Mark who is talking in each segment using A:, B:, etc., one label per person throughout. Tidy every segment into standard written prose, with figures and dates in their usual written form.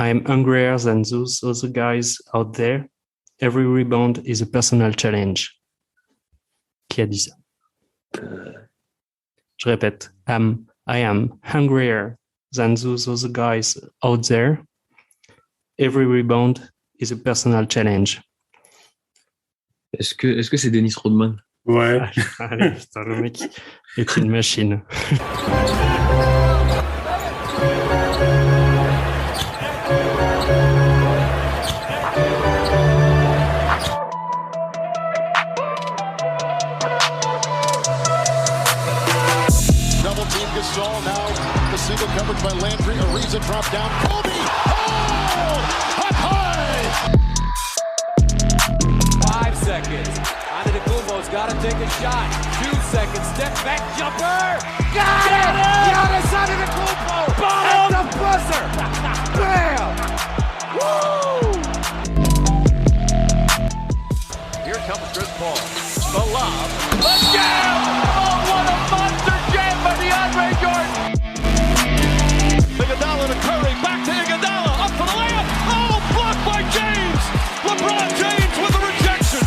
A: I'm hungrier than those other guys out there. Every rebound is a personal challenge. Qui a dit ça? Je répète. I am hungrier than those other guys out there. Every rebound is a personal challenge.
B: Est-ce que c'est Dennis Rodman?
C: Ouais.
A: Allez, putain, le mec est une machine.
D: Gasol now, the single coverage by Landry. Ariza drop down. Kobe! Oh! Up high!
E: 5 seconds. Antetokounmpo's got to take a shot. 2 seconds. Step back jumper. Got it! Giannis Antetokounmpo! At the buzzer! Bam! Woo! Here comes Chris Paul. The lob. The jam! Oh, what a monster jam by DeAndre Jordan! Iguodala to Curry. Back to Iguodala. Up for the layup. Oh, blocked by James! LeBron James with the rejection!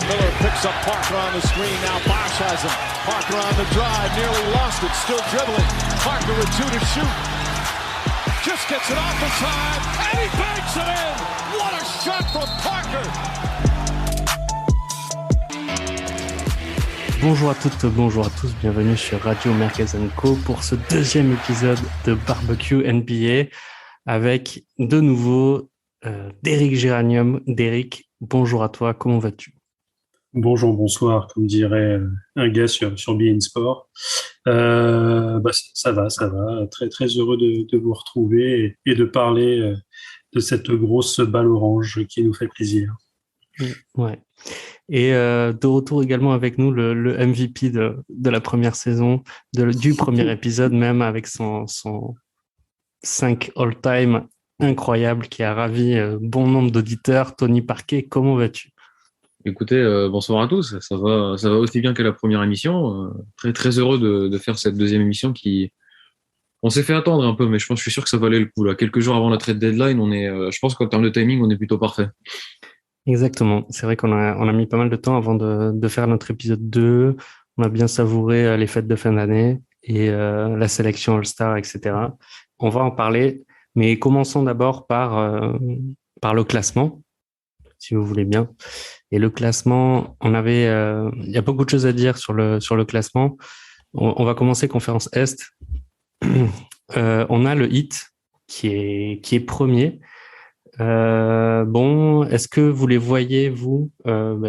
E: Miller picks up Parker on the screen. Now Bosh has him. Parker on the drive. Nearly lost it. Still dribbling. Parker with 2 to shoot. Just gets it off in time. And he banks it in. What a shot from Parker.
A: Bonjour à toutes, bonjour à tous, bienvenue sur Radio Merguez & Co pour ce deuxième épisode de Barbecue NBA avec de nouveau Derrick Géranium. Derrick, bonjour à toi, comment vas-tu?
C: Bonjour, bonsoir, comme dirait un gars sur beIN Sport. Ça va. Très, très heureux de vous retrouver et de parler de cette grosse balle orange qui nous fait plaisir.
A: Ouais. Et de retour également avec nous le MVP de la première saison, du premier épisode même, avec son 5 all-time incroyable qui a ravi bon nombre d'auditeurs. Tony Parquet, comment vas-tu?
B: Écoutez, bonsoir à tous. Ça va aussi bien que la première émission. Très très heureux de faire cette deuxième émission qui. On s'est fait attendre un peu, mais je suis sûr que ça valait le coup là. Quelques jours avant la trade deadline, je pense qu'en termes de timing, on est plutôt parfait.
A: Exactement. C'est vrai qu'on a mis pas mal de temps avant de faire notre épisode 2. On a bien savouré les fêtes de fin d'année et la sélection All-Star, etc. On va en parler, mais commençons d'abord par le classement, si vous voulez bien. Et le classement, il y a beaucoup de choses à dire sur le classement. On va commencer conférence Est. On a le Heat qui est premier. Est-ce que vous les voyez, vous,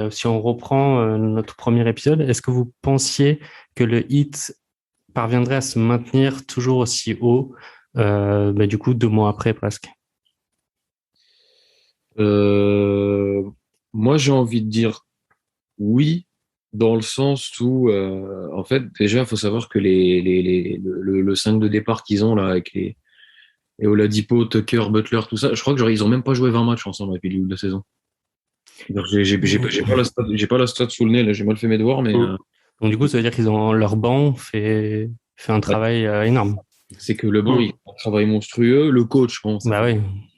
A: si on reprend notre premier épisode, est-ce que vous pensiez que le Heat parviendrait à se maintenir toujours aussi haut, du coup, 2 mois après presque?
B: Moi, j'ai envie de dire oui, dans le sens où, en fait, déjà, il faut savoir que le 5 de départ qu'ils ont là avec les Oladipo, Tucker, Butler, tout ça, je crois que ils ont même pas joué 20 matchs ensemble depuis le début de la saison. Donc, j'ai pas la stat sous le nez, là, j'ai mal fait mes devoirs, mais.
A: Donc du coup, ça veut dire qu'ils ont leur banc fait un travail énorme.
B: C'est que le banc, il fait un travail monstrueux. Le coach, bon,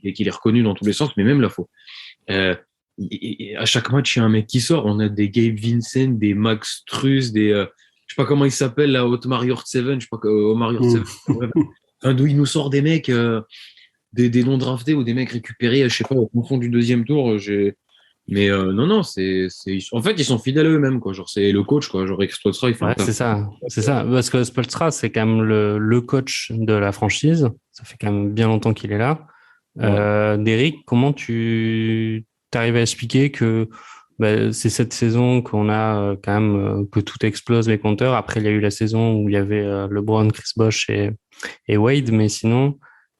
B: et qu'il est reconnu dans tous les sens, mais même là, à chaque match, il y a un mec qui sort. On a des Gabe Vincent, des Max Strus, des je sais pas comment il s'appelle là, Otmar Yurtseven, je sais pas Omar Yurtseven. D'où il nous sort des mecs, des non draftés ou des mecs récupérés, je sais pas, au fond du deuxième tour. Mais non, c'est en fait ils sont fidèles à eux-mêmes quoi. Genre c'est le coach quoi. Genre Spoelstra il fait.
A: Ouais, c'est ça. Parce que Spoelstra c'est quand même le coach de la franchise. Ça fait quand même bien longtemps qu'il est là. Ouais. Derrick, comment tu t'arrives à expliquer que c'est cette saison qu'on a quand même que tout explose les compteurs. Après il y a eu la saison où il y avait LeBron, Chris Bosh et Wade, mais sinon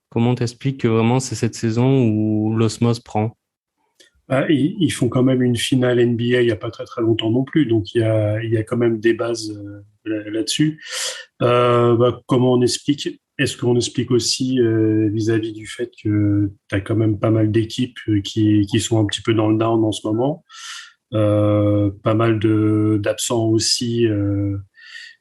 A: comment t'expliques que vraiment c'est cette saison où l'osmose prend?
C: Ils font quand même une finale NBA il n'y a pas très très longtemps non plus, donc il y a quand même des bases là-dessus. Comment on explique? Est-ce qu'on explique aussi vis-à-vis du fait que tu as quand même pas mal d'équipes qui sont un petit peu dans le down en ce moment, pas mal d'absents aussi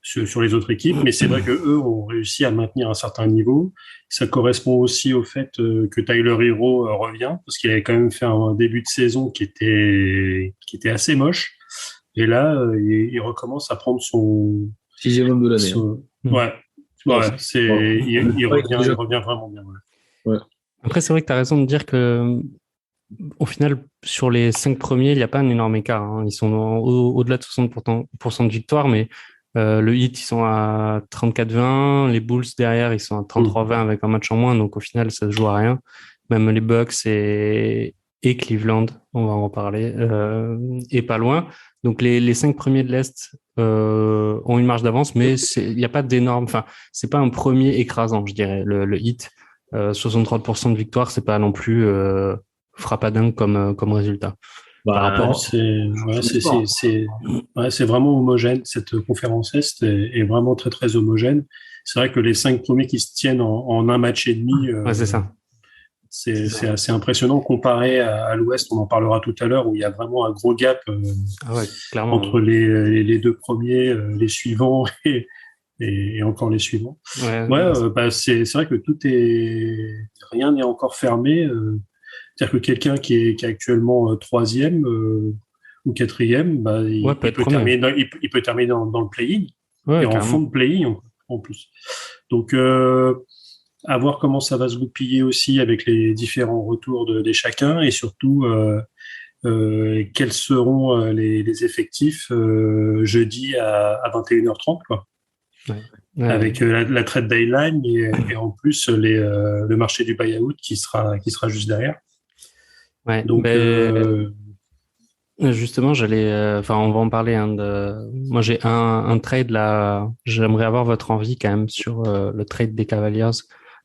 C: sur les autres équipes, mais c'est vrai que eux ont réussi à maintenir un certain niveau. Ça correspond aussi au fait que Tyler Hero revient, parce qu'il avait quand même fait un début de saison qui était assez moche. Et là, il recommence à prendre son
B: 6e homme de l'année.
C: Ouais, il revient vraiment bien.
B: Ouais.
A: Après, c'est vrai que tu as raison de dire que au final, sur les 5 premiers, il n'y a pas un énorme écart. Hein. Ils sont au-delà de 60% de victoire, mais le Heat, ils sont à 34-20. Les Bulls, derrière, ils sont à 33-20 avec un match en moins. Donc, au final, ça se joue à rien. Même les Bucks et Cleveland, on va en parler, et pas loin. Donc, les 5 premiers de l'Est ont une marge d'avance, mais il n'y a pas d'énorme... Enfin, c'est pas un premier écrasant, je dirais, le Heat. 63% de victoire, c'est pas non plus... frappadingue comme résultat.
C: Par rapport, c'est vraiment homogène. Cette conférence Est est vraiment très très homogène. C'est vrai que les 5 premiers qui se tiennent en un match et demi,
A: c'est ça.
C: C'est assez impressionnant comparé à l'Ouest. On en parlera tout à l'heure où il y a vraiment un gros gap entre les 2 premiers, les suivants et encore les suivants. C'est vrai que rien n'est encore fermé. C'est-à-dire que quelqu'un qui est actuellement 3e ou 4e, il peut terminer dans le play-in et en fond de play-in en plus. Donc, à voir comment ça va se goupiller aussi avec les différents retours des chacun et surtout quels seront les effectifs jeudi à 21h30, quoi. Avec la trade deadline et en plus le marché du buy-out qui sera juste derrière.
A: Ouais,
C: donc,
A: justement, on va en parler. Moi, j'ai un trade là. J'aimerais avoir votre envie quand même sur le trade des Cavaliers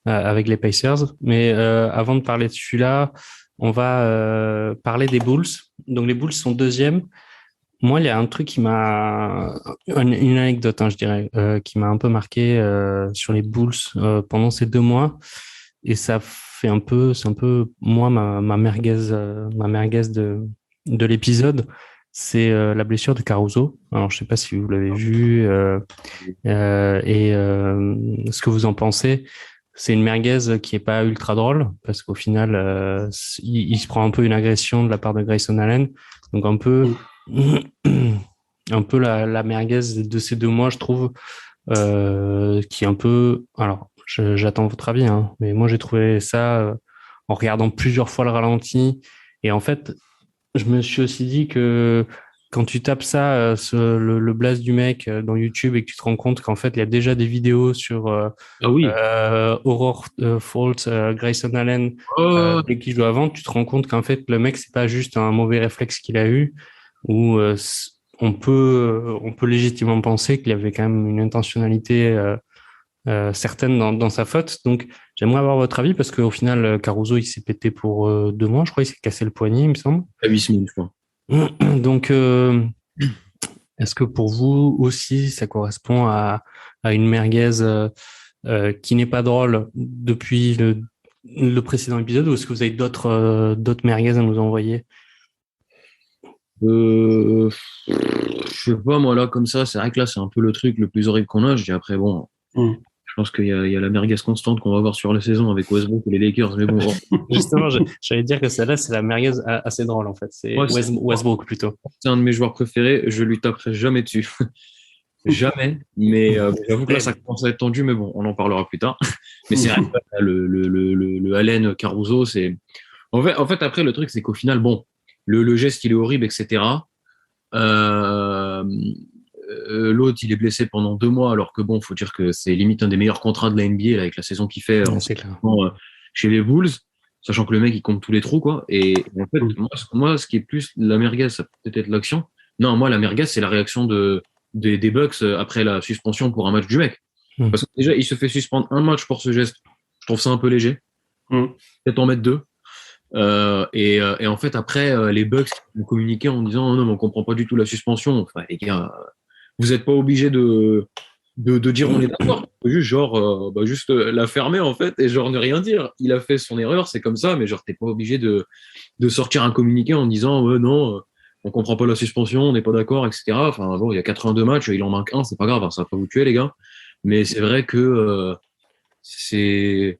A: avec les Pacers. Mais avant de parler de celui-là, on va parler des Bulls. Donc, les Bulls sont 2e. Moi, il y a un truc une anecdote, je dirais, qui m'a un peu marqué sur les Bulls pendant ces 2 mois. Et c'est un peu moi ma merguez de l'épisode, c'est la blessure de Caruso. Alors je sais pas si vous l'avez vu et ce que vous en pensez. C'est une merguez qui est pas ultra drôle parce qu'au final il se prend un peu une agression de la part de Grayson Allen, donc un peu la merguez de ces 2 mois, je trouve, qui est un peu... Alors j'attends votre avis, mais moi j'ai trouvé ça en regardant plusieurs fois le ralenti, et en fait je me suis aussi dit que quand tu tapes ça, le blast du mec dans YouTube, et que tu te rends compte qu'en fait il y a déjà des vidéos sur Horror Fault, Grayson Allen qui joue avant, tu te rends compte qu'en fait le mec c'est pas juste un mauvais réflexe qu'il a eu, ou on peut légitimement penser qu'il y avait quand même une intentionnalité certaine dans sa faute. Donc j'aimerais avoir votre avis, parce qu'au final Caruso il s'est pété pour 2 mois, je crois. Il s'est cassé le poignet, il me semble,
B: à 8 semaines, je crois.
A: Donc est-ce que pour vous aussi ça correspond à une merguez qui n'est pas drôle depuis le précédent épisode, ou est-ce que vous avez d'autres merguez à nous envoyer?
B: Je sais pas, moi là comme ça, c'est vrai que là c'est un peu le truc le plus horrible qu'on a. Je dis après bon, je pense qu'il y a la merguez constante qu'on va avoir sur la saison avec Westbrook et les Lakers, mais bon.
A: Justement, j'allais dire que celle-là c'est la merguez assez drôle en fait. C'est Westbrook plutôt.
B: C'est un de mes joueurs préférés. Je lui taperai jamais dessus. Jamais. Mais j'avoue que là ça commence à être tendu, mais bon, on en parlera plus tard. Mais c'est vrai que le Allen Caruso, c'est en fait après le truc c'est qu'au final bon. Le geste, il est horrible, etc. L'autre, il est blessé pendant 2 mois, alors que bon, faut dire que c'est limite un des meilleurs contrats de la NBA là, avec la saison qu'il fait chez les Bulls, sachant que le mec, il compte tous les trous, quoi. Et en fait, moi, ce qui est plus la merguez, ça peut être l'action. Non, moi, la merguez, c'est la réaction des Bucks après la suspension pour un match du mec. Parce que déjà, il se fait suspendre un match pour ce geste. Je trouve ça un peu léger. Peut-être en mettre 2. Et en fait après les Bucks ont communiqué en disant non mais on comprend pas du tout la suspension. Enfin les gars, vous êtes pas obligés de dire on est d'accord, juste juste la fermer en fait et genre ne rien dire. Il a fait son erreur, c'est comme ça, mais genre t'es pas obligé de sortir un communiqué en disant non on comprend pas la suspension, on n'est pas d'accord, etc. Enfin, bon, il y a 82 matchs, il en manque un, c'est pas grave, hein, ça va pas vous tuer, les gars. Mais c'est vrai que c'est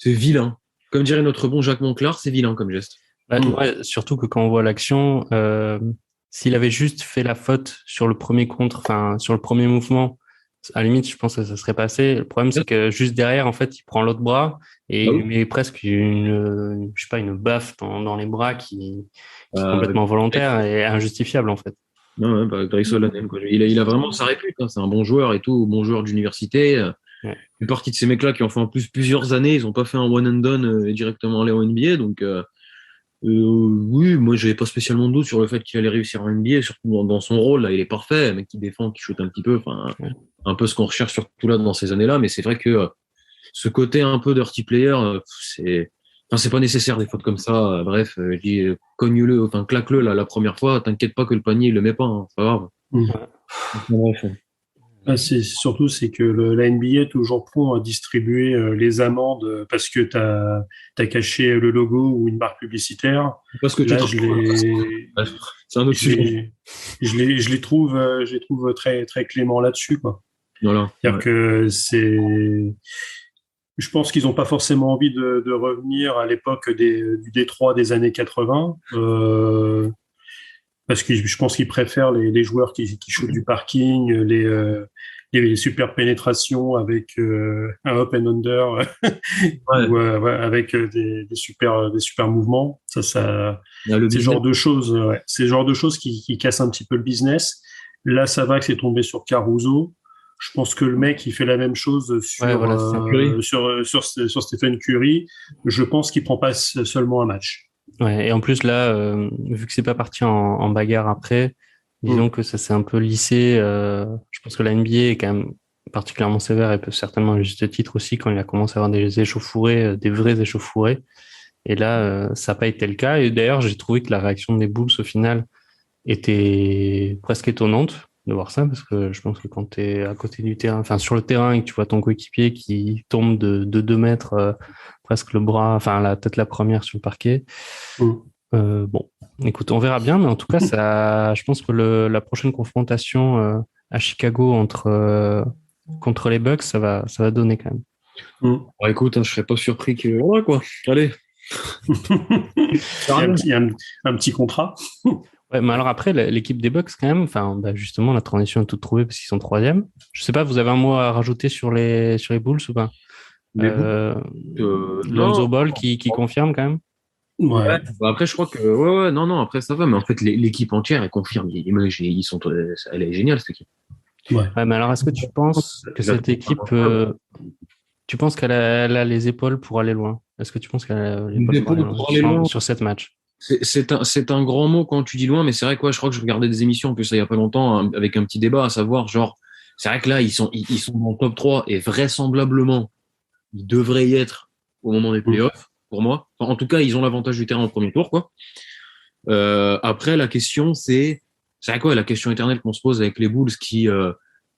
B: vilain. Comme dirait notre bon Jacques Monclar, c'est vilain comme geste.
A: Ouais, surtout que quand on voit l'action, s'il avait juste fait la faute sur le premier sur le premier mouvement, à la limite, je pense que ça serait passé. Le problème, c'est que juste derrière, en fait, il prend l'autre bras et il lui met presque je sais pas, une baffe dans les bras qui est complètement volontaire et injustifiable, en fait.
B: Non, Greg Solanen, quoi. Il a vraiment sa répute, hein. C'est un bon joueur et tout, bon joueur d'université. Une partie de ces mecs-là qui ont fait en plus plusieurs années, ils ont pas fait un one and done et directement aller en NBA. Donc, oui, moi, j'avais pas spécialement de doute sur le fait qu'il allait réussir en NBA, surtout dans son rôle. Là, il est parfait, un mec qui défend, qui shoot un petit peu, enfin, un peu ce qu'on recherche surtout là dans ces années-là. Mais c'est vrai que ce côté un peu dirty player, c'est pas nécessaire des fautes comme ça. Bref, je dis, cogne-le, enfin, claque-le là la première fois. T'inquiète pas que le panier il le met pas, hein, c'est pas grave.
C: Bref. C'est surtout c'est que la NBA est toujours prompt à distribuer les amendes parce que t'as caché le logo ou une marque publicitaire.
B: Parce que
C: là,
B: c'est un autre sujet.
C: Je les trouve très très clément là-dessus, quoi.
B: Voilà.
C: C'est-à-dire que je pense qu'ils n'ont pas forcément envie de revenir à l'époque du Détroit des années 80. Parce que je pense qu'ils préfèrent les joueurs qui shootent du parking, les super pénétrations avec un up and under ou avec des super mouvements. C'est le genre de choses, c'est le genre de choses qui cassent un petit peu le business. Là, ça va que c'est tombé sur Caruso. Je pense que le mec, il fait la même chose sur Stephen Curry. Je pense qu'il prend pas seulement un match.
A: Ouais, et en plus là, vu que c'est pas parti en bagarre après, disons que ça s'est un peu lissé. Je pense que la NBA est quand même particulièrement sévère et peut certainement à juste titre aussi quand il a commencé à avoir des échauffourées, des vrais échauffourées. Et là, ça n'a pas été le cas. Et d'ailleurs, j'ai trouvé que la réaction des Bulls au final était presque étonnante de voir ça, parce que je pense que quand tu es à côté du terrain, enfin sur le terrain et que tu vois ton coéquipier qui tombe de 2 mètres, presque le bras, enfin la tête la première sur le parquet. Bon, écoute, on verra bien, mais en tout cas, je pense que la prochaine confrontation à Chicago contre les Bucks, ça va donner quand même.
B: Bon, écoute, je serais pas surpris que quoi. Allez.
C: Il y a un petit contrat.
A: Ouais, mais alors après, l'équipe des Bucks, quand même, justement, la transition est toute trouvée parce qu'ils sont 3e. Je sais pas, vous avez un mot à rajouter sur les Bulls ou pas? Lonzo Ball qui confirme quand même.
B: Ouais. Après, je crois que non, après ça va, mais en fait, l'équipe entière elle confirme. Elle est géniale cette équipe.
A: Ouais, mais alors est-ce que tu penses que cette équipe, tu penses qu'elle a les épaules pour aller loin? Est-ce que tu penses qu'elle a les épaules pour aller loin sur 7 matchs?
B: C'est un grand mot quand tu dis loin, mais c'est vrai que je crois que je regardais des émissions, en plus ça il y a pas longtemps, avec un petit débat à savoir, genre, c'est vrai que là, ils sont dans le top 3 et vraisemblablement, ils devraient y être au moment des playoffs, pour moi. Enfin, en tout cas, ils ont l'avantage du terrain au premier tour, quoi. Après, la question, c'est vrai quoi, la question éternelle qu'on se pose avec les Bulls qui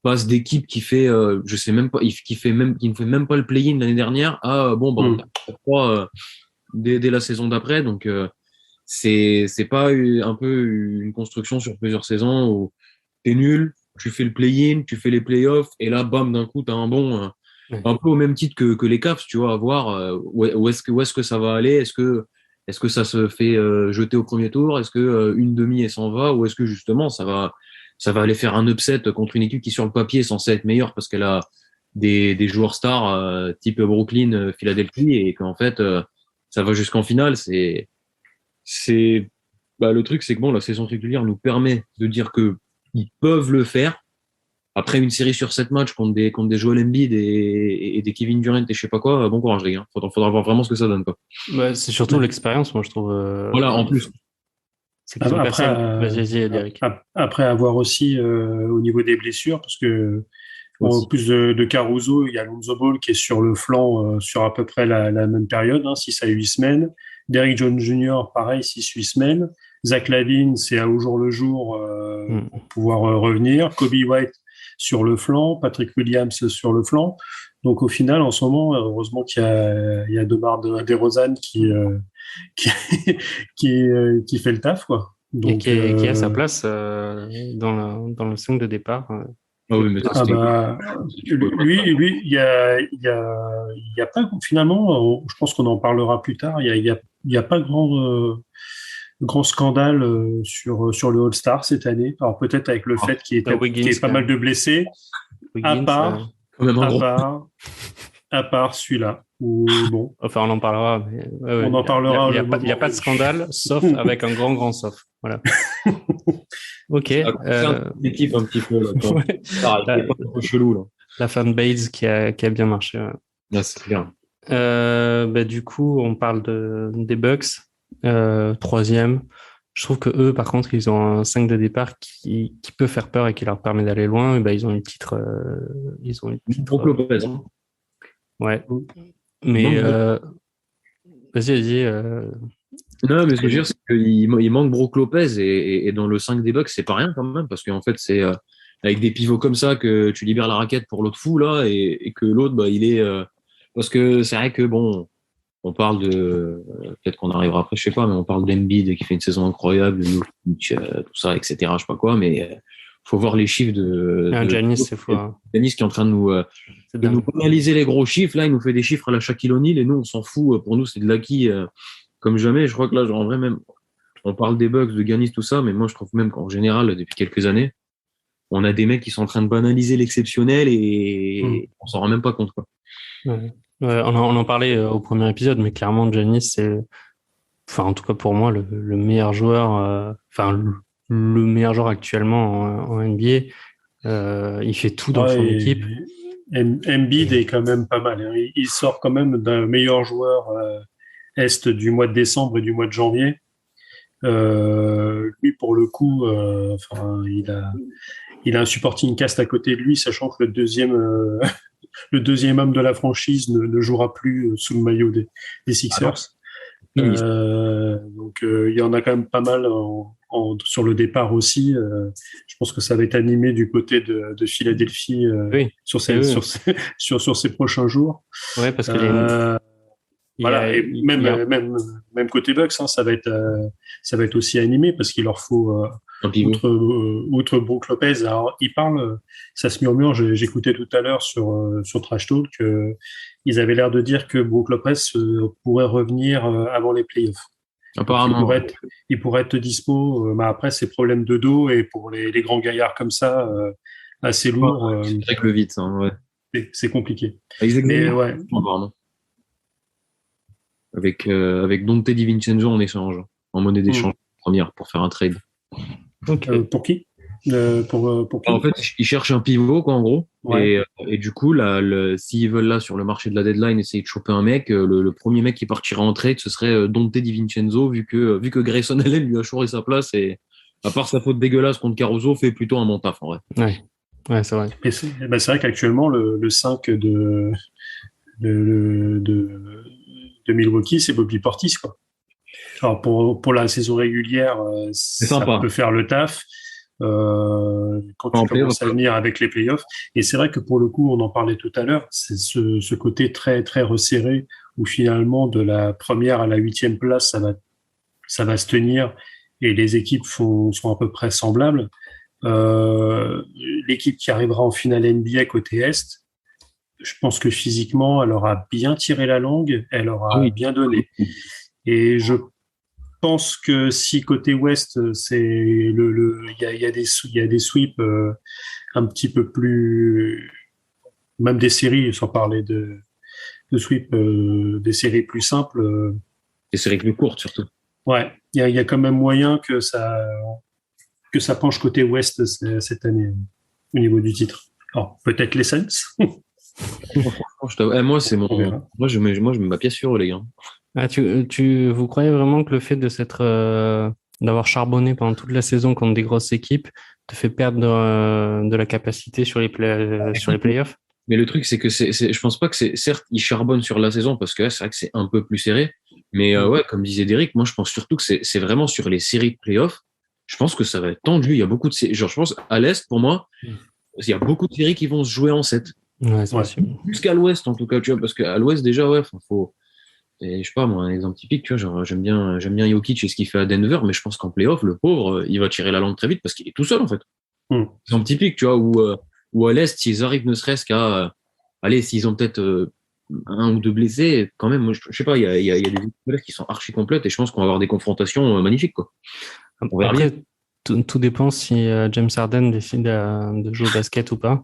B: passe d'équipe qui fait, je sais même pas, qui ne fait même pas le play-in l'année dernière à on croit dès la saison d'après, donc c'est pas un peu une construction sur plusieurs saisons où t'es nul, tu fais le play-in, tu fais les playoffs et là bam d'un coup t'as un bon un peu au même titre que les Cavs, tu vois, à voir où est-ce que ça va aller, est-ce que ça se fait jeter au premier tour, est-ce que une demi et s'en va, ou est-ce que justement ça va aller faire un upset contre une équipe qui sur le papier est censée être meilleure parce qu'elle a des joueurs stars type Brooklyn, Philadelphie, et qu'en fait ça va jusqu'en finale. Le truc, c'est que la saison régulière nous permet de dire que ils peuvent le faire. Après une série sur 7 matchs contre des Joel Embiid et des Kevin Durant et je sais pas quoi, bon courage les gars. Faudra voir vraiment ce que ça donne, quoi.
A: Ouais, c'est surtout l'expérience, moi je trouve.
B: Voilà, en plus.
A: C'est qu'ils ont personne. Vas-y, Derek.
C: Après avoir aussi au niveau des blessures, parce que en plus de Caruso, il y a Lonzo Ball qui est sur le flanc sur à peu près la même période, 6 à 8 semaines. Derrick Jones Jr., pareil, 6-8 semaines. Zach LaVine, c'est au jour le jour pour pouvoir revenir. Kobe White sur le flanc, Patrick Williams sur le flanc. Donc au final, en ce moment, heureusement qu'il y a DeMar DeRozan qui fait le taf, quoi.
A: Donc, et qui a sa place dans le 5 de départ.
B: Ah oui, mais
C: lui, il y a pas finalement. Je pense qu'on en parlera plus tard. Il y a pas grand scandale sur le All-Star cette année. Alors peut-être avec le fait qu'il y ait pas mal de blessés,
A: Wiggins,
C: à part celui-là. Où, bon.
A: Enfin, on en parlera. Mais,
C: on en parlera.
A: Il n'y a pas de scandale, sauf avec un grand sauf. Voilà. Ok.
B: C'est une équipe un petit peu. Là, pas chelou là.
A: La fanbase qui a bien marché. Ouais.
B: Ah, c'est clair.
A: Du coup, on parle des Bucks. Troisième. Je trouve que eux, par contre, ils ont un 5 de départ qui peut faire peur et qui leur permet d'aller loin. Et ils ont une titre.
B: Brook Lopez. Hein.
A: Ouais. Mais vas-y.
B: Non, mais ce que je veux dire, c'est qu'il manque Brook Lopez et dans le 5 des Bucks, c'est pas rien quand même, parce qu'en fait, c'est avec des pivots comme ça que tu libères la raquette pour l'autre fou là et que l'autre, il est. Parce que c'est vrai que bon. On parle de, peut-être qu'on arrivera après, je sais pas, mais on parle d'Embiid qui fait une saison incroyable, tout ça, etc. Je sais pas quoi, mais faut voir les chiffres de
A: Giannis, c'est fou.
B: Giannis qui est en train de nous analyser les gros chiffres. Là, il nous fait des chiffres à la Shaquille O'Neal et nous, on s'en fout. Pour nous, c'est de l'acquis comme jamais. Je crois que là, en vrai, même, on parle des Bucks, de Giannis, tout ça, mais moi, je trouve même qu'en général, depuis quelques années, on a des mecs qui sont en train de banaliser l'exceptionnel et on s'en rend même pas compte, quoi.
A: Ouais. On en parlait au premier épisode, mais clairement, Giannis, c'est, enfin, en tout cas pour moi, le meilleur joueur, le meilleur joueur actuellement en NBA. Il fait tout dans son équipe.
C: Embiid est quand même pas mal. Hein. Il sort quand même d'un meilleur joueur est du mois de décembre et du mois de janvier. Lui, pour le coup, il a un supporting cast à côté de lui, sachant que le deuxième homme de la franchise ne jouera plus sous le maillot des Sixers. Donc il y en a quand même pas mal sur le départ aussi. Je pense que ça va être animé du côté de Philadelphie sur ces prochains jours.
A: Ouais, parce que
C: même côté Bucks, hein, ça va être aussi animé parce qu'il leur faut outre Brook Lopez. Alors il parle, ça se murmure. J'écoutais tout à l'heure sur Trash Talk ils avaient l'air de dire que Brook Lopez pourrait revenir avant les playoffs.
B: Apparemment,
C: il pourrait être dispo. Mais après, c'est problème de dos et pour les grands gaillards comme ça, assez lourd.
B: C'est très que le vite, hein, ouais.
C: C'est compliqué.
B: Mais ouais. Avec Donte DiVincenzo en échange, en monnaie d'échange première pour faire un trade.
C: Okay. Pour qui pour qui
B: En fait, ils cherchent un pivot, quoi, en gros. Ouais. Et du coup, s'ils veulent là sur le marché de la deadline essayer de choper un mec, le premier mec qui partirait en trade, ce serait Donte DiVincenzo, vu que Grayson Allen lui a chouré sa place et à part sa faute dégueulasse contre Caruso, fait plutôt un bon taf en vrai.
A: Ouais, c'est vrai.
C: Et c'est vrai qu'actuellement le 5 de Milwaukee, c'est Bobby Portis, quoi. Alors pour la saison régulière, ça peut faire le taf. Quand tu commences à venir avec les playoffs. Et c'est vrai que pour le coup, on en parlait tout à l'heure, c'est ce côté très très resserré où finalement de la première à la 8e place, ça va se tenir et les équipes sont à peu près semblables. L'équipe qui arrivera en finale NBA côté Est, je pense que physiquement, elle aura bien tiré la langue, elle aura bien donné. Et je pense que si côté Ouest, c'est il y a des sweeps un petit peu plus, même des séries, sans parler de sweeps, des séries plus simples.
B: Des séries plus courtes surtout.
C: Ouais, il y a quand même moyen que ça penche côté Ouest cette année au niveau du titre. Alors peut-être les Suns.
B: Moi c'est moi je mets ma pièce sur eux, les gars.
A: Vous croyez vraiment que le fait de d'avoir charbonné pendant toute la saison contre des grosses équipes te fait perdre de la capacité sur les playoffs?
B: Mais le truc, c'est que je pense pas que certes, ils charbonnent sur la saison parce que c'est vrai que c'est un peu plus serré. Mais comme disait Derrick, moi je pense surtout que c'est vraiment sur les séries de playoffs. Je pense que ça va être tendu. Il y a beaucoup de séries. Genre, je pense à l'Est, pour moi, il y a beaucoup de séries qui vont se jouer en 7.
A: Ouais, c'est possible.
B: Plus qu'à l'Ouest, en tout cas, tu vois, parce qu'à l'Ouest, déjà, faut Et je sais pas, moi, un exemple typique, tu vois, genre, j'aime bien Jokic et ce qu'il fait à Denver, mais je pense qu'en playoff, le pauvre, il va tirer la langue très vite parce qu'il est tout seul, en fait. Exemple typique, tu vois, où à l'Est, s'ils arrivent ne serait-ce qu'à, allez, s'ils ont peut-être un ou deux blessés, quand même, moi, je sais pas, il y a des équipes qui sont archi complètes et je pense qu'on va avoir des confrontations magnifiques, quoi.
A: On verra bien. Tout dépend si James Harden décide de jouer au basket ou pas.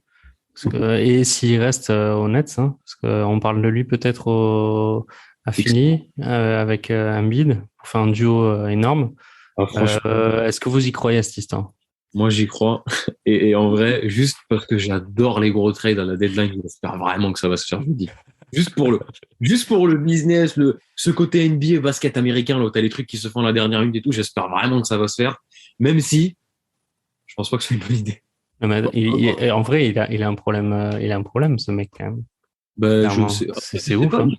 A: Et s'il reste au Nets, hein, parce qu'on parle de lui peut-être à Philly avec Embiid pour faire un duo énorme. Est-ce que vous y croyez à cette histoire?
B: Moi, j'y crois. Et en vrai, juste parce que j'adore les gros trades à la deadline, j'espère vraiment que ça va se faire, je vous dis. Juste pour le business, ce côté NBA basket américain, là où t'as les trucs qui se font à la dernière minute et tout, j'espère vraiment que ça va se faire. Même si, je pense pas que c'est une bonne idée.
A: En vrai, il a un problème, ce mec, quand même.
B: Ben, je sais.
A: C'est ouf. Hein.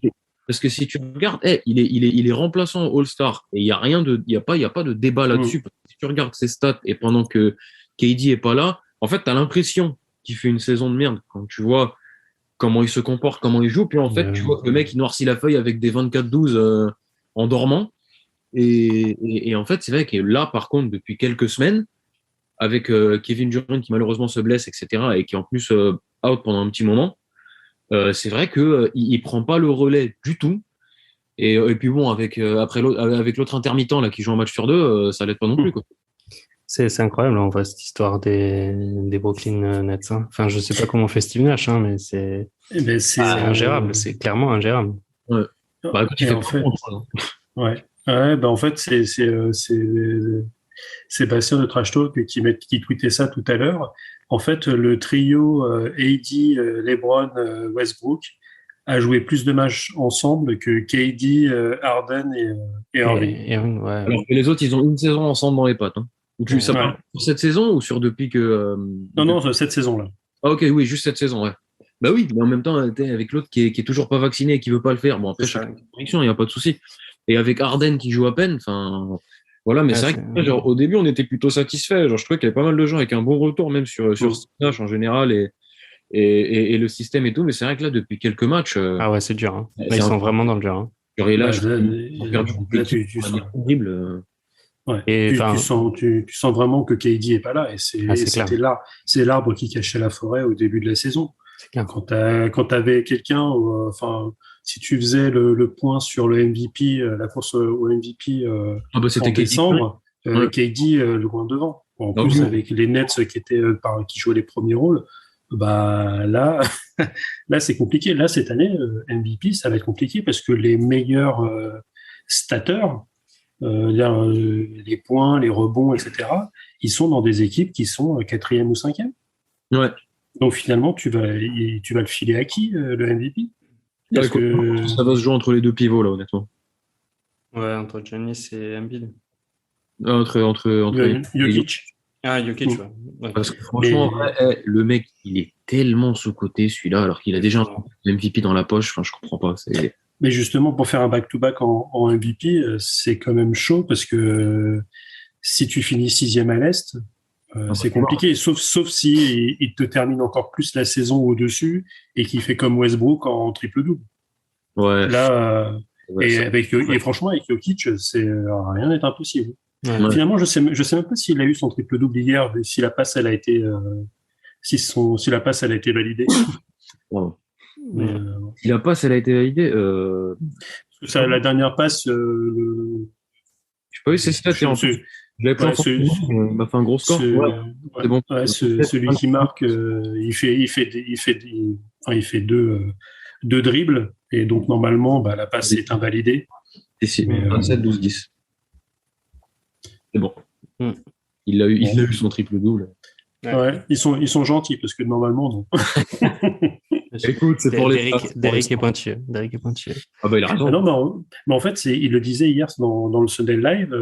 B: Parce que si tu regardes, il est remplaçant All-Star et il y a pas de débat là-dessus. Parce que si tu regardes ses stats et pendant que KD est pas là, en fait, t'as l'impression qu'il fait une saison de merde quand tu vois comment il se comporte, comment il joue. Puis en fait, tu vois que le mec, il noircit la feuille avec des 24-12 en dormant. Et en fait, c'est vrai que là, par contre, depuis quelques semaines, avec Kevin Durant qui malheureusement se blesse, etc., et qui est en plus out pendant un petit moment, c'est vrai que il prend pas le relais du tout. Et puis bon, avec l'autre intermittent là qui joue un match sur deux, ça l'aide pas non plus, quoi.
A: C'est incroyable en vrai cette histoire des Brooklyn Nets. Hein. Enfin, je sais pas comment fait Steve Nash, hein, mais c'est ingérable. C'est clairement ingérable.
B: Ouais. Bah,
C: en fait, c'est Sébastien de Trash Talk qui tweetait ça tout à l'heure. En fait, le trio AD, LeBron, Westbrook a joué plus de matchs ensemble que KD, Harden et Irving.
B: Alors que les autres, ils ont une saison ensemble dans les pattes. Hein. Ça parle sur cette saison ou sur depuis que...
C: Non, cette saison-là.
B: Ah ok, oui, juste cette saison, ouais. Bah oui, mais en même temps, avec l'autre qui est toujours pas vacciné et qui veut pas le faire, bon après, chaque connexion, il n'y a pas de souci. Et avec Harden qui joue à peine, enfin... Voilà, mais c'est vrai que genre, au début, on était plutôt satisfait. Genre, je trouvais qu'il y avait pas mal de gens avec un bon retour, même sur Nash en général et le système et tout. Mais c'est vrai que là, depuis quelques matchs.
A: Ah ouais, c'est dur. Hein. Là, ils sont vraiment dans le dur. Hein.
B: Genre, et là, tu sens horrible.
C: Ouais. Et tu sens vraiment que KD est pas là. Et c'est l'arbre qui cachait la forêt au début de la saison. Quand t'avais quelqu'un, si tu faisais le point sur le MVP, la course au MVP en décembre, KD loin devant. En plus, avec les Nets qui jouaient les premiers rôles, bah là c'est compliqué. Là cette année, MVP, ça va être compliqué parce que les meilleurs stateurs, les points, les rebonds, etc., ils sont dans des équipes qui sont 4e ou 5e.
B: Ouais.
C: Donc finalement, tu vas le filer à qui, le MVP?
B: Parce que ça va se jouer entre les deux pivots, là, honnêtement.
A: Ouais, entre Giannis et Embiid.
B: Entre
C: Jokic.
A: Ah, Jokic, ouais.
B: Parce que franchement, le mec, il est tellement sous-coté, celui-là, alors qu'il a déjà un MVP dans la poche. Enfin, je comprends pas.
C: Mais justement, pour faire un back-to-back en MVP, c'est quand même chaud parce que si tu finis 6e à l'Est, c'est compliqué, sauf si il te termine encore plus la saison au-dessus et qu'il fait comme Westbrook en triple-double.
B: Ouais.
C: Là, et franchement, avec Jokic, rien n'est impossible. Ouais. Finalement, je sais même pas s'il a eu son triple-double hier, si la passe, elle a été, si la passe, elle a été validée.
B: Ouais. Si la passe, elle a été validée,
C: la dernière passe,
B: je sais pas eu ses stats, je l'avais pris il m'a fait un gros score.
C: C'est bon. Celui qui marque, il fait deux dribbles et donc normalement, la passe est invalidée.
B: Et si, 27-12-10. C'est bon. Il a eu son triple-double.
C: Ouais, ils sont gentils parce que normalement, non.
B: Écoute, c'est pour
A: Derrick est pointueux.
B: Ah bah il a raison.
C: Non, mais en fait, il le disait hier dans le Sunday Live.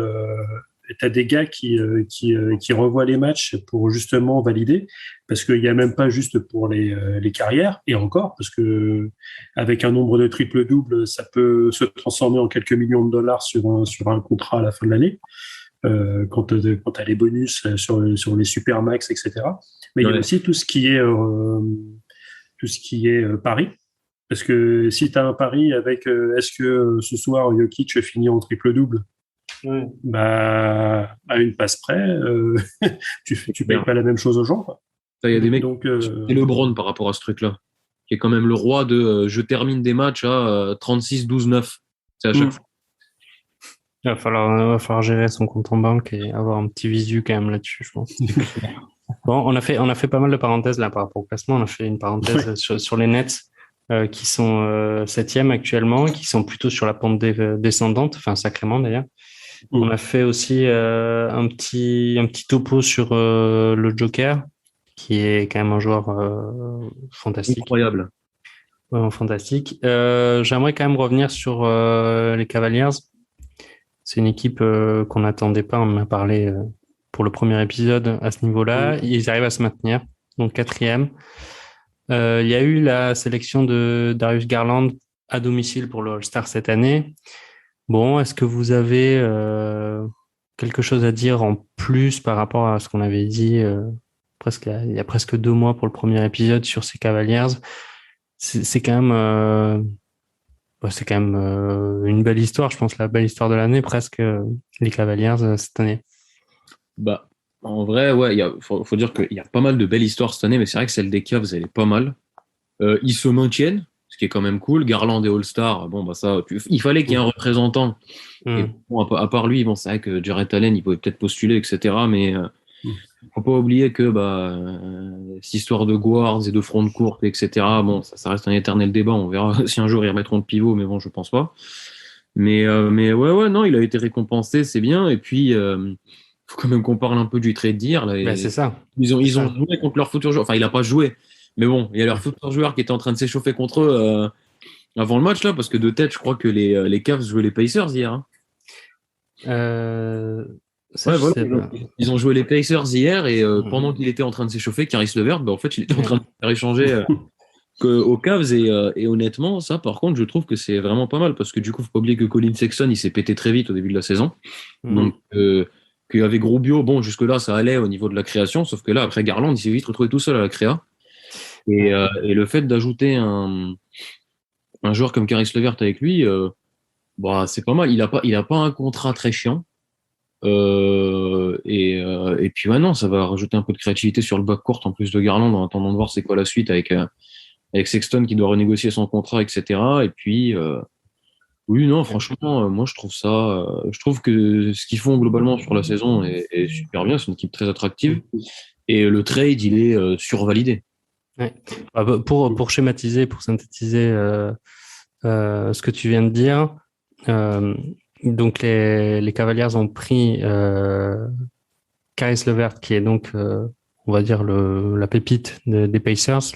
C: T'as des gars qui revoient les matchs pour justement valider, parce qu'il n'y a même pas juste pour les carrières, et encore, parce que avec un nombre de triple-double, ça peut se transformer en quelques millions de dollars sur un contrat à la fin de l'année, quand t'as les bonus sur les supermax, etc. Mais il y a aussi tout ce qui est paris. Parce que si tu as un pari avec est-ce que ce soir Jokic finit en triple-double, bah, à une passe près, tu payes pas la même chose aux gens, quoi.
B: Il y a des mecs,
C: Donc,
B: c'est LeBron par rapport à ce truc-là, qui est quand même le roi de je termine des matchs à 36-12-9. C'est à chaque fois.
A: Il va falloir gérer son compte en banque et avoir un petit visu quand même là-dessus, je pense. Bon, on a fait pas mal de parenthèses là par rapport au classement. On a fait une parenthèse sur les Nets qui sont 7e actuellement, qui sont plutôt sur la pente descendante, enfin sacrément d'ailleurs. On a fait aussi un petit topo sur le Joker, qui est quand même un joueur fantastique.
B: Incroyable.
A: Ouais, fantastique. J'aimerais quand même revenir sur les Cavaliers. C'est une équipe qu'on n'attendait pas. On en a parlé pour le premier épisode à ce niveau-là. Ils arrivent à se maintenir, donc 4e. Il y a eu la sélection de Darius Garland à domicile pour le All-Star cette année. Bon, est-ce que vous avez quelque chose à dire en plus par rapport à ce qu'on avait dit il y a presque 2 mois pour le premier épisode sur ces Cavaliers? C'est quand même une belle histoire, je pense, la belle histoire de l'année presque, les Cavaliers cette année.
B: Bah, en vrai, ouais, faut dire qu'il y a pas mal de belles histoires cette année, mais c'est vrai que celle des Cavs, elle est pas mal. Ils se maintiennent, ce qui est quand même cool. Garland et All-Star, bon, bah ça, il fallait qu'il y ait un représentant. Et bon, à part lui, bon, c'est vrai que Jarrett Allen, il pouvait peut-être postuler, etc. Mais faut pas oublier que cette histoire de guards et de front de courte, etc. Bon, ça reste un éternel débat. On verra si un jour ils remettront le pivot, mais bon, je pense pas. Mais ouais, non, il a été récompensé, c'est bien. Et puis, faut quand même qu'on parle un peu du trade d'hier. Là,
A: c'est ça.
B: Ils ont joué contre leur futur joueur. Enfin, il a pas joué, mais bon, il y a leur futur joueur qui était en train de s'échauffer contre eux avant le match là, parce que de tête, je crois que les Cavs jouaient les Pacers hier. Hein. Voilà, ils ont joué les Pacers hier et pendant qu'il était en train de s'échauffer, Caris LeVert, en fait, il était en train de faire échanger aux Cavs et honnêtement, ça, par contre, je trouve que c'est vraiment pas mal parce que du coup, faut pas oublier que Colin Sexton, il s'est pété très vite au début de la saison. Donc, qu'avec Rubio, bon, jusque-là, ça allait au niveau de la création, sauf que là, après Garland, il s'est vite retrouvé tout seul à la créa. Et le fait d'ajouter un joueur comme Caris LeVert avec lui, c'est pas mal. Il a pas un contrat très chiant. Et puis non, ça va rajouter un peu de créativité sur le backcourt en plus de Garland en attendant de voir c'est quoi la suite avec Sexton qui doit renégocier son contrat, etc. Et puis oui, non, franchement, moi je trouve que ce qu'ils font globalement sur la saison est super bien. C'est une équipe très attractive et le trade il est survalidé.
A: Ouais. Pour schématiser, pour synthétiser ce que tu viens de dire. Donc les Cavaliers ont pris Caris LeVert, qui est donc, on va dire, la pépite des Pacers.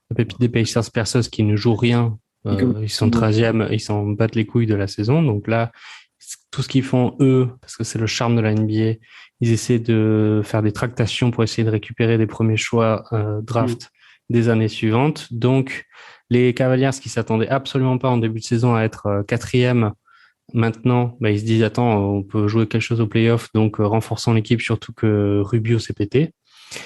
A: La pépite des Pacers perceuse qui ne joue rien. Ils sont 13e, ils s'en battent les couilles de la saison. Donc là, tout ce qu'ils font, eux, parce que c'est le charme de la NBA, ils essaient de faire des tractations pour essayer de récupérer des premiers choix draft des années suivantes. Donc, les Cavaliers qui s'attendaient absolument pas en début de saison à être 4e, maintenant, ils se disent, attends, on peut jouer quelque chose au playoff, donc renforçons l'équipe, surtout que Rubio s'est pété.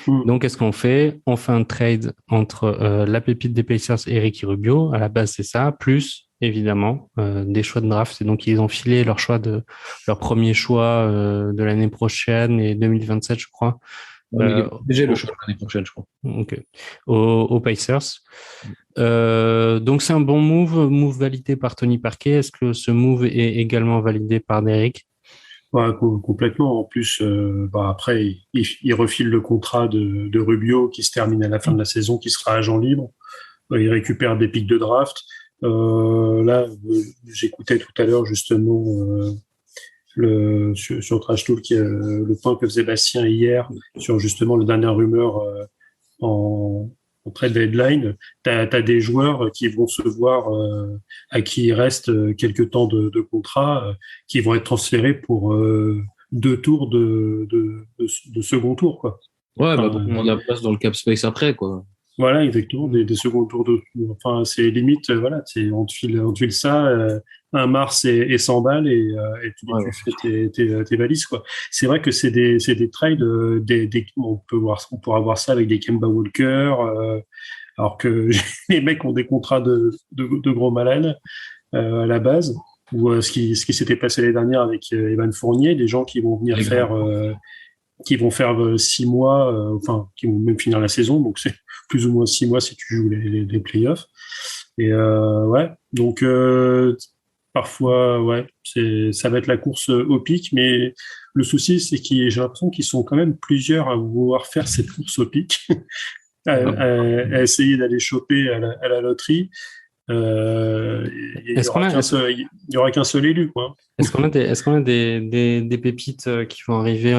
A: Donc, qu'est-ce qu'on fait? On fait un trade entre la pépite des Pacers et Ricky Rubio. À la base, c'est ça, plus, évidemment, des choix de draft. Et donc, ils ont filé leur premier choix de l'année prochaine et 2027, je crois.
B: Déjà le choix de l'année prochaine, je crois.
A: Ok. Aux Pacers. Donc c'est un bon move validé par Tony Parquet. Est-ce que ce move est également validé par Derrick?
C: Ouais, complètement. En plus, après, il refile le contrat de Rubio qui se termine à la fin de la saison, qui sera agent libre. Il récupère des pics de draft. Là, j'écoutais tout à l'heure justement sur Trash Talk le point que faisait Bastien hier sur justement la dernière rumeur en trade deadline. T'as des joueurs qui vont se voir à qui il reste quelques temps de contrat qui vont être transférés pour 2 tours de second tour, quoi.
B: Ouais, pour prendre la place dans le cap space après, quoi.
C: Voilà, exactement, des seconds tours enfin, c'est limite, on te file ça, un Mars et 100 balles et tu fais tes valises, quoi. C'est vrai que c'est des trades, on pourra voir ça avec des Kemba Walker, alors que les mecs ont des contrats de gros malades à la base. Ou ce qui s'était passé l'année dernière avec Evan Fournier, des gens qui vont venir qui vont faire 6 mois, enfin qui vont même finir la saison, donc c'est plus ou moins 6 mois si tu joues les playoffs. Et ouais, donc parfois ouais, ça va être la course au pic, mais le souci c'est que j'ai l'impression qu'ils sont quand même plusieurs à vouloir faire cette course au pic, à essayer d'aller choper à la loterie. Il y aura qu'un seul élu, quoi.
A: Est-ce qu'on a des pépites qui vont arriver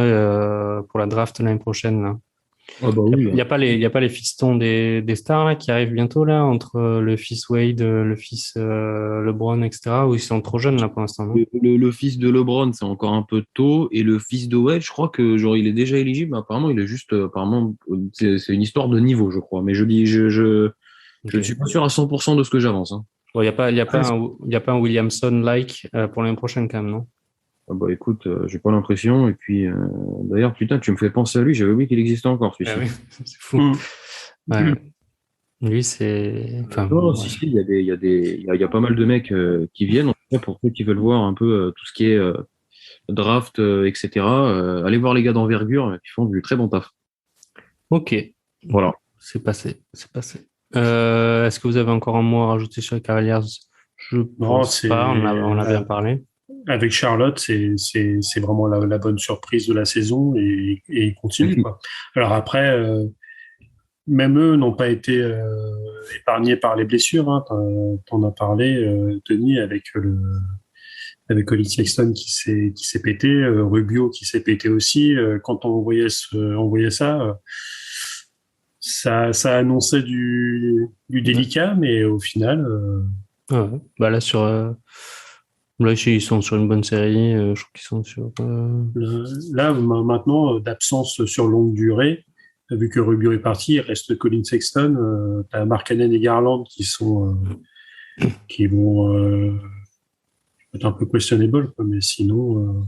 A: pour la draft l'année prochaine là?
B: Ah bah oui.
A: Il n'y a pas les fistons des stars là qui arrivent bientôt là, entre le fils Wade, le fils LeBron, etc. Ou ils sont trop jeunes là pour l'instant, non?
B: Le fils de LeBron, c'est encore un peu tôt, et le fils de Wade, je crois que genre il est déjà éligible. Mais apparemment, il est juste c'est une histoire de niveau, je crois. Mais je ne suis pas sûr à 100% de ce que j'avance. Hein.
A: Bon, il y a pas un Williamson-like pour l'année prochaine quand même, non?
B: Ah bah écoute, j'ai pas l'impression. Et puis d'ailleurs, putain, tu me fais penser à lui. J'avais oublié qu'il existait encore, celui-ci.
A: Ah oui, c'est fou. Ouais. Lui, c'est. Enfin,
B: non, ouais. Si, il y a pas mal de mecs qui viennent. En tout cas, pour ceux qui veulent voir un peu tout ce qui est draft, etc. Allez voir les gars d'envergure qui font du très bon taf.
A: Ok.
B: Voilà.
A: C'est passé. Est-ce que vous avez encore un mot à rajouter sur les Cavaliers? Je pense pas. On a bien parlé.
C: Avec Charlotte, c'est vraiment la bonne surprise de la saison et ils continuent, quoi. Alors après, même eux n'ont pas été épargnés par les blessures. Hein. T'en as parlé, Tony, avec Colin Sexton qui s'est pété, Rubio qui s'est pété aussi. Quand on voyait ça, ça annonçait du délicat, mais au final.
A: Ouais. Bah là là, ils sont sur une bonne série. Je trouve qu'ils sont sur.
C: Là, maintenant, d'absence sur longue durée, vu que Rubio est parti, il reste Colin Sexton, t'as Markkanen et Garland qui vont être un peu questionable, quoi, mais sinon.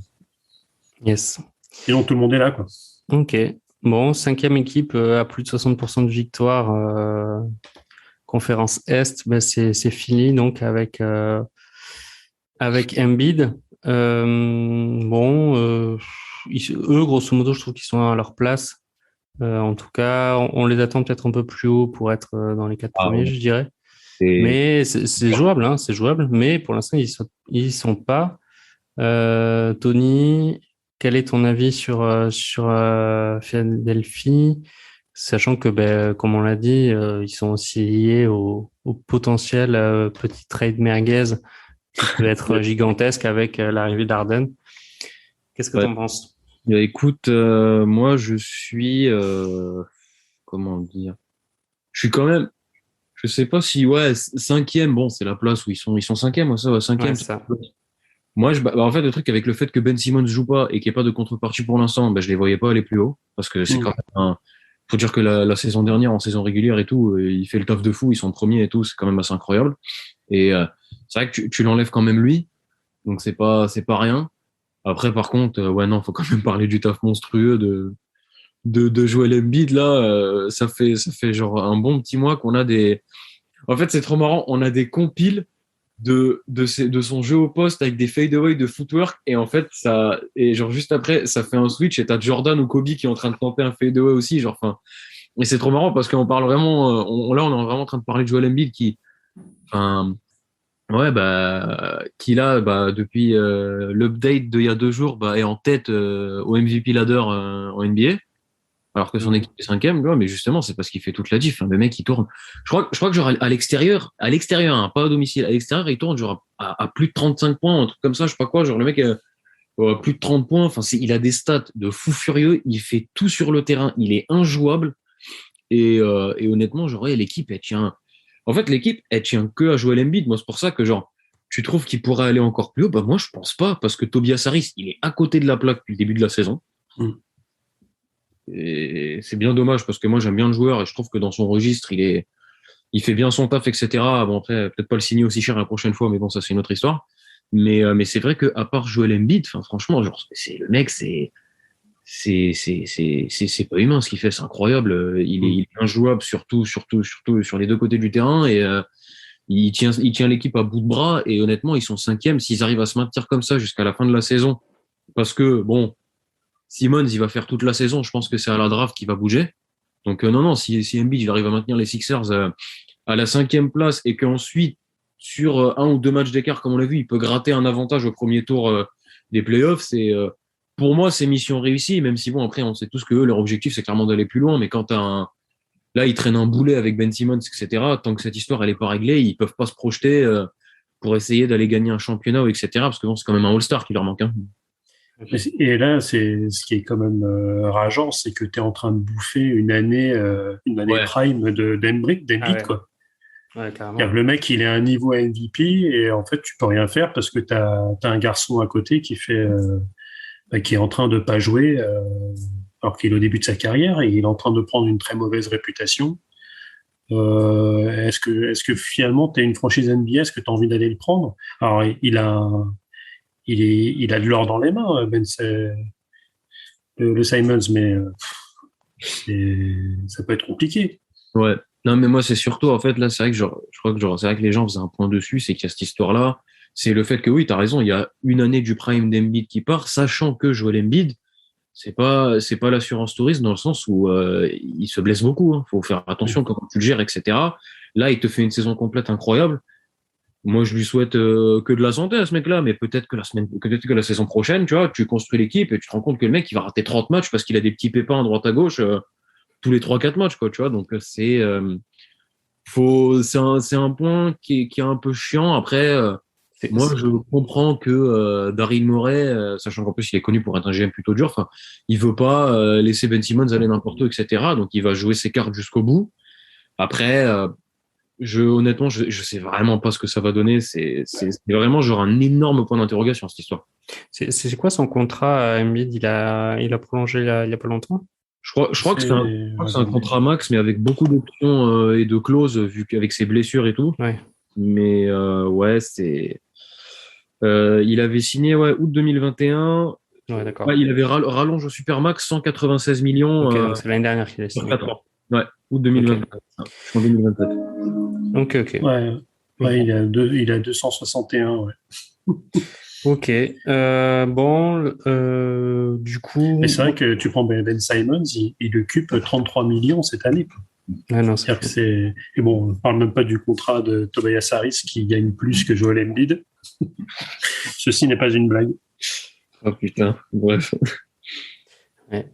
A: Yes.
C: Sinon, tout le monde est là, quoi.
A: Ok. Bon, 5e équipe à plus de 60% de victoire. Conférence Est, ben c'est Philly, donc avec Embiid. Eux, grosso modo, je trouve qu'ils sont à leur place. En tout cas, on les attend peut-être un peu plus haut pour être dans les 4 premiers, je dirais. Mais c'est jouable, hein, c'est jouable. Mais pour l'instant, ils sont pas. Tony, quel est ton avis sur Philadelphie, sachant que, comme on l'a dit, ils sont aussi liés au potentiel petit trade merguez qui peut être gigantesque avec l'arrivée d'Harden. Qu'est-ce que tu en penses?
B: Écoute, moi je suis comment dire, je suis quand même, je sais pas si 5e, bon c'est la place où ils sont 5e, ça va 5e.
A: Ouais, ça.
B: Moi en fait le truc avec le fait que Ben Simmons joue pas et qu'il n'y ait pas de contrepartie pour l'instant, je les voyais pas aller plus haut parce que c'est quand même faut dire que la saison dernière en saison régulière et tout, il fait le taf de fou, ils sont premiers et tout, c'est quand même assez incroyable. Et c'est vrai que tu l'enlèves quand même lui, donc c'est pas rien. Après, par contre, non, faut quand même parler du taf monstrueux de Joel Embiid. Là, ça fait genre un bon petit mois qu'on a des. En fait, c'est trop marrant. On a des compiles de son jeu au poste avec des fadeaway de footwork. Et en fait, et genre juste après, ça fait un switch et t'as Jordan ou Kobe qui est en train de tenter un fadeaway aussi. Genre, enfin. Et c'est trop marrant parce qu'on parle vraiment. Là, on est vraiment en train de parler de Joel Embiid qui. Enfin. Ouais, qu'il a depuis l'update d'il y a 2 jours est en tête au MVP ladder en NBA, alors que son équipe est 5e. Mais justement, c'est parce qu'il fait toute la diff. Le mec, il tourne. Je crois que genre à l'extérieur, hein, pas à domicile, à l'extérieur, il tourne genre à plus de 35 points, un truc comme ça, je sais pas quoi. Genre le mec plus de 30 points. Enfin, il a des stats de fou furieux. Il fait tout sur le terrain. Il est injouable. Et honnêtement, genre l'équipe, elle tient. En fait, l'équipe, elle tient que à Joel Embiid. Moi, c'est pour ça que, genre, tu trouves qu'il pourrait aller encore plus haut? Moi, je pense pas, parce que Tobias Harris, il est à côté de la plaque depuis le début de la saison. Et c'est bien dommage, parce que moi, j'aime bien le joueur, et je trouve que dans son registre, il fait bien son taf, etc. Bon, après, peut-être pas le signer aussi cher la prochaine fois, mais bon, ça, c'est une autre histoire. Mais c'est vrai que, à part Joel Embiid, franchement, genre, le mec, c'est c'est pas humain ce qu'il fait, c'est incroyable. Il est injouable surtout sur les deux côtés du terrain et il tient l'équipe à bout de bras et honnêtement ils sont 5e. S'ils arrivent à se maintenir comme ça jusqu'à la fin de la saison, parce que bon, Simmons il va faire toute la saison, je pense que c'est à la draft qu'il va bouger. Donc non, si Embiid il arrive à maintenir les Sixers à la 5e place et qu'ensuite sur 1 ou 2 matchs d'écart comme on l'a vu, il peut gratter un avantage au premier tour des playoffs, pour moi c'est mission réussie, même si bon après on sait tous que eux, leur objectif c'est clairement d'aller plus loin, mais quand là ils traînent un boulet avec Ben Simmons, etc. Tant que cette histoire elle est pas réglée, ils peuvent pas se projeter pour essayer d'aller gagner un championnat, etc. Parce que bon, c'est quand même un All-Star qui leur manque. Hein.
C: Et là, ce qui est quand même rageant, c'est que tu es en train de bouffer une année prime d'Embiid, quoi.
A: Ouais, carrément.
C: Le mec, il est à un niveau MVP et en fait, tu peux rien faire parce que t'as un garçon à côté qui est en train de pas jouer alors qu'il est au début de sa carrière et il est en train de prendre une très mauvaise réputation. Est-ce que finalement, t'es une franchise NBA, est-ce que t'as envie d'aller le prendre? Alors, il a de l'or dans les mains, le Simons, mais ça peut être compliqué.
B: Ouais. Non, mais moi, c'est surtout, en fait, là, c'est vrai que je crois que c'est vrai que les gens faisaient un point dessus, c'est qu'il y a cette histoire-là. C'est le fait que oui, t'as raison, il y a une année du prime d'Embiid qui part, sachant que Joel Embiid, c'est pas l'assurance touriste dans le sens où il se blesse beaucoup. Hein. Faut faire attention comment tu le gères, etc. Là, il te fait une saison complète incroyable. Moi, je lui souhaite que de la santé à ce mec-là, mais peut-être que la saison prochaine, tu vois, tu construis l'équipe et tu te rends compte que le mec, il va rater 30 matchs parce qu'il a des petits pépins à droite à gauche tous les 3-4 matchs, quoi, tu vois. Donc, c'est un point qui est un peu chiant. Après, moi, je comprends que Daryl Morey, sachant qu'en plus, il est connu pour être un GM plutôt dur, enfin, il veut pas laisser Ben Simmons aller n'importe où, etc. Donc, il va jouer ses cartes jusqu'au bout. Après, honnêtement, je sais vraiment pas ce que ça va donner. C'est vraiment genre un énorme point d'interrogation, cette histoire.
A: C'est quoi son contrat à Embiid? Il a prolongé il y a pas longtemps?
B: Je crois que c'est un contrat max, mais avec beaucoup d'options et de clauses, vu qu'avec ses blessures et tout.
A: Ouais.
B: Mais ouais, il avait signé août 2021.
A: Ouais, d'accord.
B: Ouais, il avait rallonge au Supermax 196 millions.
A: Ok, donc c'est l'année dernière qu'il a signé.
B: 4 ans. Ouais, août 2024. Okay. En 2027.
A: Ok.
C: Ouais, il a 261, ouais.
A: Ok. Du coup.
C: Mais c'est vrai que tu prends Ben Simmons, il occupe 33 millions cette année.
A: Ah non,
C: et bon, on parle même pas du contrat de Tobias Harris qui gagne plus que Joel Embiid. Ceci n'est pas une blague.
B: Oh putain, bref.
A: Ouais.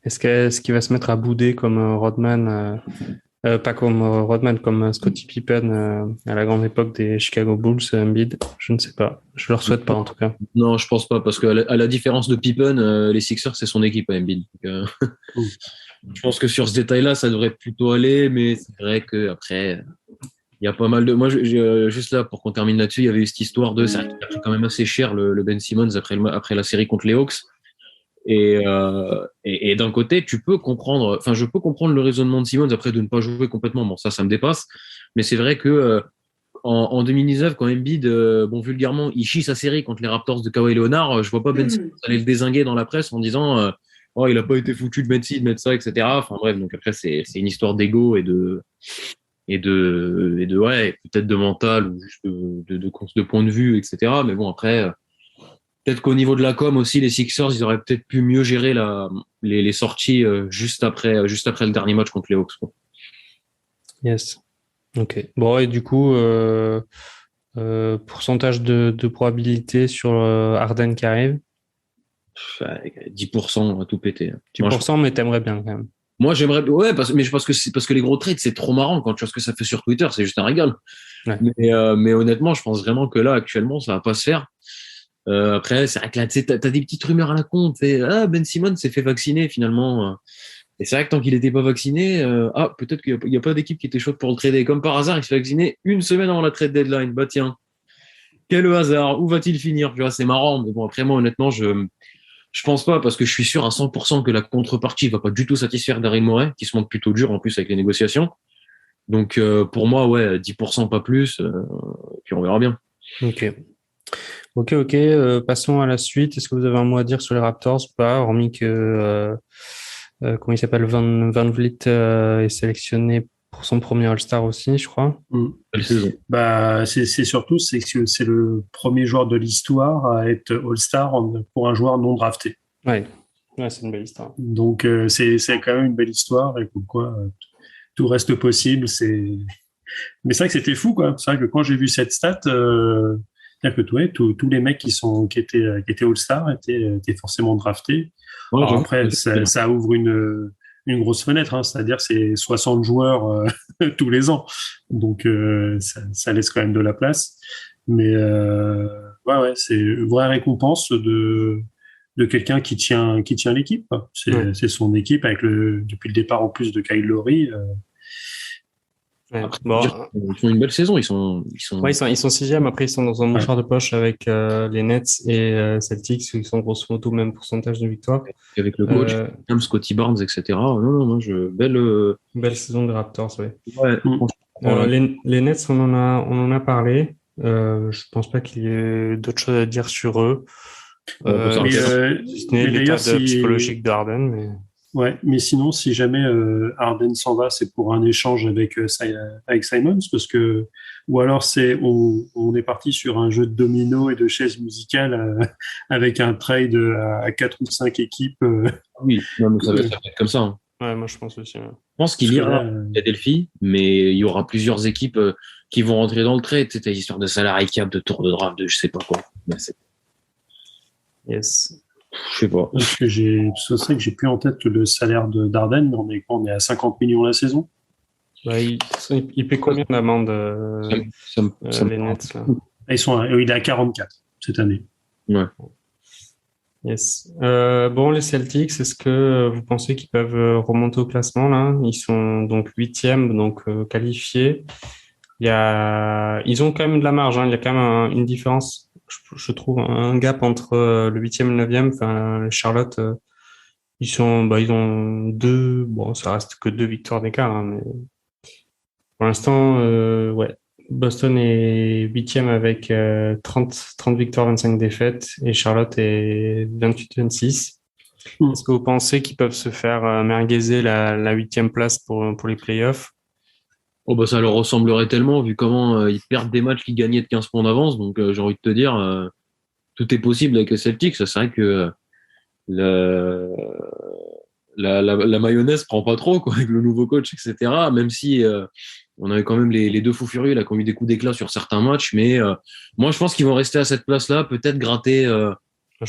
A: Est-ce qu'il va se mettre à bouder comme Rodman, pas comme Rodman, comme Scottie Pippen à la grande époque des Chicago Bulls, Embiid? Je ne sais pas. Je leur souhaite pas en tout cas.
B: Non, je pense pas parce que à la différence de Pippen, les Sixers c'est son équipe à Embiid. Donc, je pense que sur ce détail-là, ça devrait plutôt aller, mais c'est vrai que après, il y a pas mal de. Moi, juste là pour qu'on termine là-dessus, il y avait eu cette histoire de. Ça a pris quand même assez cher le Ben Simmons après la série contre les Hawks. Et d'un côté, tu peux comprendre. Enfin, je peux comprendre le raisonnement de Simmons après de ne pas jouer complètement. Bon, ça me dépasse. Mais c'est vrai que en 2019, quand Embiid, vulgairement, il chie sa série contre les Raptors de Kawhi Leonard, je vois pas Ben Simmons aller le dézinguer dans la presse en disant. Il a pas été foutu de mettre ci, de mettre ça, etc. Enfin bref, donc après c'est une histoire d'ego et de ouais, peut-être de mental ou juste de point de vue, etc. Mais bon après, peut-être qu'au niveau de la com aussi, les Sixers, ils auraient peut-être pu mieux gérer les sorties juste après le dernier match contre les Hawks, quoi.
A: Yes. Ok. Bon et du coup, pourcentage de probabilité sur Harden qui arrive.
B: 10%, on va tout péter.
A: 10%, mais t'aimerais bien quand même.
B: Moi, j'aimerais, ouais, parce que les gros trades, c'est trop marrant quand tu vois ce que ça fait sur Twitter, c'est juste un régal. Ouais. Mais honnêtement, je pense vraiment que là, actuellement, ça va pas se faire. Après, c'est vrai que là, tu sais, t'as des petites rumeurs à la con. Ben Simmons s'est fait vacciner finalement. Et c'est vrai que tant qu'il était pas vacciné, peut-être qu'il y a pas d'équipe qui était chaude pour le trader. Comme par hasard, il se fait vacciner une semaine avant la trade deadline. Bah tiens, quel hasard. Où va-t-il finir? Tu vois, c'est marrant. Mais bon, après moi, honnêtement, je pense pas, parce que je suis sûr à 100% que la contrepartie va pas du tout satisfaire Daryl Morey, qui se montre plutôt dur en plus avec les négociations. Donc pour moi, ouais, 10% pas plus, puis on verra bien.
A: Ok. Ok. Passons à la suite. Est-ce que vous avez un mot à dire sur les Raptors ou pas, hormis que comment il s'appelle, Van Vliet est sélectionné pour son premier All-Star aussi, je crois.
B: Belle saison.
C: Bah, c'est surtout c'est que c'est le premier joueur de l'histoire à être All-Star pour un joueur non drafté.
A: Ouais, c'est une belle histoire.
C: Donc c'est quand même une belle histoire et pourquoi tout reste possible. Mais c'est vrai que c'était fou, quoi. C'est vrai que quand j'ai vu cette stat, c'est-à-dire que ouais, tous les mecs qui étaient All-Star étaient forcément draftés.
B: Ouais,
C: Alors après, ça ouvre une grosse fenêtre, hein, c'est-à-dire c'est 60 joueurs tous les ans. Donc ça laisse quand même de la place. Mais ouais, c'est une vraie récompense de quelqu'un qui tient l'équipe, quoi. C'est son équipe avec depuis le départ en plus de Kyle Lowry.
B: Après, ils font une belle saison. Ils sont
A: sixième. Après, ils sont dans un mouchoir de poche avec les Nets et Celtics, qui sont grosso modo au même pourcentage de victoire.
B: Avec le coach, comme Scotty Barnes, etc. Non,
A: belle saison des Raptors, oui.
B: Ouais.
A: Les Nets, on en a parlé. Je pense pas qu'il y ait d'autres choses à dire sur eux. Si ce n'est l'état psychologique de Harden, mais...
C: Ouais, mais sinon, si jamais Harden s'en va, c'est pour un échange avec Simons, parce que ou alors on est parti sur un jeu de domino et de chaises musicales avec un trade à 4 ou 5 équipes.
B: Oui, non, mais ça va être comme ça. Hein.
A: Ouais, moi je pense aussi. Ouais.
B: Je pense qu'il ira à Philadelphie, mais il y aura plusieurs équipes qui vont rentrer dans le trade. C'était histoire de salary cap, de tour de draft, de je sais pas quoi.
A: Yes.
C: Je sais pas. Parce que c'est vrai que j'ai plus en tête le salaire d'Arden. On est à 50 millions la saison.
A: Bah, il paie combien d'amende les Nets là?
C: Il est à 44 cette année.
B: Ouais.
A: Yes. Bon, les Celtics, est-ce que vous pensez qu'ils peuvent remonter au classement là? Ils sont donc 8e, donc qualifiés. Ils ont quand même de la marge. Hein. Il y a quand même une différence. Je trouve un gap entre le 8e et le 9e. Enfin, Charlotte, ils ont 2. Bon, ça reste que 2 victoires d'écart, hein, mais pour l'instant, ouais. Boston est 8e avec 30 victoires, 25 défaites, et Charlotte est 28-26. Est-ce que vous pensez qu'ils peuvent se faire merguezer la 8e place pour les playoffs?
B: Oh bah ça leur ressemblerait tellement vu comment ils perdent des matchs qu'ils gagnaient de 15 points d'avance. Donc j'ai envie de te dire, tout est possible avec les Celtics. C'est vrai que la mayonnaise prend pas trop quoi, avec le nouveau coach, etc. Même si on avait quand même les deux fous furieux là, qui ont eu des coups d'éclat sur certains matchs. Mais moi je pense qu'ils vont rester à cette place-là, peut-être gratter.
A: Je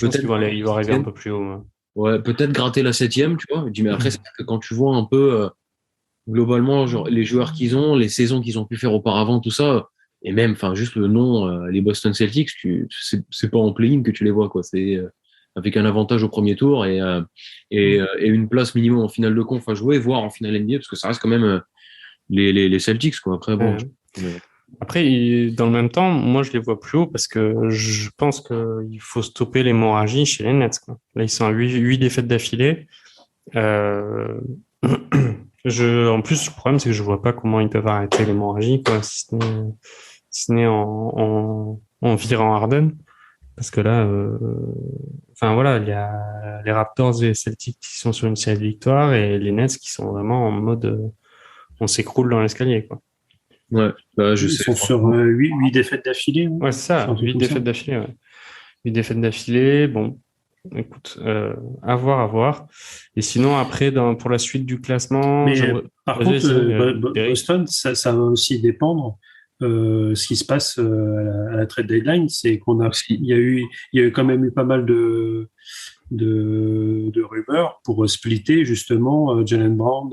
A: pense qu'ils vont arriver un peu plus haut.
B: Ouais, peut-être gratter la 7e, tu vois. Je dis, mais après, c'est que quand tu vois un peu... globalement, genre, les joueurs qu'ils ont, les saisons qu'ils ont pu faire auparavant, tout ça, et même, enfin, juste le nom, les Boston Celtics, c'est pas en play-in que tu les vois, quoi. C'est avec un avantage au premier tour et une place minimum en finale de conf à jouer, voire en finale NBA, parce que ça reste quand même les Celtics, quoi. Après, bon.
A: Après, dans le même temps, moi, je les vois plus haut parce que je pense qu'il faut stopper l'hémorragie chez les Nets, quoi. Là, ils sont à 8 défaites d'affilée. En plus, le problème, c'est que je vois pas comment ils peuvent arrêter l'hémorragie, quoi, si ce n'est en virant Harden. Parce que là, enfin voilà, il y a les Raptors et les Celtics qui sont sur une série de victoires et les Nets qui sont vraiment en mode on s'écroule dans l'escalier, quoi.
B: Ouais, bah,
C: Ils sont sur 8 défaites d'affilée.
A: Ouais, c'est ça, 8 défaites d'affilée, ouais. 8 défaites d'affilée, bon, écoute, à voir. Et sinon, après, pour la suite du classement...
C: Mais par contre, Boston, ça va aussi dépendre. Ce qui se passe à la trade deadline, c'est il y a eu quand même eu pas mal de rumeurs pour splitter justement Jaylen Brown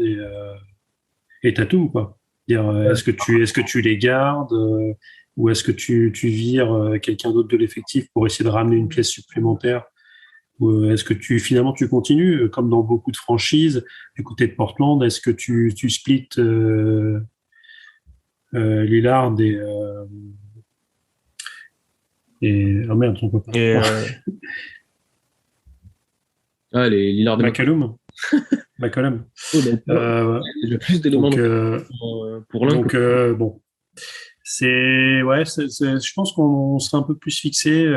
C: et Tatum, quoi. Est-ce que tu les gardes ou est-ce que tu vires quelqu'un d'autre de l'effectif pour essayer de ramener une pièce supplémentaire? Ou est-ce que finalement tu continues comme dans beaucoup de franchises du côté de Portland? Est-ce que tu splits Lillard et oh merde, son copain.
B: Les Lillard et
C: McCollum.
B: Le plus d'éléments pour l'un.
C: Donc bon, Je pense qu'on serait un peu plus fixé.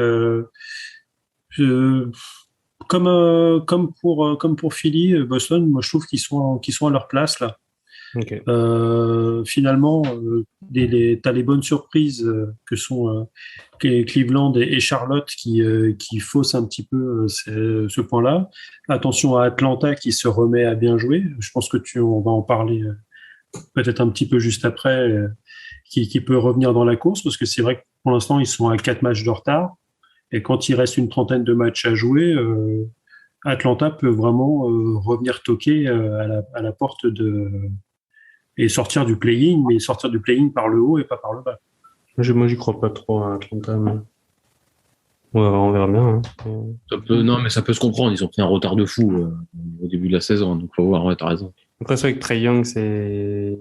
C: Comme pour Philly, Boston, moi je trouve qu'ils sont à leur place là.
A: Okay.
C: Finalement, t'as les bonnes surprises que sont Cleveland et Charlotte qui faussent un petit peu ce point-là. Attention à Atlanta qui se remet à bien jouer. Je pense que on va en parler peut-être un petit peu juste après, qui peut revenir dans la course parce que c'est vrai que pour l'instant ils sont à 4 matchs de retard et quand il reste une trentaine de matchs à jouer, Atlanta peut vraiment revenir toquer à la porte et sortir du play-in, mais sortir du play-in par le haut et pas par le bas.
A: Moi, j'y crois pas trop à Atlanta, mais ouais, on verra bien. Hein.
B: Non, mais ça peut se comprendre. Ils ont pris un retard de fou au début de la saison, donc faut voir. Ouais, t'as raison.
A: Après, c'est vrai que Trae Young, il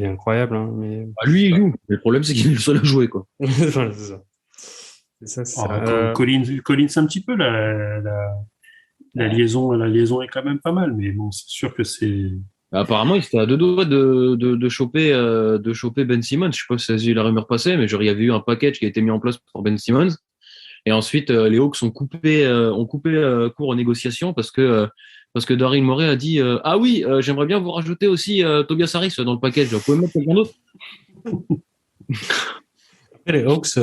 A: est incroyable, hein, mais.
B: Lui, il joue. Mais le problème, c'est qu'il est le seul à jouer, quoi.
A: Voilà, c'est ça.
C: Collins, un petit peu la liaison est quand même pas mal, mais bon, c'est sûr que c'est.
B: Apparemment, il était à deux doigts de choper Ben Simmons. Je sais pas si c'est la rumeur passée, mais genre, il y avait eu un package qui a été mis en place pour Ben Simmons. Et ensuite, les Hawks ont coupé court aux négociations parce que Daryl Morey a dit ah oui, j'aimerais bien vous rajouter aussi Tobias Harris dans le package. Vous pouvez mettre quelqu'un d'autre?
A: Les Hawks,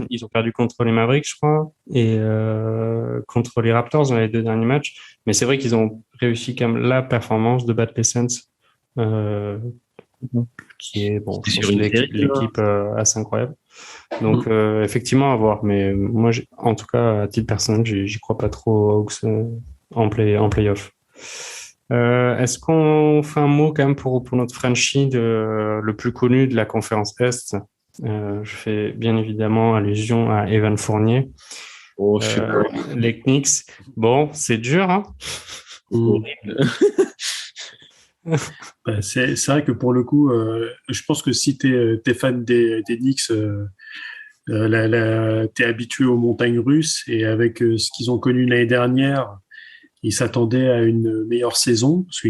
A: ils ont perdu contre les Mavericks, je crois, et contre les Raptors dans les 2 derniers matchs. Mais c'est vrai qu'ils ont réussi quand même la performance de Bad Lessens, qui est l'équipe assez incroyable. Donc effectivement à voir. Mais moi, en tout cas, à titre personnel, j'y crois pas trop aux Hawks en playoff. Est-ce qu'on fait un mot quand même pour notre Frenchie le plus connu de la conférence Est? Je fais bien évidemment allusion à Evan Fournier.
B: Oh,
A: les Knicks. Bon, c'est dur, hein?
C: C'est vrai que pour le coup, je pense que si t'es fan des Knicks, t'es habitué aux montagnes russes et avec ce qu'ils ont connu l'année dernière, ils s'attendaient à une meilleure saison parce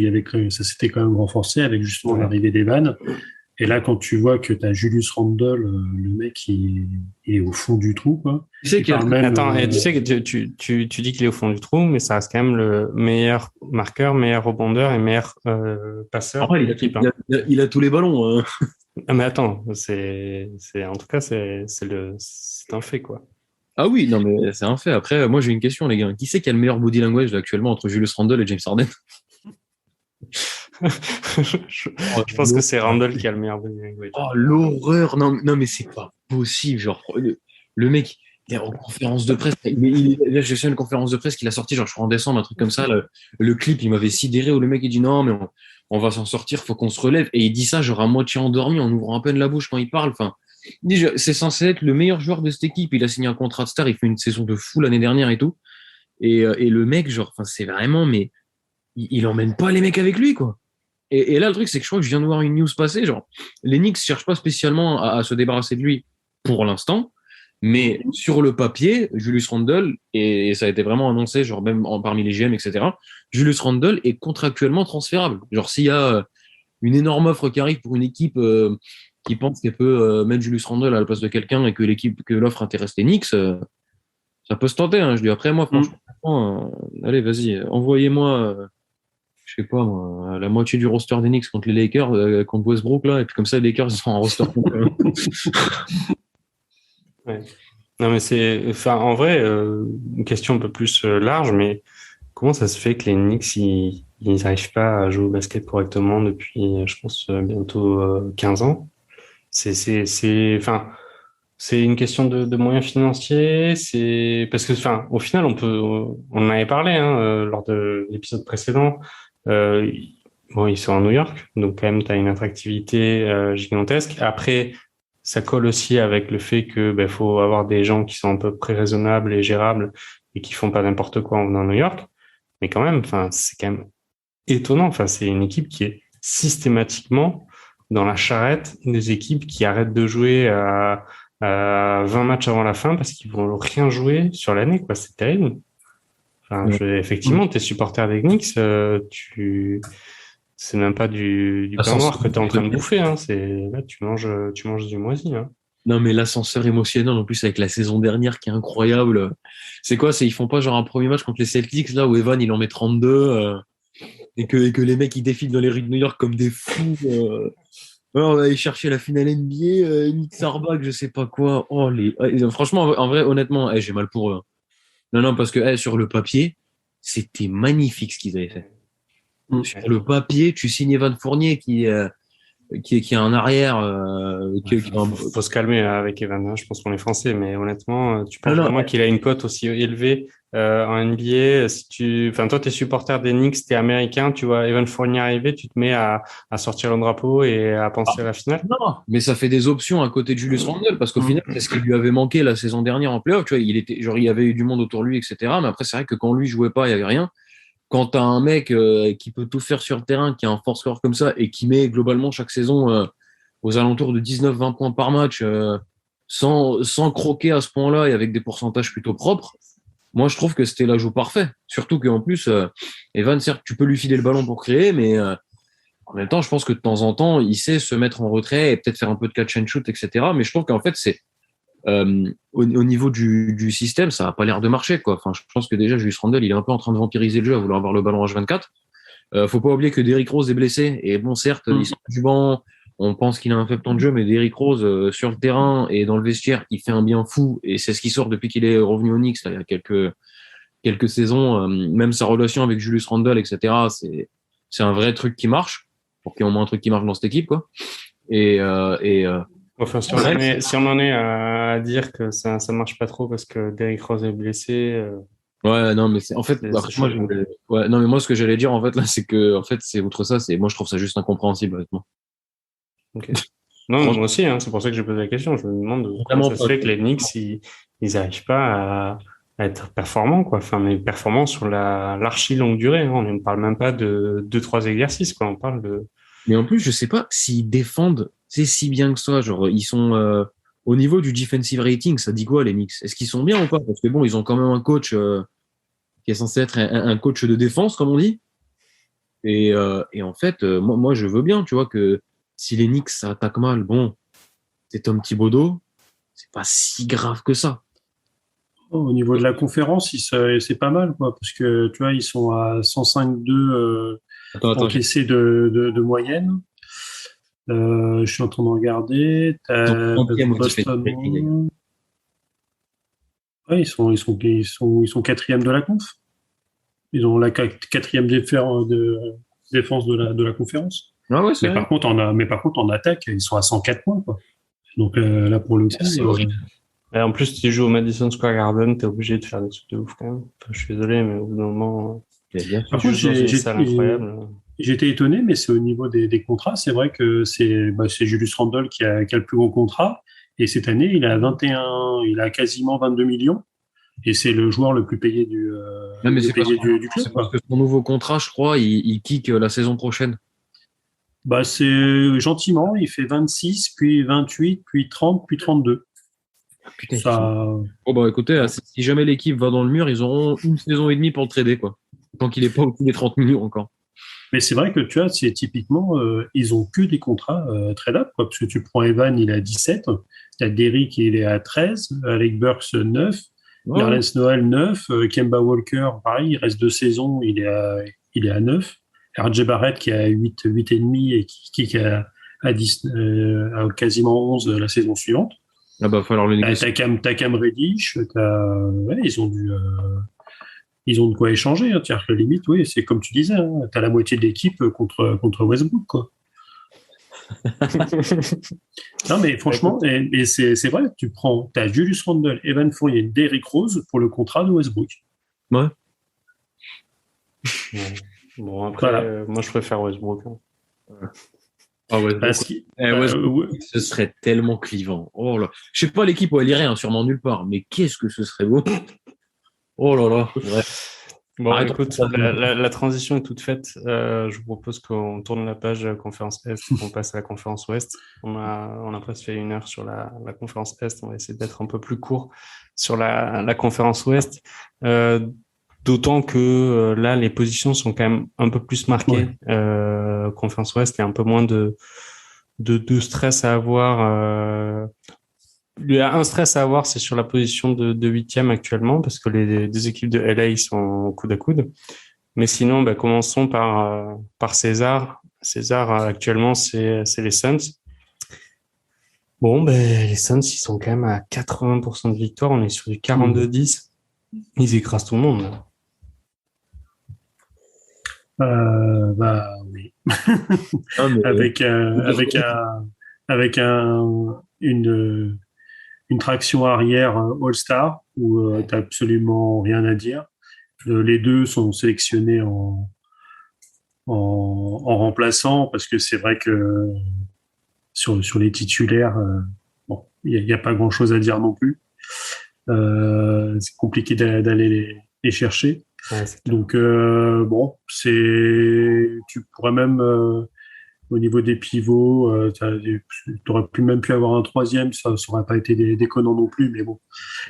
C: ça s'était quand même renforcé avec justement l'arrivée d'Evan. Et là, quand tu vois que tu as Julius Randle, le mec, il est au fond du trou, quoi.
A: Tu sais tu sais que tu dis qu'il est au fond du trou, mais ça reste quand même le meilleur marqueur, meilleur rebondeur et meilleur passeur de l'équipe.
B: Il a tous les ballons.
A: Ah, mais attends, en tout cas, c'est un fait, quoi.
B: Ah oui, non, mais c'est un fait. Après, moi, j'ai une question, les gars. Qui c'est qui a le meilleur body language là, actuellement entre Julius Randle et James Harden?
A: Je pense que c'est Randle qui a le meilleur body language.
B: Oh, l'horreur! Non, mais c'est pas possible. Genre, le mec, il est en conférence de presse. Là, j'ai fait une conférence de presse qu'il a sorti, genre, je crois en décembre, un truc comme ça. Le clip, il m'avait sidéré où le mec, il dit non, mais on va s'en sortir, faut qu'on se relève. Et il dit ça, genre, à moitié endormi, en ouvrant à peine la bouche quand il parle. Enfin, il dit, c'est censé être le meilleur joueur de cette équipe. Il a signé un contrat de star, il fait une saison de fou l'année dernière et tout. Et le mec, genre, enfin, c'est vraiment, mais il emmène pas les mecs avec lui, quoi. Et là, le truc, c'est que je crois que je viens de voir une news passer. Genre, les Knicks cherchent pas spécialement à se débarrasser de lui pour l'instant, mais sur le papier, Julius Randle, et ça a été vraiment annoncé, genre même parmi les GM, etc., Julius Randle est contractuellement transférable. Genre, s'il y a une énorme offre qui arrive pour une équipe qui pense qu'elle peut mettre Julius Randle à la place de quelqu'un et que l'offre intéresse les Knicks, ça peut se tenter. Hein. Je dis après, moi, franchement, allez, vas-y, envoyez-moi. Je sais pas, moi, la moitié du roster des Knicks contre les Lakers, contre Westbrook, là, et puis comme ça, les Lakers, ils sont en roster contre eux.
A: Ouais. Non, mais en vrai, une question un peu plus large, mais comment ça se fait que les Knicks, ils n'arrivent pas à jouer au basket correctement depuis, je pense, bientôt 15 ans? C'est une question de moyens financiers, parce que, au final, on en avait parlé, hein, lors de l'épisode précédent. Bon, ils sont à New York, donc quand même, tu as une attractivité gigantesque. Après, ça colle aussi avec le fait que faut avoir des gens qui sont à peu près raisonnables et gérables et qui font pas n'importe quoi en venant à New York. Mais quand même, c'est quand même étonnant. C'est une équipe qui est systématiquement dans la charrette des équipes qui arrêtent de jouer à 20 matchs avant la fin parce qu'ils vont rien jouer sur l'année, quoi. C'est terrible. Effectivement, t'es supporter des Knicks, c'est même pas du pain noir que tu es en train de bouffer. Hein. Là, tu manges du moisi. Hein.
B: Non, mais l'ascenseur émotionnel, en plus, avec la saison dernière qui est incroyable. C'est quoi? Ils font pas genre un premier match contre les Celtics, là, où Evan, il en met 32, et que les mecs, ils défilent dans les rues de New York comme des fous. Ouais, on va aller chercher la finale NBA, Nick Sarbach, je sais pas quoi. Franchement, en vrai, honnêtement, j'ai mal pour eux. Hein. Non, parce que sur le papier, c'était magnifique ce qu'ils avaient fait. Sur le papier, tu signes Evan Fournier qui est un arrière.
A: Faut se calmer avec Evan. Hein. Je pense qu'on est français, mais honnêtement, tu penses vraiment qu'il a une cote aussi élevée en NBA. Toi, t'es supporter des Knicks, t'es américain, tu vois Evan Fournier arriver, tu te mets à sortir le drapeau et à penser à la finale.
B: Non, mais ça fait des options à côté de Julius Randle parce qu'au final, c'est ce qui lui avait manqué la saison dernière en playoff. Tu vois, il y avait eu du monde autour de lui, etc. Mais après, c'est vrai que quand lui jouait pas, il y avait rien. Quand tu as un mec qui peut tout faire sur le terrain, qui a un fort score comme ça et qui met globalement chaque saison aux alentours de 19-20 points par match sans croquer à ce point-là et avec des pourcentages plutôt propres, moi je trouve que c'était l'ajout parfait. Surtout qu'en plus, Evan, certes, tu peux lui filer le ballon pour créer, mais en même temps, je pense que de temps en temps, il sait se mettre en retrait et peut-être faire un peu de catch and shoot, etc. Mais je trouve qu'en fait, c'est au niveau du système, ça n'a pas l'air de marcher, quoi. Enfin, je pense que déjà, Julius Randle, il est un peu en train de vampiriser le jeu à vouloir avoir le ballon H24. Faut pas oublier que Derrick Rose est blessé. Et bon, certes, il sort du banc, on pense qu'il a un faible temps de jeu, mais Derrick Rose, sur le terrain et dans le vestiaire, il fait un bien fou. Et c'est ce qui sort depuis qu'il est revenu au Knicks, là, il y a quelques saisons. Même sa relation avec Julius Randle, etc., c'est un vrai truc qui marche. Pour qu'il y ait au moins un truc qui marche dans cette équipe, quoi.
A: Enfin, si on en est à dire que ça marche pas trop parce que Derrick Rose est blessé.
B: Ouais, non, mais en fait, moi, ce que j'allais dire, en fait, là, c'est que, en fait, c'est outre ça, moi, je trouve ça juste incompréhensible, honnêtement.
A: Ok. Non, moi aussi, hein, c'est pour ça que j'ai posé la question. Je me demande comment ça se fait que les Knicks, ils arrivent pas à être performants, quoi. Enfin, mais performants sur l'archi longue durée. Hein. On ne parle même pas de 2-3 exercices, quoi. On parle de.
B: Mais en plus, je sais pas s'ils défendent, c'est si bien que ça. Genre, ils sont au niveau du defensive rating, ça dit quoi, les Knicks? Est-ce qu'ils sont bien ou pas? Parce que bon, ils ont quand même un coach qui est censé être un coach de défense, comme on dit. Et en fait, moi, je veux bien, tu vois, que si les Knicks ça attaque mal, bon, c'est Tom Thibodeau, c'est pas si grave que ça.
C: Au niveau de la conférence, c'est pas mal, quoi, parce que tu vois, ils sont à 105-2 encaissés de moyenne. Je suis en train de regarder. Boston. Ouais, ils sont quatrième de la conf. Ils ont la quatrième défense de la conférence.
B: Ah ouais,
C: mais par contre, en attaque, ils sont à 104 points, quoi. Donc là, pour le coup,
B: c'est horrible.
A: Et en plus, tu joues au Madison Square Garden, t'es obligé de faire des trucs de ouf quand même. Enfin, je suis désolé, mais au bout d'un moment,
C: par contre, j'étais étonné, mais c'est au niveau des contrats. C'est vrai que c'est Julius Randle qui a le plus gros contrat. Et cette année, il a quasiment 22 millions. Et c'est le joueur le plus payé du club.
B: C'est parce que son nouveau contrat, je crois, il kick la saison prochaine.
C: C'est gentiment. Il fait 26, puis 28, puis 30, puis 32.
B: Putain, écoutez, si jamais l'équipe va dans le mur, ils auront une saison et demie pour le trader, quoi. Tant qu'il n'est pas au-dessus des 30 millions encore.
C: Mais c'est vrai que tu vois, c'est typiquement, ils ont que des contrats tradables, quoi, parce que tu prends Evan, il est à 17, tu as Derrick, il est à 13, Alec Burks, 9, Nerlens Noel, 9, Kemba Walker, pareil, il reste 2 saisons, il est à 9, RJ Barrett qui est à 8,5 et qui est à 10, à quasiment 11 la saison suivante.
B: Ah bah, falloir le négocier.
C: T'as Cam Reddish, ils ont de quoi échanger. Hein. La limite, oui, c'est comme tu disais, hein, tu as la moitié de l'équipe contre Westbrook, quoi. Non, mais franchement, et c'est vrai, tu as Julius Randle, Evan Fournier, Derrick Rose pour le contrat de Westbrook.
B: Ouais.
A: Bon, après, voilà. Moi, je préfère Westbrook. Hein.
B: Ah ouais, ce serait tellement clivant. Oh là. Je sais pas l'équipe où elle irait, hein, sûrement nulle part, mais qu'est-ce que ce serait beau. Oh là là. Ouais.
A: Bon, écoute, la transition est toute faite. Je vous propose qu'on tourne la page conférence Est, qu'on passe à la conférence Ouest. On a presque fait 1 heure sur la conférence Est. On va essayer d'être un peu plus court sur la conférence Ouest. D'autant que là, les positions sont quand même un peu plus marquées. Conference Ouest, il y a un peu moins de stress à avoir. Il y a un stress à avoir, c'est sur la position de 8e actuellement, parce que les deux équipes de LA sont coude à coude. Mais sinon, commençons par César. César, actuellement, c'est les Suns. Bon, les Suns, ils sont quand même à 80% de victoire. On est sur du 42-10. Ils écrasent tout le monde.
C: Oui. avec une traction arrière All-Star où t'as absolument rien à dire. Les deux sont sélectionnés en remplaçant parce que c'est vrai que sur les titulaires, il y a pas grand chose à dire non plus. C'est compliqué d'aller les chercher.
A: Ouais,
C: donc tu pourrais même au niveau des pivots, t'aurais même pu avoir un troisième, ça aurait pas été déconnant non plus, mais bon,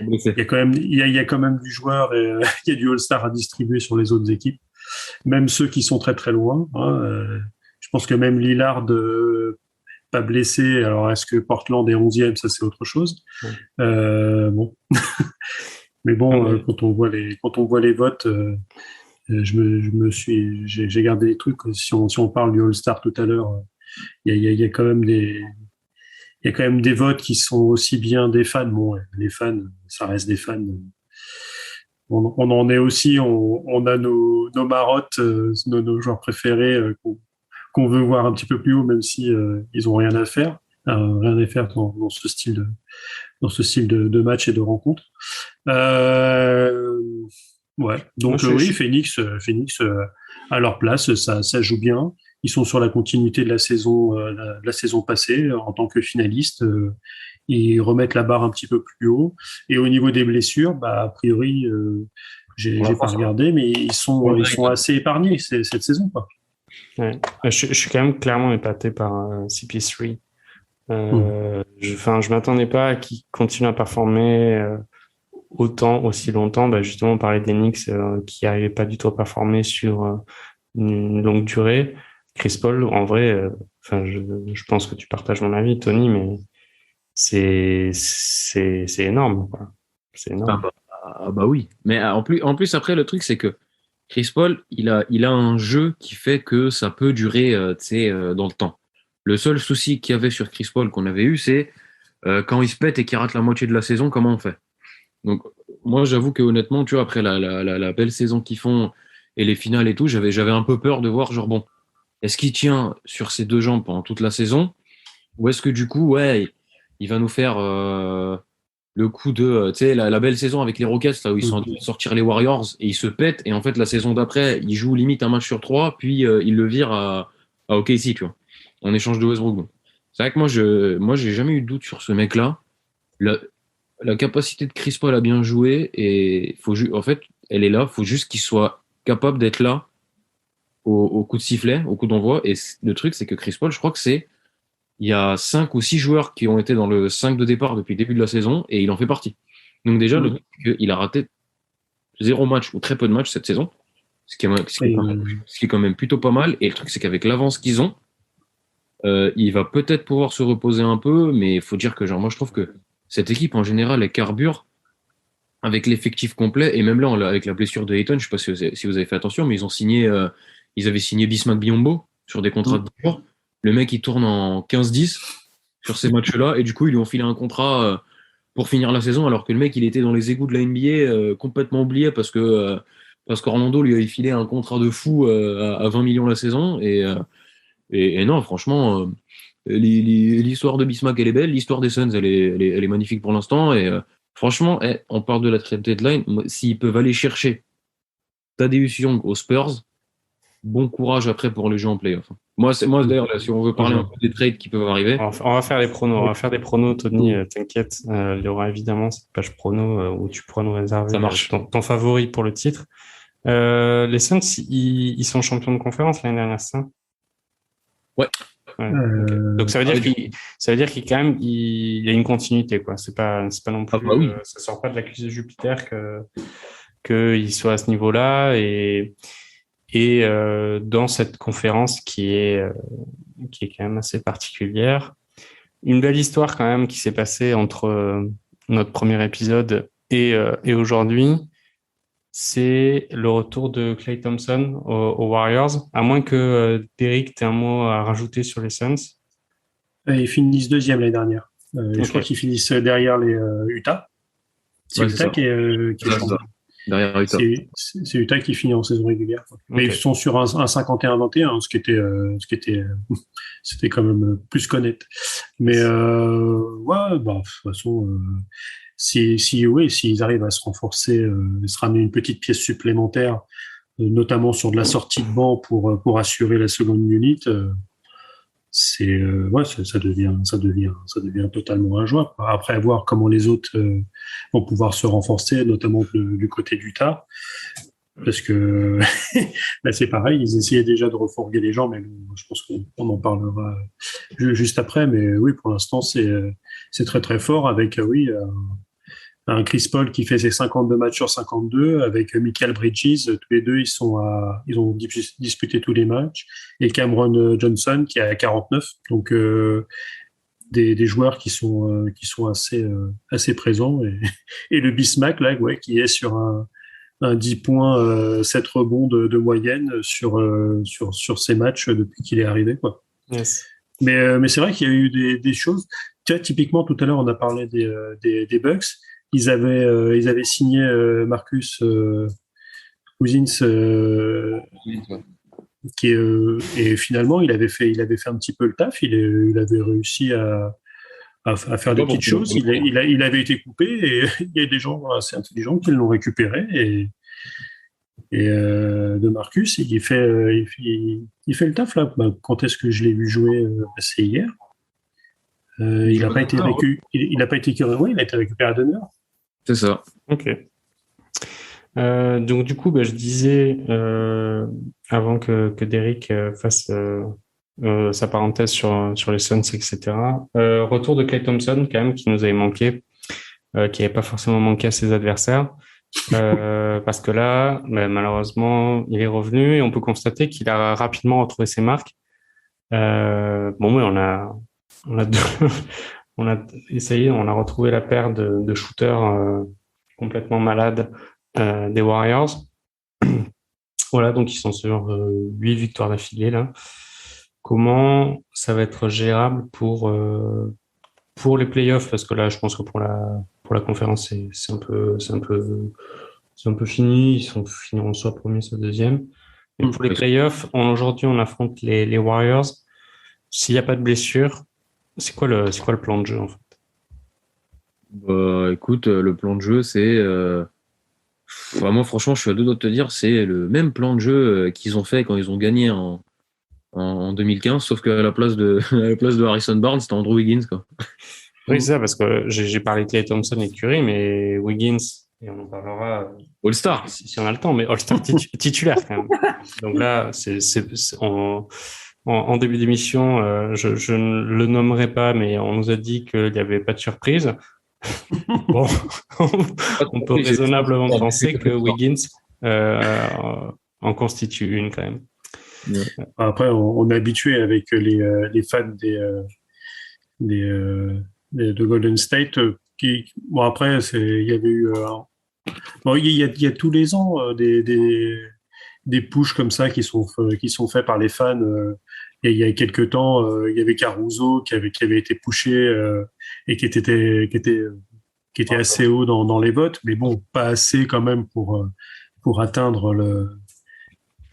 C: il y a quand même du joueur et il y a du All-Star à distribuer sur les autres équipes, même ceux qui sont très très loin. Je pense que même Lillard pas blessé. Alors est-ce que Portland est 11e, ça c'est autre chose. Bon. Mais bon, quand on voit les votes, j'ai gardé les trucs. Si on parle du All-Star tout à l'heure, il y a quand même des votes qui sont aussi bien des fans. Bon, les fans, ça reste des fans. On en est aussi. On a nos marottes, nos joueurs préférés qu'on veut voir un petit peu plus haut, même si ils ont rien à faire dans ce style de match et de rencontre. Donc oui, Phoenix à leur place, ça joue bien. Ils sont sur la continuité de la saison passée en tant que finalistes. Ils remettent la barre un petit peu plus haut. Et au niveau des blessures, a priori, j'ai pas regardé, mais ils sont assez épargnés cette saison, quoi.
A: Ouais. Je suis quand même clairement épaté par CP3. Je m'attendais pas à qu'il continue à performer aussi longtemps. Justement, on parlait des Knicks qui n'arrivaient pas du tout à performer sur une longue durée. Chris Paul, en vrai, je pense que tu partages mon avis, Tony, mais c'est énorme, quoi. C'est énorme.
B: Oui. Mais en plus, après, le truc, c'est que Chris Paul, il a un jeu qui fait que ça peut durer dans le temps. Le seul souci qu'il y avait sur Chris Paul qu'on avait eu, c'est quand il se pète et qu'il rate la moitié de la saison, comment on fait? Donc, moi, j'avoue que honnêtement, tu vois, après la belle saison qu'ils font et les finales et tout, j'avais un peu peur de voir, genre, bon, est-ce qu'il tient sur ses deux jambes pendant toute la saison? Ou est-ce que du coup, il va nous faire le coup de, la belle saison avec les Rockets, là où ils sont en train de sortir les Warriors et ils se pètent, et en fait, la saison d'après, ils jouent limite un match sur 3, puis ils le virent à OKC, tu vois, en échange de Westbrook. Donc, c'est vrai que moi, j'ai jamais eu de doute sur ce mec-là. La capacité de Chris Paul à bien jouer, et en fait, elle est là. Il faut juste qu'il soit capable d'être là au coup de sifflet, au coup d'envoi. Et le truc, c'est que Chris Paul, je crois que il y a 5 ou 6 joueurs qui ont été dans le 5 de départ depuis le début de la saison, et il en fait partie. Donc déjà, le truc, c'est qu'il a raté 0 match ou très peu de matchs cette saison, ce qui est quand même plutôt pas mal. Et le truc, c'est qu'avec l'avance qu'ils ont, il va peut-être pouvoir se reposer un peu, mais il faut dire que moi, je trouve que cette équipe, en général, elle carbure avec l'effectif complet. Et même là, avec la blessure de Ayton, je ne sais pas si vous avez fait attention, mais ils avaient signé Bismack Biyombo sur des contrats de 10 jours. Le mec, il tourne en 15-10 sur ces matchs-là. Et du coup, ils lui ont filé un contrat pour finir la saison, alors que le mec, il était dans les égouts de la NBA, complètement oublié parce qu'Orlando lui avait filé un contrat de fou à 20 millions la saison. Et non, franchement... l'histoire de Bismack, elle est belle. L'histoire des Suns, elle est magnifique pour l'instant. Et franchement, on parle de la trade deadline. S'ils peuvent aller chercher Tadeusz Young aux Spurs, bon courage après pour les jeux en playoff. Moi d'ailleurs, là, si on veut parler un peu des trades qui peuvent arriver.
A: On va faire les pronos. On va faire des pronos, Tony. T'inquiète. Il y aura évidemment cette page prono où tu pourras nous réserver
B: ça marche.
A: Ton favori pour le titre. Les Suns, ils sont champions de conférence l'année dernière, c'est ça?
B: Ouais.
A: Okay. Donc ça veut dire qu'il quand même il y a une continuité, quoi. C'est pas non plus ça sort pas de la cuisse de Jupiter que qu'il soit à ce niveau-là et dans cette conférence qui est quand même assez particulière. Une belle histoire quand même qui s'est passée entre notre premier épisode et aujourd'hui, c'est le retour de Klay Thompson aux Warriors, à moins que Derrick t'ait un mot à rajouter sur les Suns.
C: Ils finissent deuxième l'année dernière. Je crois qu'ils finissent derrière les Utah. C'est Utah qui est
B: derrière Utah.
C: C'est Utah qui finit en saison régulière. Mais ils sont sur un 51-21, ce qui était c'était quand même plus qu'honnête. Mais de toute façon, s'ils arrivent à se renforcer, se ramener une petite pièce supplémentaire, notamment sur de la sortie de banc pour assurer la seconde unit, ça devient totalement injouable. Après, voir comment les autres vont pouvoir se renforcer, notamment du côté d'Utah, parce que là c'est pareil, ils essayaient déjà de refourguer les gens, mais je pense qu'on en parlera juste après. Mais oui, pour l'instant c'est très très fort avec un Chris Paul qui fait ses 52 matchs sur 52, avec Mikal Bridges, tous les deux ils ont disputé tous les matchs, et Cameron Johnson qui est à 49, donc des joueurs qui sont assez présents, et le Bismack là, qui est sur un 10 points, 7 rebonds de moyenne sur ces matchs depuis qu'il est arrivé, quoi.
A: Yes.
C: Mais c'est vrai qu'il y a eu des choses. Tu vois, typiquement tout à l'heure on a parlé des Bucks. Ils avaient signé Marcus Cousins, et finalement il avait fait un petit peu le taf. Il avait réussi à faire des petites choses. Il avait été coupé, et il y a des gens assez intelligents qui l'ont récupéré, et de Marcus, il fait le taf là. Quand est-ce que je l'ai vu jouer? C'est hier. Il n'a pas été récupéré. Il a été récupéré à demi-heure.
B: C'est ça.
A: Ok. Donc du coup, je disais avant que Derrick fasse sa parenthèse sur les Suns, etc. Retour de Klay Thompson quand même qui nous avait manqué, qui n'avait pas forcément manqué à ses adversaires, parce que là, malheureusement, il est revenu et on peut constater qu'il a rapidement retrouvé ses marques. On a essayé, on a retrouvé la paire de shooters complètement malades des Warriors. Voilà, donc ils sont sur 8 victoires d'affilée là. Comment ça va être gérable pour les playoffs? Parce que là, je pense que pour la conférence, c'est un peu fini. Ils finiront soit premier, soit deuxième. Mais pour les playoffs, aujourd'hui, on affronte les Warriors. S'il n'y a pas de blessure, c'est quoi le plan de jeu en fait?
B: Écoute, le plan de jeu, c'est moi franchement, je suis à deux doigts de te dire, c'est le même plan de jeu qu'ils ont fait quand ils ont gagné en 2015, sauf qu'à la place de Harrison Barnes, c'était Andrew Wiggins, quoi.
A: Oui, c'est ça, parce que j'ai parlé de Klay Thompson et Curry, mais Wiggins, et on en parlera
B: All-Star
A: si on a le temps, mais All-Star titulaire quand même. Donc là, en début d'émission, je ne le nommerai pas, mais on nous a dit qu'il n'y avait pas de surprise. Bon, on peut raisonnablement penser que Wiggins en constitue une quand même.
C: Ouais. Après, on est habitué avec les fans de Golden State après il y avait eu il y a tous les ans des pushs comme ça qui sont faits par les fans. Il y a quelques temps, il y avait Caruso qui avait été pushé et qui était assez haut dans les votes, mais bon, pas assez quand même pour atteindre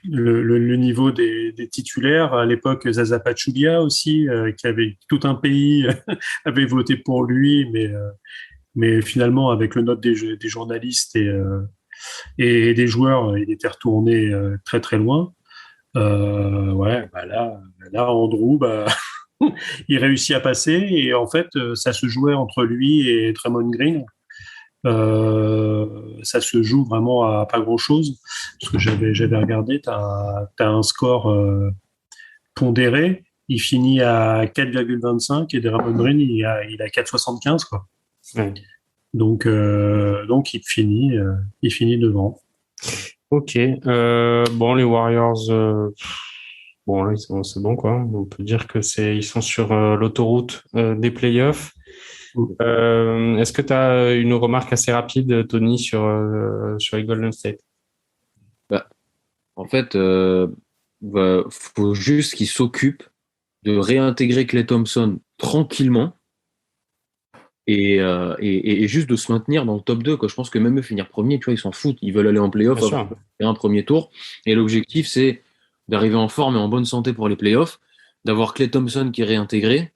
C: le niveau des titulaires. À l'époque, Zaza Pachulia aussi, qui avait tout un pays avait voté pour lui, mais finalement, avec le note des journalistes et des joueurs, il était retourné très très loin. Là, Andrew, il réussit à passer, et en fait, ça se jouait entre lui et Draymond Green. Ça se joue vraiment à pas grand chose, parce que j'avais regardé, t'as un score pondéré, il finit à 4,25 et Draymond Green il a 4,75 quoi.
A: Ouais.
C: Donc il finit devant.
A: Ok. Bon, les Warriors, bon, là, c'est bon, quoi. On peut dire que ils sont sur l'autoroute des playoffs. Est-ce que tu as une remarque assez rapide, Tony, sur les Golden State?
B: Bah, en fait, faut juste qu'ils s'occupent de réintégrer Klay Thompson tranquillement et juste de se maintenir dans le top 2, quoi. Je pense que même eux finir premier, tu vois, ils s'en foutent. Ils veulent aller en playoff faire un premier tour. Et l'objectif, c'est d'arriver en forme et en bonne santé pour les playoffs, d'avoir Klay Thompson qui est réintégré.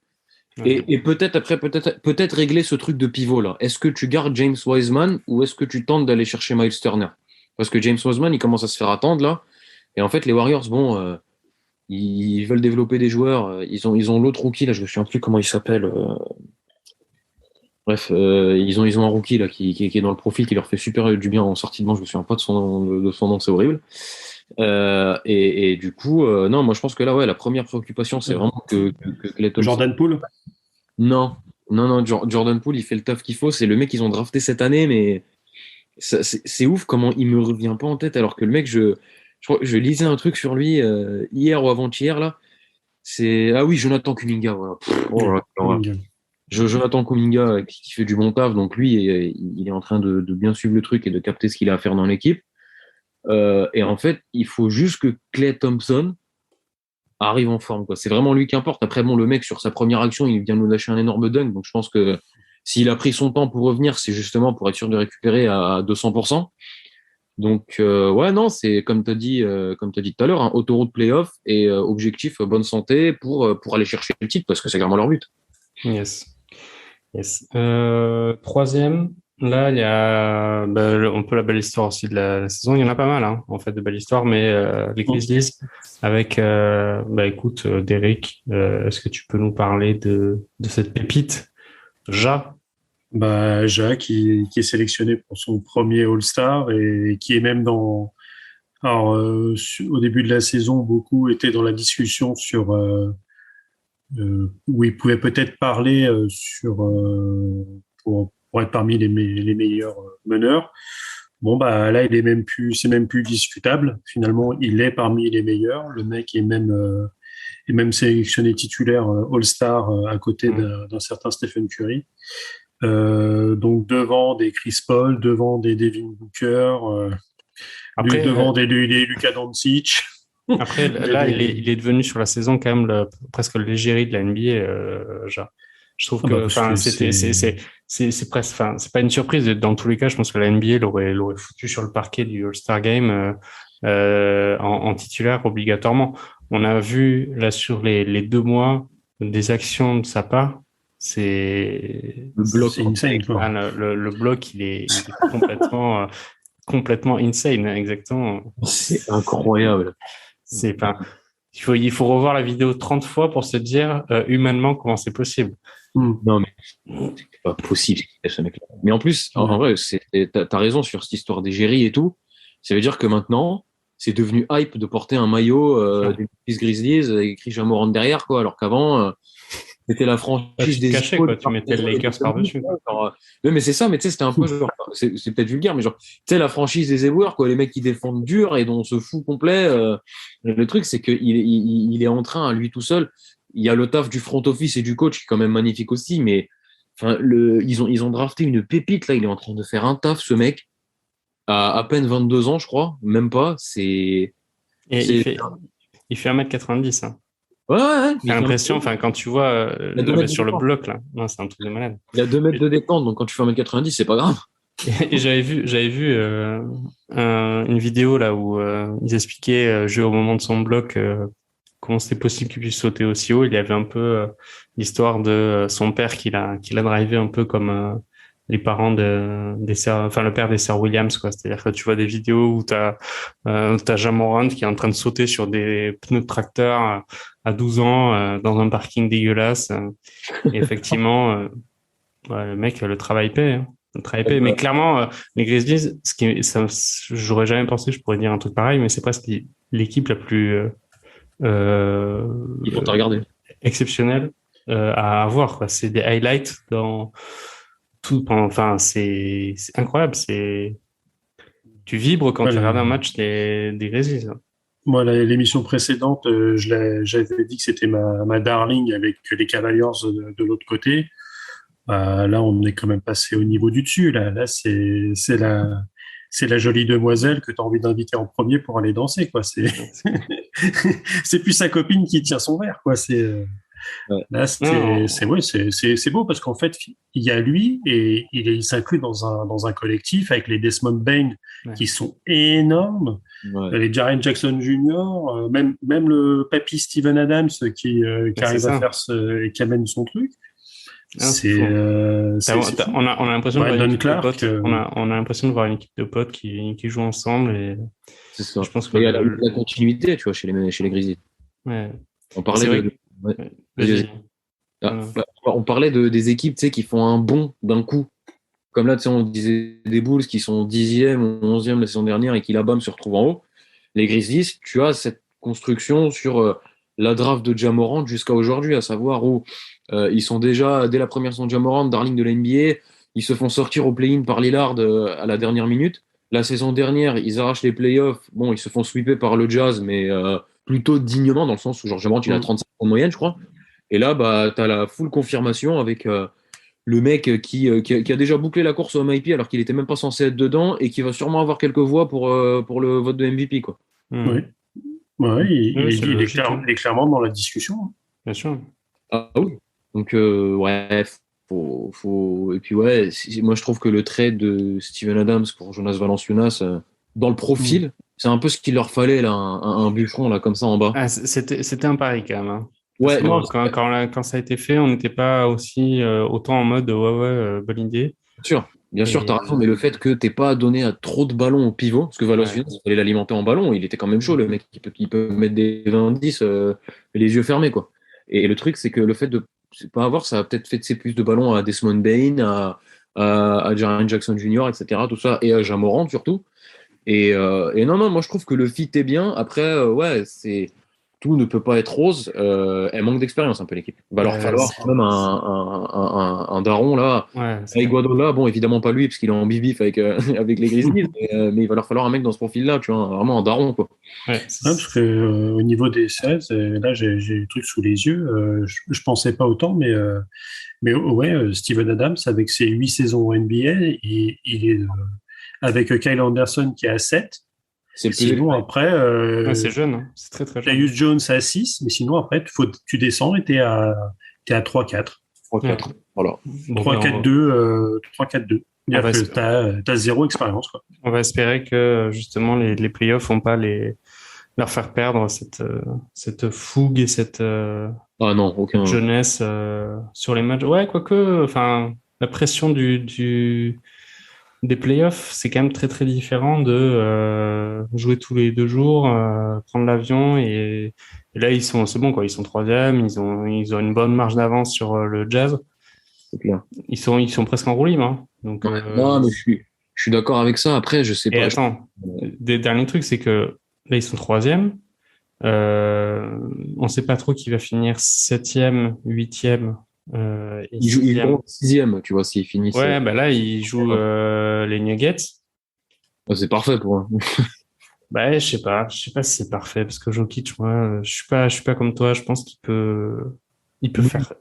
B: Et peut-être après, peut-être régler ce truc de pivot là. Est-ce que tu gardes James Wiseman ou est-ce que tu tentes d'aller chercher Miles Turner? Parce que James Wiseman, il commence à se faire attendre là. Et en fait, les Warriors, bon, ils veulent développer des joueurs. Ils ont l'autre rookie là, je me souviens plus comment il s'appelle. Bref, ils ont un rookie là qui est dans le profil, qui leur fait super du bien en sortie de banc. Je me souviens pas de son nom, c'est horrible. Et du coup, non, moi je pense que là, ouais, la première préoccupation, c'est vraiment que Klay Thompson.
C: Jordan Poole.
B: Non, Jordan Poole, il fait le taf qu'il faut. C'est le mec qu'ils ont drafté cette année, mais c'est ouf comment il me revient pas en tête. Alors que le mec, je lisais un truc sur lui hier ou avant-hier là. Ah oui, Jonathan Kuminga. Voilà. Jonathan Kuminga qui fait du bon taf, donc lui, il est en train de bien suivre le truc et de capter ce qu'il a à faire dans l'équipe. Et en fait, il faut juste que Klay Thompson arrive en forme, quoi. C'est vraiment lui qui importe. Après, bon, le mec, sur sa première action, il vient nous lâcher un énorme dunk. Donc, je pense que s'il a pris son temps pour revenir, c'est justement pour être sûr de récupérer à 200%. Donc, ouais, non, c'est comme tu as dit tout à l'heure, hein, autoroute playoff et objectif bonne santé pour aller chercher le titre parce que c'est vraiment leur but.
A: Yes. Troisième, là, il y a un peu la belle histoire aussi de la saison. Il y en a pas mal, hein, en fait, de belles histoires, mais les Grizzlies avec, écoute, Derek, est-ce que tu peux nous parler de cette pépite, Ja?
C: Ja qui est sélectionné pour son premier All-Star et qui est même dans. Alors, au début de la saison, beaucoup étaient dans la discussion sur où il pouvait peut-être parler pour être parmi les meilleurs meneurs. Bon là c'est même plus discutable. Finalement, il est parmi les meilleurs. Le mec est même sélectionné titulaire All-Star à côté d'un certain Stephen Curry. Donc devant des Chris Paul, devant des Devin Booker, devant des Luka Doncic.
A: Après, là, il est devenu sur la saison quand même presque le légérie de la NBA. Je trouve que, c'est presque, c'est pas une surprise. Dans tous les cas, je pense que la NBA l'aurait foutu sur le parquet du All-Star Game en titulaire obligatoirement. On a vu là sur les 2 mois des actions de sa part. C'est
C: le bloc, c'est insane.
A: Le bloc, il est complètement insane, exactement.
B: C'est incroyable.
A: Il faut revoir la vidéo 30 fois pour se dire humainement comment c'est possible.
B: Non, mais c'est pas possible ce mec-là. Mais en plus, en vrai, t'as raison sur cette histoire d'égérie et tout. Ça veut dire que maintenant, c'est devenu hype de porter un maillot des Grizzlies avec écrit Ja Morant derrière, quoi. Alors qu'avant, c'était la franchise des
A: cachais, quoi. Tu mettais les Lakers par-dessus.
B: Mais c'est ça, mais tu sais, c'était un peu genre, c'est peut-être vulgaire, mais genre, tu sais, la franchise des éboueurs, quoi, les mecs qui défendent dur et dont on se fout complet. Le truc, c'est qu'il est en train, lui tout seul. Il y a le taf du front office et du coach qui est quand même magnifique aussi, mais ils ont drafté une pépite, là, il est en train de faire un taf, ce mec, à peine 22 ans, je crois, même pas. Il
A: fait 1m90, hein.
B: Ouais.
A: J'ai l'impression, quand tu vois sur le bloc, là, non, c'est un truc de malade.
B: Il y a 2 mètres de détente, donc quand tu fais 1m90, c'est pas grave.
A: Et j'avais vu une vidéo là où ils expliquaient au moment de son bloc comment c'était possible qu'il puisse sauter aussi haut. Il y avait un peu l'histoire de son père qui l'a drivé un peu comme les parents le père des sœurs Williams, quoi. C'est-à-dire que tu vois des vidéos où t'as Ja Morant qui est en train de sauter sur des pneus de tracteur à 12 ans dans un parking dégueulasse. Et effectivement, le mec, le travail paie, hein. Mais clairement, les Grizzlies, j'aurais jamais pensé que je pourrais dire un truc pareil, mais c'est presque l'équipe la plus
B: regarder.
A: Exceptionnelle à avoir, quoi. C'est des highlights dans Enfin, c'est incroyable. Tu vibres quand tu regardes un match des Grizzlies.
C: Moi, l'émission précédente, j'avais dit que c'était ma darling avec les Cavaliers de l'autre côté. Là, on est quand même passé au niveau du dessus. Là, c'est la jolie demoiselle que tu as envie d'inviter en premier pour aller danser, quoi. C'est plus sa copine qui tient son verre, quoi. Là, c'est beau parce qu'en fait, il y a lui et il s'inclut dans un collectif avec les Desmond Bain qui sont énormes, les Jaren Jackson Jr., même le papy Steven Adams qui arrive à faire qui amène son truc.
A: On a l'impression de voir une équipe de potes. On a l'impression de voir une équipe de potes qui joue ensemble et
B: c'est ça.
A: Je pense que
B: il y a la continuité, tu vois, chez les Grizzlies.
A: Ouais.
B: On parlait on parlait des équipes, tu sais, qui font un bond d'un coup. Comme là, tu sais, on disait des Bulls qui sont 10e ou 11e la saison dernière et qui là-bas se retrouvent en haut. Les Grizzlies, tu as cette construction sur la draft de Ja Morant jusqu'à aujourd'hui, à savoir où ils sont déjà, dès la première saison de Ja Morant, darling de la NBA, ils se font sortir au play-in par Lillard à la dernière minute. La saison dernière, ils arrachent les playoffs. Bon, ils se font sweeper par le Jazz, mais plutôt dignement, dans le sens où Ja Morant, il a 35 points de moyenne, je crois. Et là, tu as la full confirmation avec le mec qui a déjà bouclé la course au MIP alors qu'il n'était même pas censé être dedans et qui va sûrement avoir quelques voix pour le vote de MVP, quoi.
C: Oui. Ouais, il est clairement dans la discussion.
A: Bien sûr.
B: Ah oui. Donc, ouais, faut... Et puis, ouais, moi, je trouve que le trade de Steven Adams pour Jonas Valanciunas, dans le profil, c'est un peu ce qu'il leur fallait, là, un bûcheron, là, comme ça, en bas.
A: Ah, c'était un pari, quand même. Hein.
B: Ouais, non,
A: quand ça a été fait, on n'était pas aussi autant en mode bonne idée.
B: Bien sûr, t'as raison, mais le fait que t'aies pas donné à trop de ballons au pivot, parce que Valanciunas, il fallait l'alimenter en ballon, il était quand même chaud, le mec, il peut mettre des 20-10 les yeux fermés, quoi. Et le truc, c'est que le fait de pas avoir, ça a peut-être fait plus de ballons à Desmond Bain, à Jaren Jackson Jr., etc., tout ça, et à Ja Morant surtout. Et non, moi je trouve que le fit est bien. Après, ouais, tout ne peut pas être rose. Elle manque d'expérience un peu, l'équipe. Il va leur falloir quand même un daron là.
A: Ouais,
B: avec Guadola, bon, évidemment pas lui parce qu'il est en bif avec les Grizzlies, mais il va leur falloir un mec dans ce profil-là, tu vois, vraiment un daron, quoi.
C: Ouais, parce que au niveau des 16, là j'ai le truc sous les yeux. Je pensais pas autant, mais ouais, Steven Adams avec ses 8 saisons en NBA, il est avec Kyle Anderson qui est à 7.
B: C'est
C: sinon, après,
A: c'est jeune, hein. C'est très très jeune.
C: Tyus Jones à 6, mais sinon, après, tu descends et t'es à 3-4.
B: 3-4, voilà.
C: 3-4-2. 3-4-2. T'as zéro expérience, quoi.
A: On va espérer que, justement, les playoffs vont pas leur faire perdre cette fougue et cette jeunesse sur les matchs. Ouais, quoique, enfin, la pression des playoffs, c'est quand même très très différent de jouer tous les 2 jours, prendre l'avion et là c'est bon quoi, ils sont 3e, ils ont une bonne marge d'avance sur le Jazz.
B: C'est clair.
A: Ils sont presque en roue libre. Hein. Donc
B: non, mais je suis d'accord avec ça. Après, je sais pas.
A: Attends, des derniers trucs, c'est que là ils sont 3e. On sait pas trop qui va finir 7e, 8e.
B: Ils jouent 6e, tu vois, s'ils finissent.
A: Ouais, bah là, ils jouent les Nuggets.
B: C'est parfait pour eux.
A: Bah, je sais pas si c'est parfait, parce que Jokic, moi, je suis pas comme toi, je pense qu'il peut faire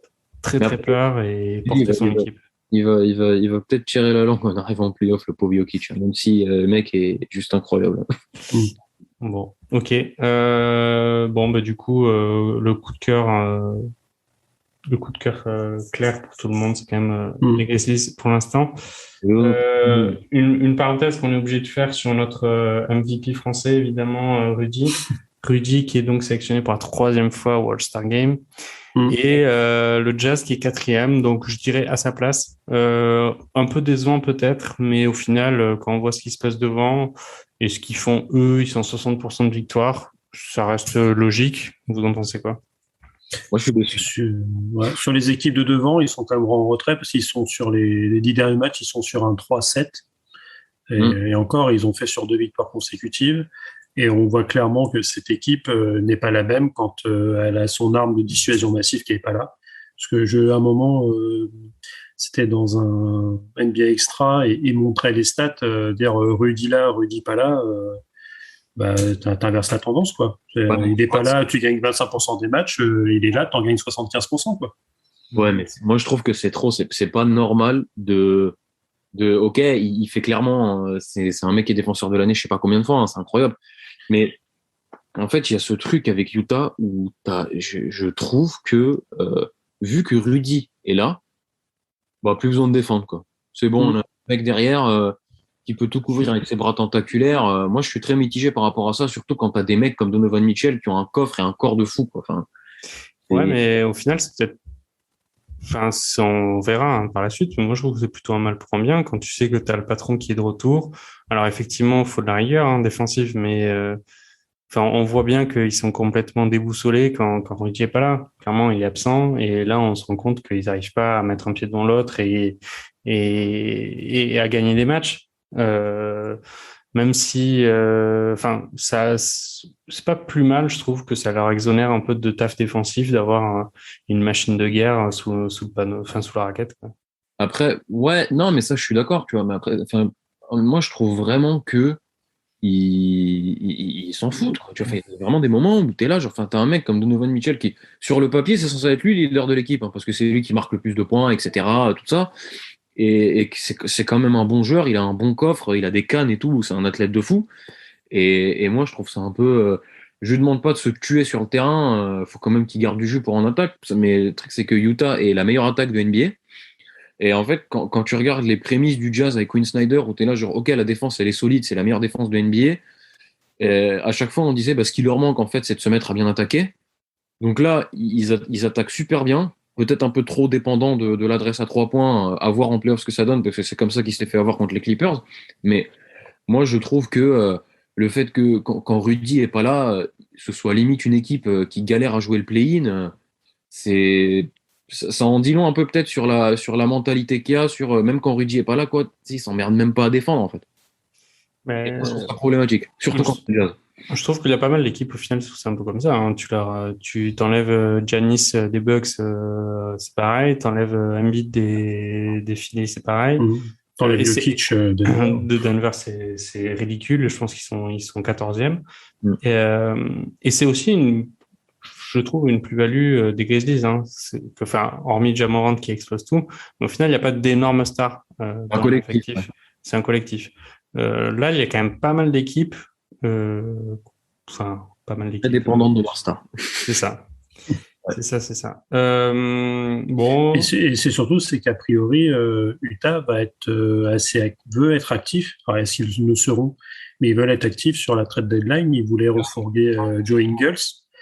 A: très très peur et porter son équipe.
B: Il va peut-être tirer la langue en arrivant en playoff, le pauvre Jokic, même si le mec est juste incroyable.
A: Bon, ok. Bon, bah, du coup, le coup de cœur clair pour tout le monde, c'est quand même les Grizzlies pour l'instant. Une parenthèse qu'on est obligé de faire sur notre MVP français, évidemment, Rudy. Rudy qui est donc sélectionné pour la 3e fois au All-Star Game. Et le Jazz qui est 4e, donc je dirais à sa place. Un peu décevant peut-être, mais au final, quand on voit ce qui se passe devant et ce qu'ils font eux, ils sont 60% de victoire. Ça reste logique. Vous en pensez quoi?
B: Moi, je suis déçu.
C: Sur les équipes de devant, ils sont quand même en retrait parce qu'ils sont sur les 10 derniers matchs, ils sont sur un 3-7. Et encore, ils ont fait sur 2 victoires consécutives. Et on voit clairement que cette équipe n'est pas la même quand elle a son arme de dissuasion massive qui n'est pas là. Parce que à un moment, c'était dans un NBA Extra et montrait les stats, dire Rudy là, Rudy pas là, t'inverses la tendance, quoi. Il est pas là, tu gagnes 25% des matchs, il est là, t'en gagnes 75%, quoi.
B: Ouais, mais moi je trouve que c'est trop, c'est pas normal ok, il fait clairement, c'est un mec qui est défenseur de l'année, je sais pas combien de fois, hein, c'est incroyable. Mais en fait, il y a ce truc avec Utah où je trouve que vu que Rudy est là, plus besoin de défendre, quoi. C'est bon, on a un mec derrière qui peut tout couvrir avec ses bras tentaculaires. Moi, je suis très mitigé par rapport à ça, surtout quand t'as des mecs comme Donovan Mitchell qui ont un coffre et un corps de fou, quoi. Enfin,
A: ouais, mais au final, c'est peut-être. Enfin, on verra par la suite, mais moi je trouve que c'est plutôt un mal pour un bien quand tu sais que tu as le patron qui est de retour. Alors effectivement, il faut de la rigueur défensive, mais on voit bien qu'ils sont complètement déboussolés quand Rudy est pas là. Clairement, il est absent, et là on se rend compte qu'ils n'arrivent pas à mettre un pied devant l'autre et à gagner des matchs. Même si, ça, c'est pas plus mal, je trouve que ça leur exonère un peu de taf défensif d'avoir une machine de guerre sous le panneau, sous la raquette, quoi.
B: Après, ouais, non, mais ça, je suis d'accord, tu vois. Mais après, moi, je trouve vraiment que ils s'en foutent, quoi. Tu vois, il y a vraiment des moments où t'es là, genre, t'as un mec comme Donovan Mitchell qui, sur le papier, c'est censé être lui, le leader de l'équipe, hein, parce que c'est lui qui marque le plus de points, etc., tout ça. Et c'est quand même un bon joueur, il a un bon coffre, il a des cannes et tout, c'est un athlète de fou. Et moi, je trouve ça un peu. Je lui demande pas de se tuer sur le terrain, faut quand même qu'il garde du jus pour en attaque. Mais le truc, c'est que Utah est la meilleure attaque de NBA. Et en fait, quand tu regardes les prémices du Jazz avec Quinn Snyder, où t'es là, genre, ok, la défense, elle est solide, c'est la meilleure défense de NBA. À chaque fois, on disait, ce qui leur manque, en fait, c'est de se mettre à bien attaquer. Donc là, ils attaquent super bien. Peut-être un peu trop dépendant de l'adresse à 3 points, à voir en playoff ce que ça donne, parce que c'est comme ça qu'il s'est fait avoir contre les Clippers. Mais moi, je trouve que le fait que quand Rudy est pas là, ce soit limite une équipe qui galère à jouer le play-in, ça en dit long un peu peut-être sur la mentalité qu'il y a, même quand Rudy est pas là, quoi. Ils s'emmerdent même pas à défendre, en fait.
A: Mais
B: moi, je trouve ça problématique, surtout quand c'est le Jazz.
A: Je trouve qu'il y a pas mal d'équipes au final, c'est un peu comme ça, hein. Tu t'enlèves Giannis des Bucks, c'est pareil. T'enlèves Embiid des Phillies, c'est pareil.
C: T'enlèves Jokic
A: de Denver, c'est ridicule. Je pense qu'ils sont 14e. Et c'est aussi je trouve une plus-value des Grizzlies, hein. Hormis Ja Morant qui explose tout, mais au final, il n'y a pas d'énormes stars dans l'effectif. Ouais. C'est un collectif. Là, il y a quand même pas mal d'équipes. Pas mal d'équipes.
B: Indépendantes de leur star.
A: C'est ça. Ouais. C'est ça. Bon.
C: Et c'est surtout, c'est qu'a priori, Utah va être veut être actif. Alors, est-ce qu'ils le seront? Mais ils veulent être actifs sur la trade deadline. Ils voulaient refourguer Joe Ingles.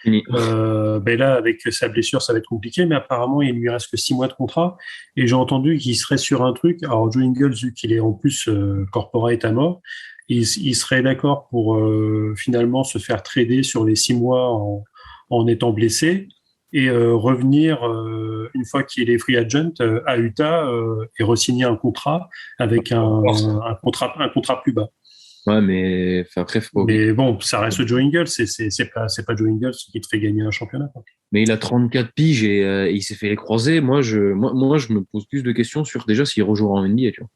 C: Là, avec sa blessure, ça va être compliqué, mais apparemment, il lui reste que 6 mois de contrat. Et j'ai entendu qu'il serait sur un truc. Alors, Joe Ingles, vu qu'il est en plus corporate à mort, il serait d'accord pour finalement se faire trader sur les 6 mois en étant blessé et revenir une fois qu'il est free agent à Utah et re-signer un contrat avec un contrat plus bas.
B: Ouais, mais après,
C: Mais bon, ça reste Joe Ingles, c'est pas Joe Ingles qui te fait gagner un championnat, quoi.
B: Mais il a 34 piges et il s'est fait les croiser. Moi, je me pose plus de questions sur déjà s'il rejouera en NBA, tu vois.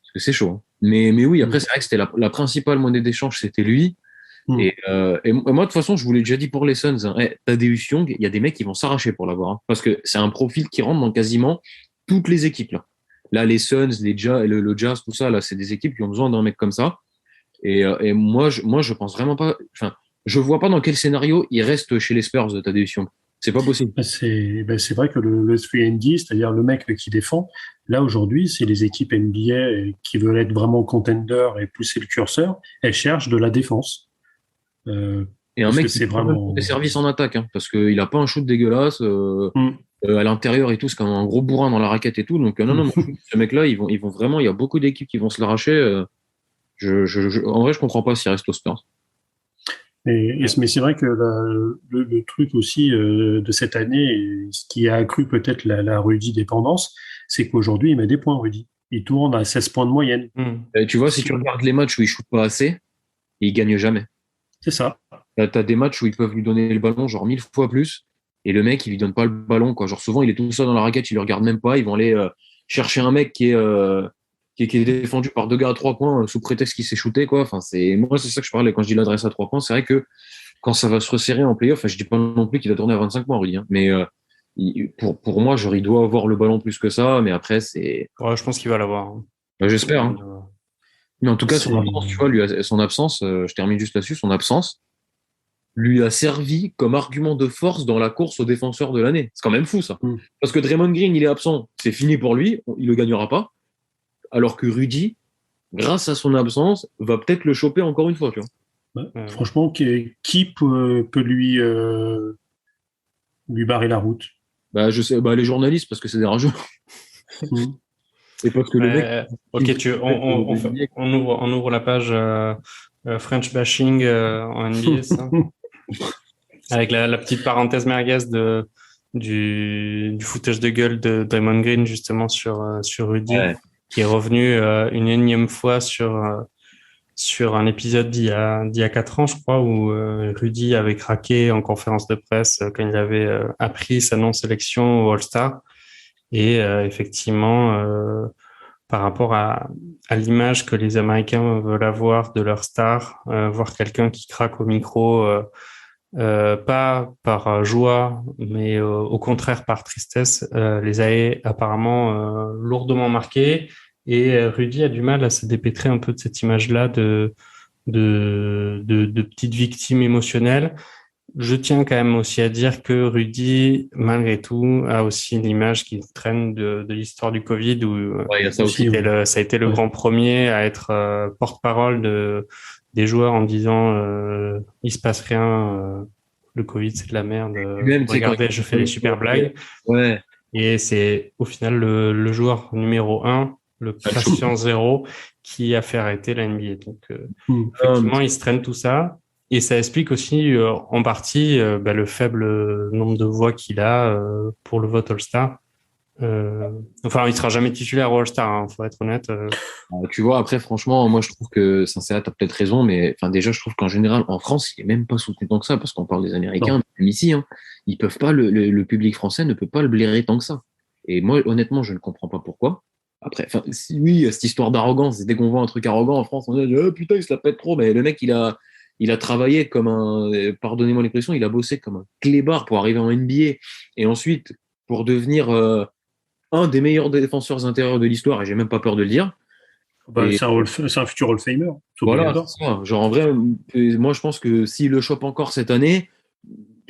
B: Parce que c'est chaud, hein. Mais oui, après, c'est vrai que c'était la principale monnaie d'échange, c'était lui. Et moi, de toute façon, je vous l'ai déjà dit pour les Suns, hein, Thaddeus Young, il y a des mecs qui vont s'arracher pour l'avoir, hein, parce que c'est un profil qui rentre dans quasiment toutes les équipes, là. Là, les Suns, le Jazz, tout ça, là, c'est des équipes qui ont besoin d'un mec comme ça. Et moi, je pense vraiment pas. Enfin, je vois pas dans quel scénario il reste chez les Spurs de Thaddeus Young. C'est pas possible.
C: C'est vrai que le 3&D, c'est-à-dire le mec qui défend, là aujourd'hui, c'est les équipes NBA qui veulent être vraiment contenders et pousser le curseur. Elles cherchent de la défense.
B: Et un mec qui fait vraiment des services en attaque, hein, parce qu'il a pas un shoot dégueulasse. À l'intérieur et tout, c'est comme un gros bourrin dans la raquette et tout. Donc, non, ce mec-là, ils vont vraiment, il y a beaucoup d'équipes qui vont se l'arracher. En vrai, je comprends pas s'il reste aux Spurs.
C: Mais c'est vrai que le truc aussi de cette année, ce qui a accru peut-être la Rudy dépendance, c'est qu'aujourd'hui, il met des points, Rudy. Il tourne à 16 points de moyenne.
B: Et tu vois, si tu regardes les matchs où il shoot pas assez, il gagne jamais.
C: C'est ça.
B: T'as des matchs où ils peuvent lui donner le ballon genre 1000 fois plus et le mec, il lui donne pas le ballon, quoi. Genre, souvent, il est tout seul dans la raquette, il le regarde même pas. Ils vont aller chercher un mec qui est défendu par 2 gars à 3 points sous prétexte qu'il s'est shooté, quoi. Enfin, moi, c'est ça que je parlais quand je dis l'adresse à 3 points. C'est vrai que quand ça va se resserrer en playoff, je dis pas non plus qu'il va tourner à 25 points, Rudy, hein, mais pour moi, genre, il doit avoir le ballon plus que ça, mais après, c'est.
A: Ouais, je pense qu'il va l'avoir.
B: J'espère. Hein. Mais en tout cas, son absence, tu vois, son absence, je termine juste là-dessus, son absence lui a servi comme argument de force dans la course au défenseur de l'année. C'est quand même fou, ça. Parce que Draymond Green, il est absent, c'est fini pour lui, il le gagnera pas. Alors que Rudy, grâce à son absence, va peut-être le choper encore une fois, tu vois.
C: Franchement, qui peut lui barrer la route?
B: Je sais, les journalistes, parce que c'est des rageux. Et parce que le mec.
A: Ok, on ouvre la page French bashing en NBA, ça. Avec la petite parenthèse merguez du foutage de gueule de Draymond Green, justement, sur Rudy, qui est revenu une énième fois sur un épisode d'il y a 4 ans, je crois, où Rudy avait craqué en conférence de presse quand il avait appris sa non-sélection au All-Star. Et effectivement, par rapport à l'image que les Américains veulent avoir de leur star, voir quelqu'un qui craque au micro, pas par joie, mais au contraire par tristesse, les a apparemment lourdement marqués. Et Rudy a du mal à se dépêtrer un peu de cette image-là de petite victime émotionnelle. Je tiens quand même aussi à dire que Rudy, malgré tout, a aussi l'image qui traîne de l'histoire du Covid, où ça a été le grand premier à être porte-parole des joueurs en disant il se passe rien, le Covid c'est de la merde, regardez, je fais des super blagues.
B: Ouais.
A: Et c'est au final le joueur numéro 1, le patient zéro, qui a fait arrêter la NBA. Donc effectivement, il se traîne tout ça. Et ça explique aussi en partie le faible nombre de voix qu'il a pour le vote All-Star. Enfin, il sera jamais titulaire au All-Star, hein, faut être honnête.
B: Tu vois, après, franchement, moi, je trouve que, sincèrement, t'as peut-être raison, mais déjà, je trouve qu'en général, en France, il est même pas soutenu tant que ça, parce qu'on parle des Américains, même ici, hein, ils peuvent pas, le public français ne peut pas le blairer tant que ça. Et moi, honnêtement, je ne comprends pas pourquoi. Après, oui, cette histoire d'arrogance, dès qu'on voit un truc arrogant en France, on dit oh, putain, il se la pète trop, mais le mec, il a travaillé comme pardonnez-moi l'expression, il a bossé comme un clébard pour arriver en NBA et ensuite pour devenir un des meilleurs défenseurs intérieurs de l'histoire, et j'ai même pas peur de le dire.
C: C'est un futur Hall of Famer.
B: Voilà, genre en vrai, moi je pense que s'il le chope encore cette année,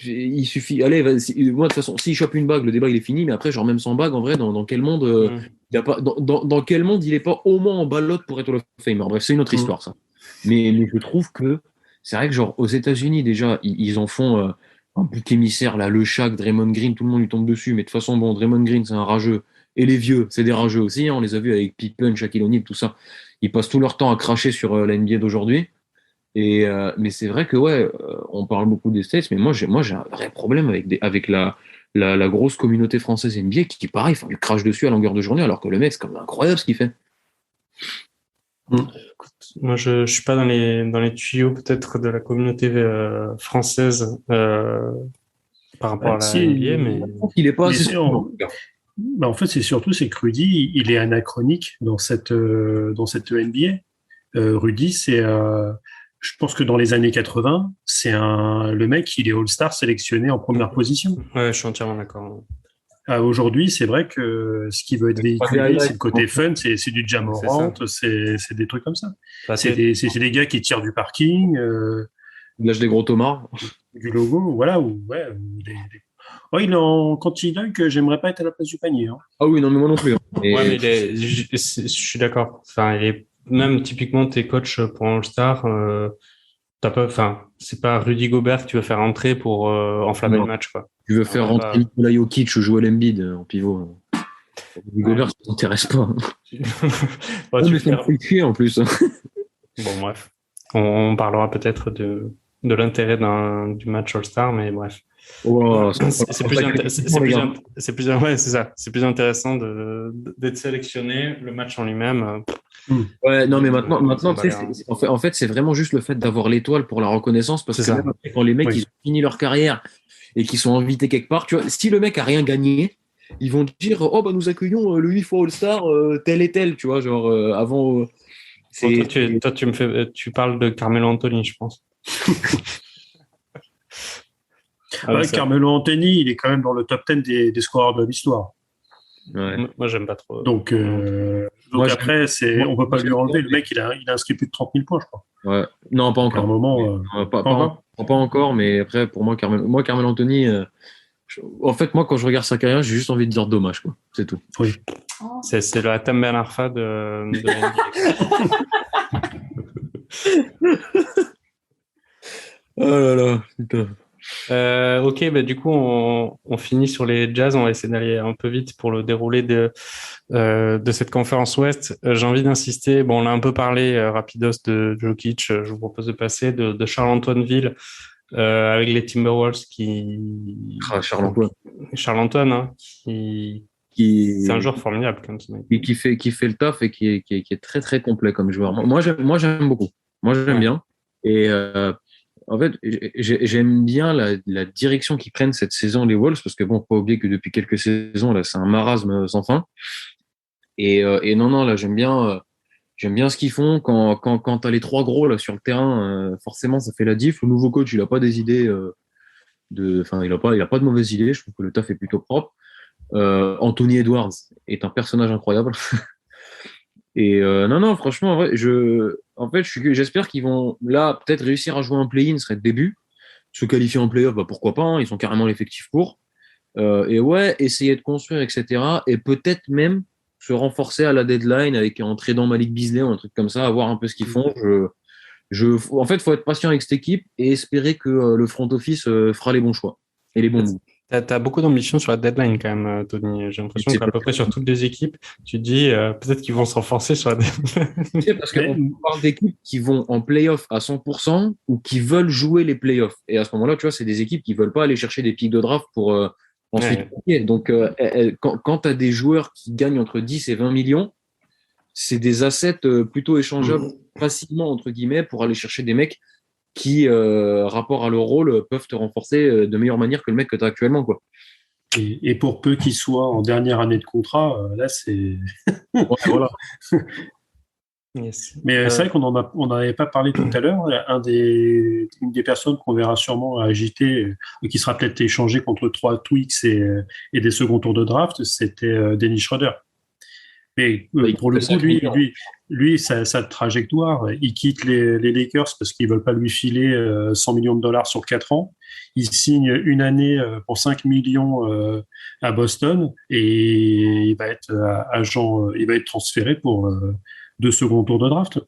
B: il suffit. Allez, moi de toute façon, s'il chope une bague, le débat il est fini, mais après, genre même sans bague, en vrai, dans quel monde il y a pas, dans quel monde il est pas au moins en ballotte pour être Hall of Famer? Bref, c'est une autre histoire, ça. Mais je trouve que c'est vrai que genre aux États-Unis déjà ils en font un bouc émissaire là, le Shaq, Draymond Green, tout le monde lui tombe dessus, mais de toute façon bon, Draymond Green c'est un rageux et les vieux c'est des rageux aussi, hein, on les a vus avec Pippen, Shaquille O'Neal, tout ça, ils passent tout leur temps à cracher sur la NBA d'aujourd'hui. Et mais c'est vrai que on parle beaucoup des States, mais moi j'ai un vrai problème avec la grosse communauté française NBA qui pareil, enfin, il crache dessus à longueur de journée alors que le mec c'est quand même incroyable ce qu'il fait.
A: Écoute, moi, je suis pas dans les tuyaux peut-être de la communauté française par rapport à la NBA, mais
B: il est pas assez.
C: En fait, c'est que Rudy, il est anachronique dans cette NBA. Rudy, je pense que dans les années 80, c'est le mec, il est All-Star sélectionné en première position.
A: Ouais, je suis entièrement d'accord.
C: Aujourd'hui, c'est vrai que ce qui veut être véhiculé, c'est le côté fun, c'est du Ja Morant, c'est des trucs comme ça. C'est des gars qui tirent du parking.
B: Il lâche des gros tomards.
C: Du logo, voilà. Quand il dunk, j'aimerais pas être à la place du panier. Hein.
B: Ah oui, non, mais moi non plus. Hein.
A: Mais je suis d'accord. Enfin, il est même typiquement tes coachs pour All-Star. C'est pas Rudy Gobert que tu veux faire entrer pour enflammer le match, quoi.
B: Tu veux faire rentrer Nikola Jokic ou Joel Embiid en pivot. Rudy Gobert, ça t'intéresse pas. Mais ça me fait chier en plus.
A: Bon, bref. On parlera peut-être de l'intérêt du match All-Star, mais bref.
B: Oh,
A: c'est plus intéressant d'être sélectionné, le match en lui-même.
B: Ouais, non, mais maintenant, tu sais, en fait, c'est vraiment juste le fait d'avoir l'étoile pour la reconnaissance, parce que même après, quand les mecs ils ont fini leur carrière et qu'ils sont invités quelque part, tu vois, si le mec a rien gagné, ils vont dire, oh bah nous accueillons le 8 fois All-Star tel et tel, tu vois, genre avant.
A: Toi, tu parles de Carmelo Anthony, je pense.
C: Carmelo Anthony, il est quand même dans le top 10 des scoreurs de l'histoire.
A: Ouais. Moi, j'aime pas trop.
C: Donc après, on peut pas lui enlever. Le mec, il a inscrit plus de 30 000 points, je crois.
B: Ouais. Non, pas encore.
C: À un moment,
B: pas encore, mais après, pour moi, Carmelo Anthony, en fait, moi, quand je regarde sa carrière, j'ai juste envie de dire dommage, quoi. C'est tout.
C: Oui.
A: C'est le Hatem Ben Arfa de
B: Oh là là, putain.
A: Ok, bah, du coup, on finit sur les Jazz. On va essayer d'aller un peu vite pour le déroulé de cette conférence Ouest. J'ai envie d'insister. Bon, on a un peu parlé rapidos de Jokic. Je vous propose de passer de Charles-Antoine Ville avec les Timberwolves Charles-Antoine, hein, c'est un joueur formidable comme ça.
B: Qui fait le taf et qui est très très complet comme joueur. Moi j'aime beaucoup. Moi j'aime bien. Et en fait, j'aime bien la direction qu'ils prennent cette saison, les Wolves, parce que bon, faut pas oublier que depuis quelques saisons, là, c'est un marasme sans fin. Et non, là, j'aime bien ce qu'ils font quand t'as les trois gros, là, sur le terrain, forcément, ça fait la diff. Le nouveau coach, il a pas des idées, il a pas de mauvaises idées. Je trouve que le taf est plutôt propre. Anthony Edwards est un personnage incroyable. Et non, franchement, en vrai, j'espère qu'ils vont là peut-être réussir à jouer un play-in, ce serait le début. Se qualifier en play-off, bah, pourquoi pas, hein, ils ont carrément l'effectif pour. Et ouais, essayer de construire, etc. Et peut-être même se renforcer à la deadline en tradant Malik Beasley ou un truc comme ça, voir un peu ce qu'ils font. En fait, faut être patient avec cette équipe et espérer que le front office fera les bons choix et les bons moves.
A: T'as beaucoup d'ambition sur la deadline quand même, Tony. J'ai l'impression qu'à peu près sur toutes les équipes, tu te dis peut-être qu'ils vont se renforcer sur la deadline.
B: Parce qu'on parle d'équipes qui vont en play-off à 100% ou qui veulent jouer les play-offs. Et à ce moment-là, tu vois, c'est des équipes qui veulent pas aller chercher des pics de draft pour ensuite. Ouais. Donc, quand tu as des joueurs qui gagnent entre 10 et 20 millions, c'est des assets plutôt échangeables facilement, entre guillemets, pour aller chercher des mecs qui, rapport à leur rôle, peuvent te renforcer de meilleure manière que le mec que tu as actuellement, quoi.
C: Et pour peu qu'il soit en dernière année de contrat, là, c'est...
B: Ouais, voilà.
C: Yes. Mais c'est vrai qu'on n'en avait pas parlé tout à l'heure. Une des personnes qu'on verra sûrement agiter, qui sera peut-être échangée contre 3 Twix et des seconds tours de draft, c'était Dennis Schroeder. Mais pour le coup, lui, sa trajectoire, il quitte les Lakers parce qu'ils veulent pas lui filer 100 millions de dollars sur 4 ans. Il signe une année pour 5 millions à Boston et il va être il va être transféré pour 2 seconds tours de draft.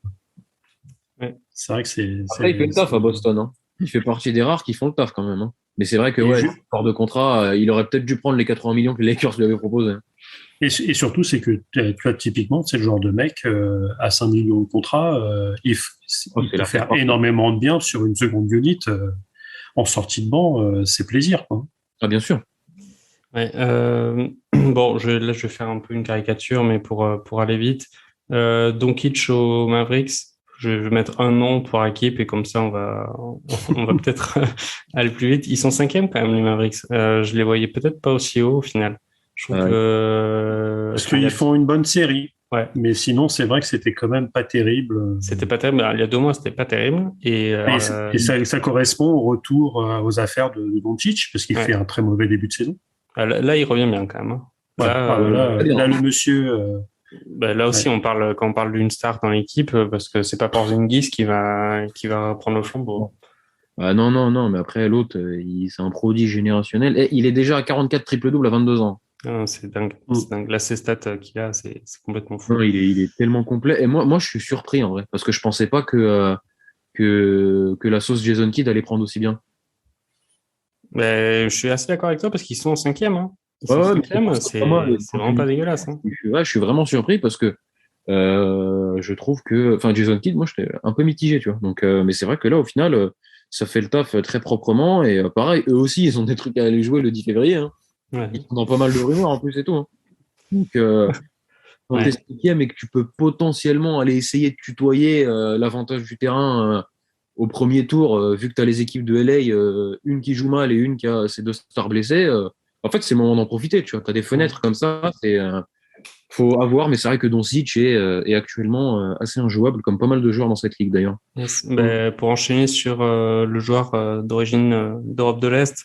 A: Ouais.
C: C'est vrai que c'est.
B: Après, il fait le taf à Boston. Hein. Il fait partie des rares qui font le taf quand même. Hein. Mais c'est vrai que hors de contrat, il aurait peut-être dû prendre les 80 millions que les Lakers lui avaient proposés.
C: Et surtout, c'est que tu vois, typiquement, c'est le genre de mec à 5 millions de contrat, il peut faire énormément de bien sur une seconde unit en sortie de banc, c'est plaisir, quoi.
B: Ah, bien sûr.
A: Ouais, bon, je vais faire un peu une caricature, mais pour aller vite, Doncic aux Mavericks, je vais mettre un nom pour équipe et comme ça on va peut-être aller plus vite. Ils sont 5e quand même les Mavericks. Je les voyais peut-être pas aussi haut au final. Je trouve
C: parce qu'ils font une bonne série.
A: Ouais. Mais
C: sinon, c'est vrai que c'était quand même pas terrible.
A: C'était pas terrible. Il y a 2 mois, c'était pas terrible. Et
C: ça correspond au retour aux affaires de Doncic parce qu'il fait un très mauvais début de saison.
A: Là, il revient bien quand même. Hein.
C: Là, le monsieur.
A: Là aussi, quand on parle d'une star dans l'équipe, parce que c'est pas Porzingis qui va prendre le flambeau.
B: Non, mais après l'autre, c'est un prodige générationnel. Et il est déjà à 44 triple-double à 22 ans.
A: Ah, c'est dingue. Là, ces stats qu'il a, c'est complètement fou.
B: Non, il est tellement complet. Et moi, je suis surpris en vrai, parce que je pensais pas que la sauce Jason Kidd allait prendre aussi bien.
A: Je suis assez d'accord avec toi parce qu'ils sont en 5e. Hein. C'est vraiment pas dégueulasse. Hein.
B: Je suis vraiment surpris parce que je trouve que, Jason Kidd, moi, j'étais un peu mitigé, tu vois. Donc, mais c'est vrai que là, au final, ça fait le taf très proprement. Et pareil, eux aussi, ils ont des trucs à aller jouer le 10 février. Hein.
A: Ouais.
B: Ils sont dans pas mal de rumeurs en plus et tout. Hein. Donc, quand t'es 5e et que tu peux potentiellement aller essayer de tutoyer l'avantage du terrain au premier tour, vu que tu as les équipes de LA, une qui joue mal et une qui a ses 2 stars blessés, en fait, c'est le moment d'en profiter. Tu vois, tu as des fenêtres comme ça. Faut avoir, mais c'est vrai que Doncic est actuellement assez injouable, comme pas mal de joueurs dans cette ligue d'ailleurs.
A: Yes. Pour enchaîner sur le joueur d'origine d'Europe de l'Est,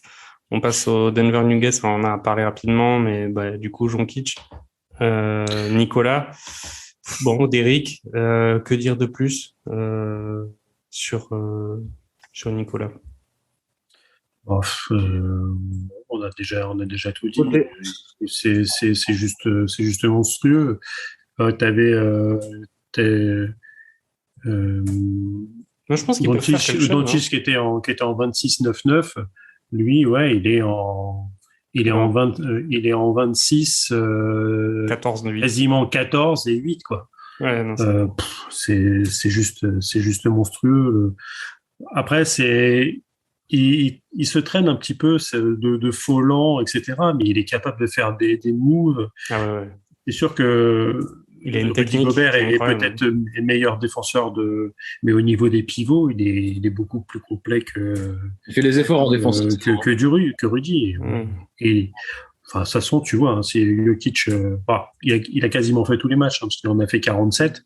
A: on passe au Denver Nuggets. On en a parlé rapidement, mais du coup, Jokic, Nicolas. Bon, Derrick, que dire de plus sur Nicolas?
C: On a déjà tout dit. Okay. C'est juste monstrueux.
A: Moi, je pense qu'il peut faire quelque chose.
C: Doncic qui était en 26-9-9. Lui, ouais, il est en 26
A: 14-8.
C: Quasiment 14 et 8 quoi.
A: Ouais, non,
C: c'est juste monstrueux. Après, il se traîne un petit peu de faux lents, etc. Mais il est capable de faire des moves.
A: Ah ouais.
C: C'est sûr que
A: il a une technique.
C: Gobert est peut-être le meilleur défenseur mais au niveau des pivots, il est beaucoup plus complet que.
B: Il fait les efforts en défense
C: que Rudy. Et enfin, de toute façon, tu vois, hein, c'est Jokic. Il a quasiment fait tous les matchs, hein, parce qu'il en a fait 47.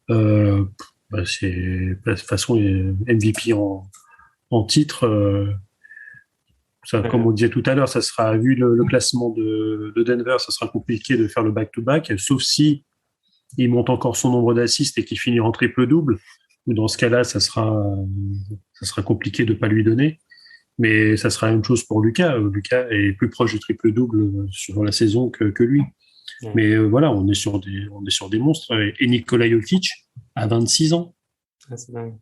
C: De toute façon, MVP en titre. Comme on disait tout à l'heure, ça sera, vu le classement de Denver, ça sera compliqué de faire le back-to-back, sauf si il monte encore son nombre d'assists et qu'il finit en triple-double. Dans ce cas-là, ça sera compliqué de ne pas lui donner. Mais ça sera la même chose pour Lucas. Lucas est plus proche du triple-double sur la saison que lui. Ouais. Mais voilà, on est sur des monstres. Et Nikola Jokic a 26 ans.
A: Ah, c'est dingue.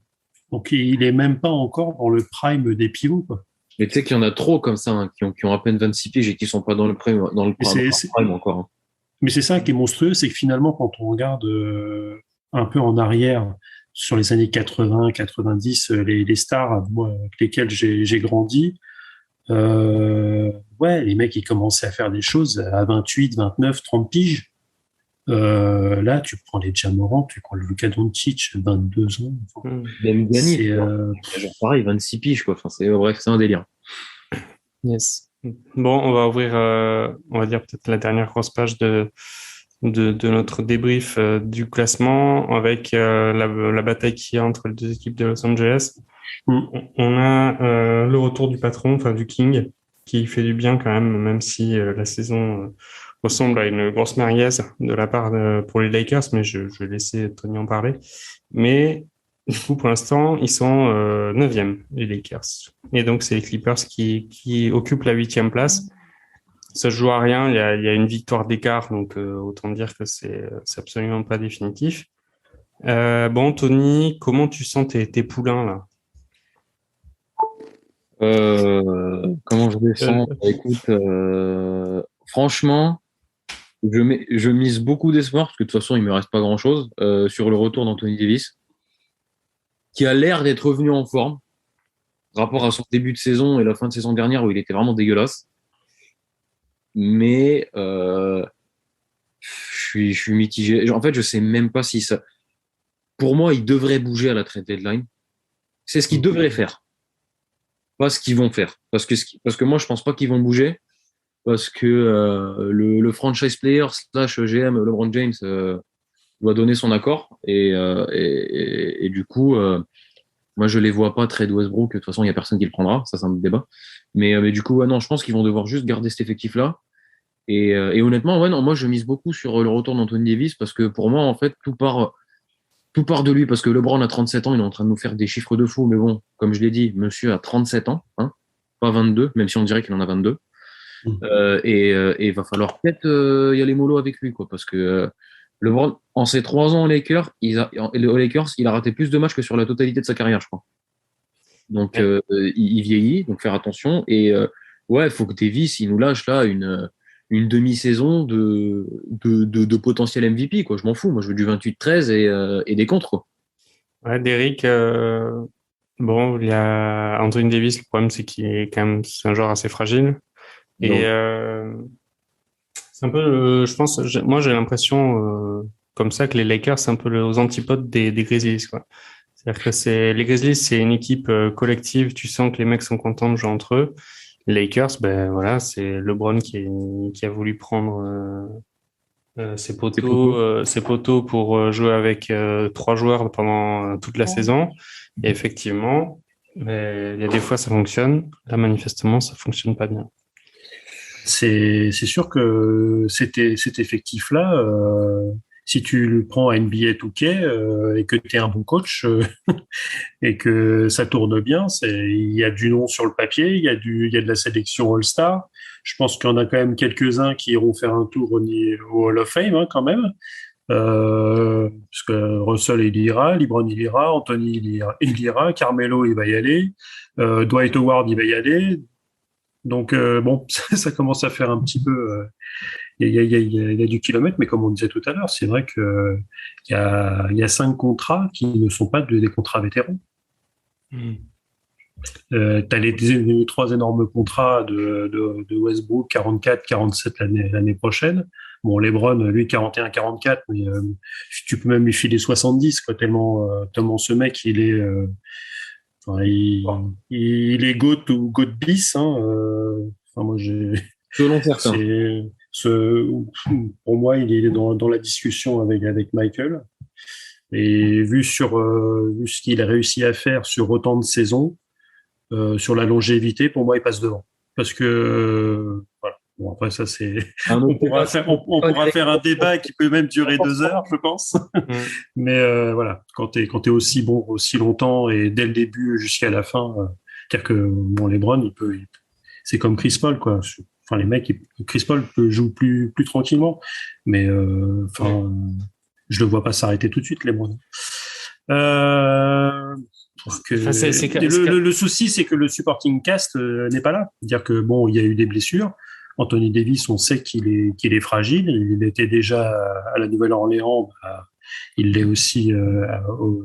C: Donc, il n'est même pas encore dans le prime des pivots, quoi.
B: Mais tu sais qu'il y en a trop comme ça, hein, qui ont à peine 26 piges et qui sont pas dans le prime encore. Hein.
C: Mais c'est ça qui est monstrueux, c'est que finalement, quand on regarde un peu en arrière sur les années 80, 90, les stars moi, avec lesquels j'ai grandi, les mecs, ils commençaient à faire des choses à 28, 29, 30 piges. Là, tu prends les Ja Morant, tu prends le Luka Doncic, 22 ans. Enfin,
B: même gagné. Genre pareil, 26 piges, quoi. Enfin, bref, c'est un délire.
A: Yes. Bon, on va ouvrir, on va dire peut-être la dernière grosse page de notre débrief du classement avec la bataille qu'il y a entre les deux équipes de Los Angeles. On a le retour du patron, enfin du King, qui fait du bien quand même si la saison ressemble à une grosse merguez de la part pour les Lakers, mais je vais laisser Tony en parler. Mais du coup, pour l'instant, ils sont 9e, les Lakers. Et donc, c'est les Clippers qui occupent la 8e place. Ça se joue à rien, il y a une victoire d'écart, donc autant dire que c'est absolument pas définitif. Bon, Tony, comment tu sens tes poulains, là?
B: Comment je les sens? Écoute, franchement, je mise beaucoup d'espoir, parce que de toute façon, il me reste pas grand-chose, sur le retour d'Anthony Davis, qui a l'air d'être revenu en forme, rapport à son début de saison et la fin de saison dernière où il était vraiment dégueulasse. Mais je suis mitigé. En fait, je sais même pas si ça. Pour moi, il devrait bouger à la trade deadline. C'est ce qu'ils devraient faire, pas ce qu'ils vont faire. Parce que moi, je pense pas qu'ils vont bouger, parce que le franchise player / GM LeBron James doit donner son accord et du coup, moi, je les vois pas trade Westbrook. De toute façon, il y a personne qui le prendra. Ça, c'est un débat. Mais du coup, non, je pense qu'ils vont devoir juste garder cet effectif-là. Et honnêtement, non, moi, je mise beaucoup sur le retour d'Anthony Davis parce que pour moi, en fait, tout part de lui. Parce que LeBron a 37 ans, il est en train de nous faire des chiffres de fou. Mais bon, comme je l'ai dit, monsieur a 37 ans, hein, pas 22, même si on dirait qu'il en a 22. Et va falloir peut-être y aller mollo avec lui, quoi, parce que LeBron, en ses 3 ans aux Lakers, il a raté plus de matchs que sur la totalité de sa carrière, je crois. Donc, il vieillit, donc faire attention. Et il faut que Davis, il nous lâche là une demi-saison de potentiel MVP, quoi. Je m'en fous. Moi, je veux du 28-13 et des contres, quoi.
A: Ouais, Derrick, Bon, il y a Anthony Davis. Le problème, c'est qu'il est quand même, c'est un joueur assez fragile. Et c'est un peu, je pense, moi j'ai l'impression comme ça que les Lakers c'est un peu aux antipodes des Grizzlies, quoi. C'est-à-dire que les Grizzlies, c'est une équipe collective. Tu sens que les mecs sont contents de jouer entre eux. Les Lakers, ben voilà, c'est LeBron qui a voulu prendre ses poteaux pour jouer avec 3 joueurs pendant toute la saison. Et effectivement, il y a des fois ça fonctionne. Là, manifestement, ça fonctionne pas bien.
C: C'est sûr que cet effectif-là, si tu le prends à NBA 2K et que tu es un bon coach et que ça tourne bien, il y a du nom sur le papier, il y a de la sélection All-Star. Je pense qu'il y en a quand même quelques-uns qui iront faire un tour au Hall of Fame quand même. Parce que Russell il ira, LeBron il ira, Anthony il ira, Carmelo il va y aller, Dwight Howard il va y aller. Donc bon, ça commence à faire un petit peu. Il y a du kilomètre, mais comme on disait tout à l'heure, c'est vrai que il y a 5 contrats qui ne sont pas des contrats vétérans. T'as les 3 énormes contrats de Westbrook, 44, 47 l'année prochaine. Bon, LeBron, lui, 41, 44, mais tu peux même lui filer 70, quoi, tellement ce mec, il est, il est GOAT ou GOAT bis, moi,
B: selon certains.
C: Pour moi, il est dans la discussion avec Michael. Et vu ce qu'il a réussi à faire sur autant de saisons, sur la longévité, pour moi, il passe devant. Parce que, voilà. Bon, après, ça, c'est, on pourra faire un débat qui peut même durer 2 heures, je pense. Mais, voilà. Quand t'es aussi bon, aussi longtemps et dès le début jusqu'à la fin, c'est-à-dire que, bon, LeBron, c'est comme Chris Paul, quoi. Enfin, les mecs, Chris Paul joue plus tranquillement. Mais, je le vois pas s'arrêter tout de suite, LeBron. Le souci, c'est que le supporting cast n'est pas là. C'est-à-dire que bon, il y a eu des blessures. Anthony Davis, on sait qu'il est fragile. Il était déjà à la Nouvelle-Orléans. Il l'est aussi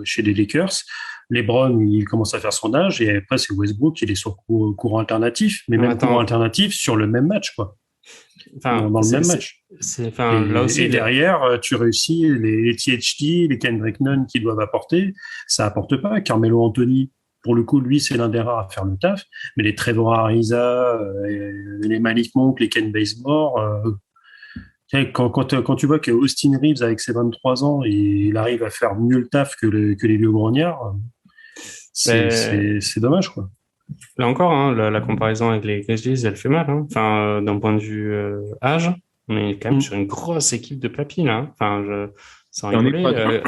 C: chez les Lakers. LeBron, il commence à faire son âge. Et après, c'est Westbrook, il est sur courant alternatif. Mais même courant alternatif sur le même match, quoi. Dans le même match.
A: Là aussi,
C: derrière, tu réussis les THT, les Kendrick Nunn qui doivent apporter, ça apporte pas. Carmelo Anthony, pour le coup, lui, c'est l'un des rares à faire le taf. Mais les Trevor Ariza, les Malik Monk, les Ken Bazemore, quand tu vois que Austin Reeves, avec ses 23 ans, il arrive à faire mieux le taf que les vieux grognards, c'est dommage, quoi.
A: Là encore, la comparaison avec les Grizzlies, elle fait mal. Enfin, d'un point de vue âge, on est quand même sur une grosse équipe de papy, là. Enfin, sans rigoler,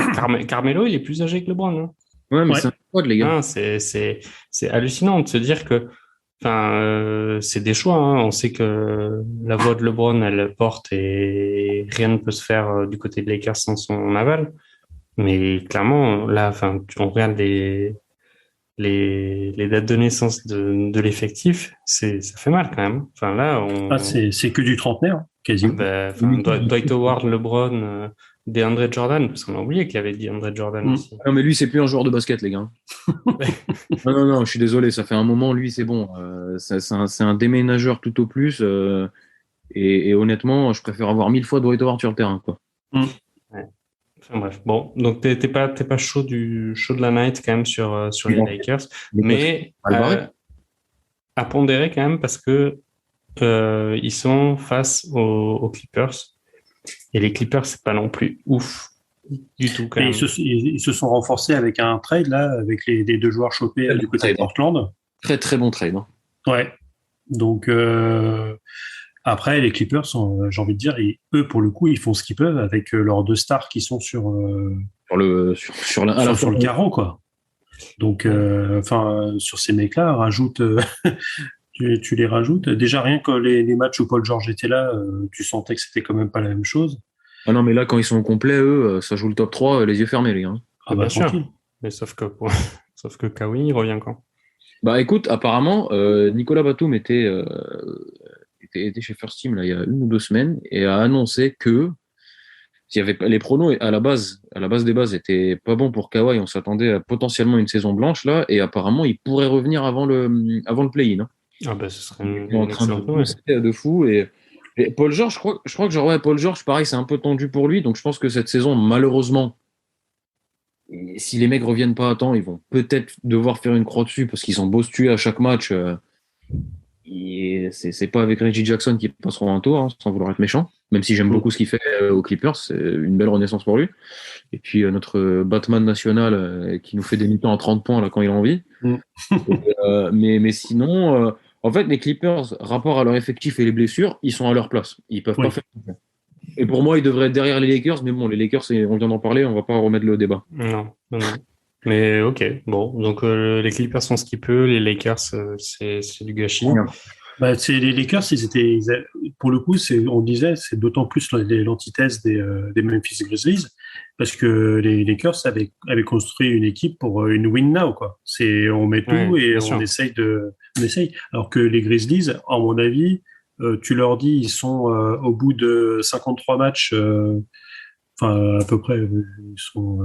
A: Carmelo, il est plus âgé que LeBron.
B: Ouais, mais c'est un pote, les gars.
A: C'est hallucinant de se dire que, c'est des choix. On sait que la voix de LeBron, elle porte et rien ne peut se faire du côté de Lakers sans son aval. Mais clairement, là, on regarde les dates de naissance de l'effectif, ça fait mal quand même. Enfin là,
C: c'est que du trentenaire, quasiment.
A: Dwight Howard, LeBron, DeAndre Jordan, parce qu'on a oublié qu'il y avait DeAndre Jordan aussi.
B: Non, mais lui, c'est plus un joueur de basket, les gars. non, je suis désolé, ça fait un moment, lui, c'est bon. C'est un déménageur tout au plus. Et honnêtement, je préfère avoir 1000 fois Dwight Howard sur le terrain, quoi.
A: Ouais. Enfin, bref, bon, donc t'es pas chaud de la night quand même sur les Lakers, mais à pondérer quand même parce que ils sont face aux Clippers et les Clippers c'est pas non plus ouf du tout quand même.
C: Ils se sont renforcés avec un trade là, avec les 2 joueurs chopés du côté de Portland.
B: Très très bon trade.
C: Ouais. Donc après, les Clippers, j'ai envie de dire, eux, pour le coup, ils font ce qu'ils peuvent avec leurs 2 stars qui sont sur le carreau, quoi. Donc, sur ces mecs-là, rajoute, tu les rajoutes. Déjà, rien que les matchs où Paul George était là, tu sentais que c'était quand même pas la même chose.
B: Ah non, mais là, quand ils sont au complet, eux, ça joue le top 3, les yeux fermés, les gars.
A: Ah bah, bien sûr. Mais sauf que Kawhi, il revient quand?
B: Bah écoute, apparemment, Nicolas Batum était chez First Team là, il y a 1 ou 2 semaines et a annoncé que s'il y avait les pronos à la base des bases étaient pas bons pour Kawhi, on s'attendait à potentiellement une saison blanche là, et apparemment il pourrait revenir avant le play-in. Hein.
A: Ah bah ce serait
B: En train de fou et Paul George, je crois que genre ouais, Paul George, pareil, c'est un peu tendu pour lui, donc je pense que cette saison, malheureusement, si les mecs reviennent pas à temps, ils vont peut-être devoir faire une croix dessus parce qu'ils ont beau se tuer à chaque match. Et c'est pas avec Reggie Jackson qu'ils passeront un tour, hein, sans vouloir être méchant. Même si j'aime beaucoup ce qu'il fait aux Clippers, c'est une belle renaissance pour lui. Et puis notre Batman national qui nous fait des mi-temps à 30 points là quand il a envie. Mais sinon, en fait, les Clippers, rapport à leur effectif et les blessures, ils sont à leur place. Ils peuvent pas faire. Et pour moi, ils devraient être derrière les Lakers, mais bon, les Lakers, on vient d'en parler, on va pas remettre le débat.
A: Non. Mais ok, bon, donc les Clippers sont ce qu'ils peuvent, les Lakers, c'est du gâchis.
C: Bah, les Lakers, pour le coup, on disait, c'est d'autant plus l'antithèse des Memphis Grizzlies, parce que les Lakers avaient construit une équipe pour une win now, quoi. On met tout et on essaye. Alors que les Grizzlies, à mon avis, tu leur dis, ils sont au bout de 53 matchs, enfin à peu près, ils sont.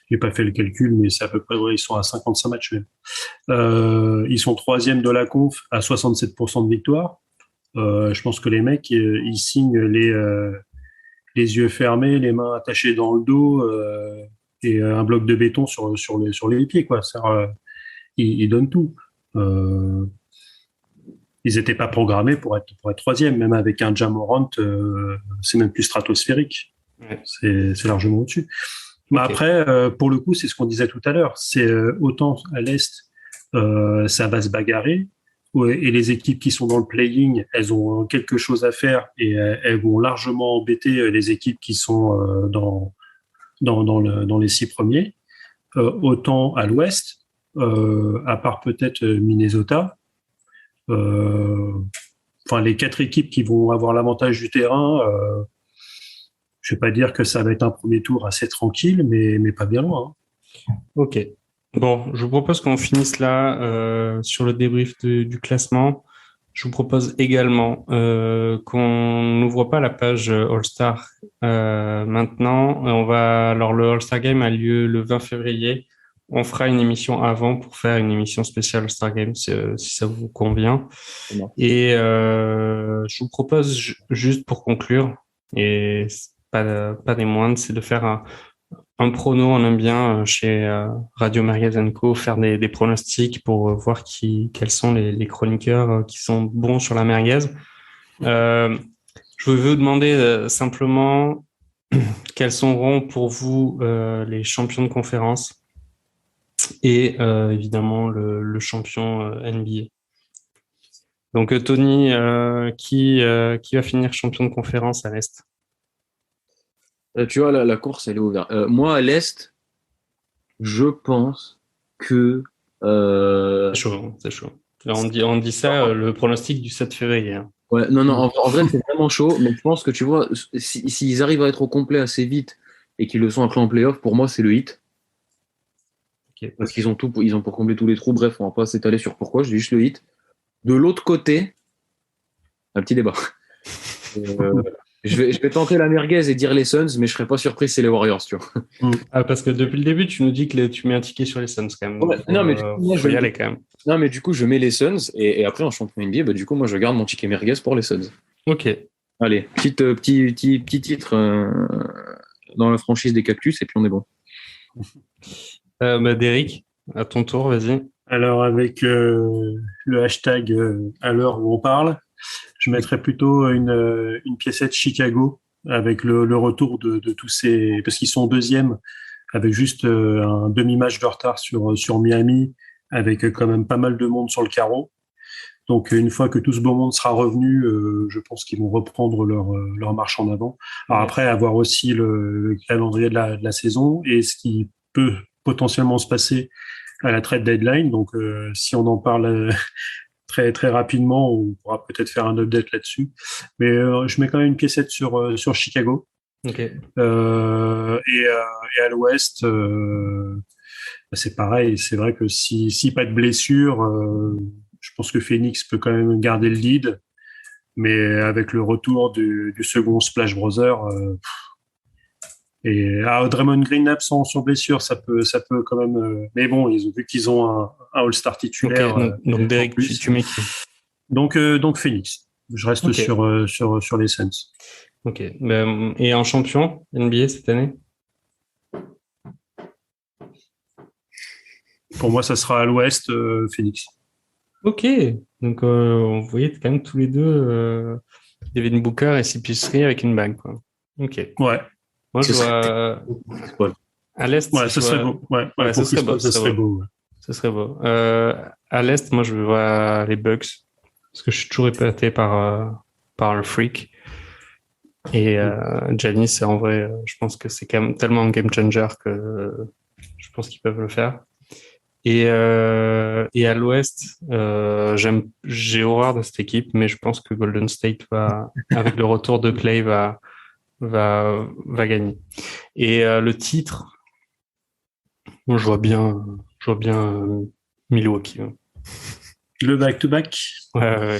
C: J'ai pas fait le calcul, mais c'est à peu près vrai, ils sont à 55 matchs même. Ils sont troisième de la conf à 67% de victoire. Je pense que les mecs, ils signent les yeux fermés, les mains attachées dans le dos et un bloc de béton sur les pieds, quoi. Ils donnent tout. Ils n'étaient pas programmés pour être troisième, même avec un Ja Morant, c'est même plus stratosphérique. Ouais. C'est largement au-dessus. Mais après, pour le coup, c'est ce qu'on disait tout à l'heure. C'est autant à l'Est, ça va se bagarrer. Et les équipes qui sont dans le play-in, elles ont quelque chose à faire et elles vont largement embêter les équipes qui sont dans les 6 premiers. Autant à l'Ouest, à part peut-être Minnesota, les 4 équipes qui vont avoir l'avantage du terrain. Je vais pas dire que ça va être un premier tour assez tranquille, mais pas bien loin. Hein.
A: Ok. Bon, je vous propose qu'on finisse là sur le débrief du classement. Je vous propose également qu'on n'ouvre pas la page All-Star maintenant. Alors le All-Star Game a lieu le 20 février. On fera une émission avant pour faire une émission spéciale All-Star Game si ça vous convient. Et je vous propose juste pour conclure, et pas des moindres, c'est de faire un prono. On aime bien chez Radio Merguez & Co faire des pronostics pour voir quels sont les chroniqueurs qui sont bons sur la merguez. Je vais vous demander simplement quels seront pour vous les champions de conférence et évidemment le champion NBA. Donc Tony, qui va finir champion de conférence à l'Est?
B: Tu vois, la course, elle est ouverte. Moi, à l'Est, je pense que...
A: C'est chaud. On dit ça, le pronostic du 7 février. Hein.
B: Ouais, non, en vrai, c'est vraiment chaud, mais je pense que, tu vois, s'ils arrivent à être au complet assez vite et qu'ils le sont après en play-off, pour moi, c'est le Heat. Okay. Parce qu'ils ont pour combler tous les trous. Bref, on va pas s'étaler sur pourquoi, je dis juste le Heat. De l'autre côté, un petit débat. Je vais tenter la merguez et dire les Suns, mais je serais pas surpris si c'est les Warriors, tu vois.
A: Ah, parce que depuis le début, tu nous dis que tu mets un ticket sur les Suns quand même.
B: Ouais, non, mais moi,
A: je vais y aller quand même.
B: Non, mais du coup, je mets les Suns et après en champion NBA, du coup, moi, je garde mon ticket merguez pour les Suns.
A: Ok.
B: Allez, petit titre dans la franchise des Cactus et puis on est bon.
A: Derrick, à ton tour, vas-y.
C: Alors, avec le hashtag à l'heure où on parle, je mettrais plutôt une piécette Chicago avec le retour de tous ces... Parce qu'ils sont deuxième avec juste un demi-match de retard sur Miami, avec quand même pas mal de monde sur le carreau. Donc, une fois que tout ce beau monde sera revenu, je pense qu'ils vont reprendre leur marche en avant. Alors après, avoir aussi le calendrier de la saison et ce qui peut potentiellement se passer à la trade deadline. Donc, si on en parle... très très rapidement, on pourra peut-être faire un update là-dessus. Mais je mets quand même une piécette sur Chicago.
A: Okay.
C: Et à l'Ouest, c'est pareil. C'est vrai que si pas de blessure, je pense que Phoenix peut quand même garder le lead. Mais avec le retour du second Splash Brother, et Draymond Green absent sur blessure, ça peut quand même. Mais bon, vu qu'ils ont un All-Star titulaire.
A: Okay, donc Derek, tu mets qui?
C: Donc Phoenix. Je reste sur les Suns.
A: Ok. Et en champion NBA cette année?
C: Pour moi, ça sera à l'Ouest, Phoenix.
A: Ok. Donc vous voyez quand même tous les deux Devin Booker et CP3 avec une bague, quoi. Ok.
C: Ouais.
A: Moi, je vois à l'Est.
C: Ouais, ça serait beau. Ouais, ça serait beau. Ça serait beau.
A: Ça serait beau. À l'Est, moi, je vois les Bucks parce que je suis toujours épaté par le freak. Et Giannis, en vrai, je pense que c'est quand même tellement un game changer que je pense qu'ils peuvent le faire. Et à l'Ouest, j'ai horreur de cette équipe, mais je pense que Golden State va, avec le retour de Clay, va gagner. Et le titre, moi, je vois bien Milwaukee. Hein.
C: Le back-to-back.
A: Ouais.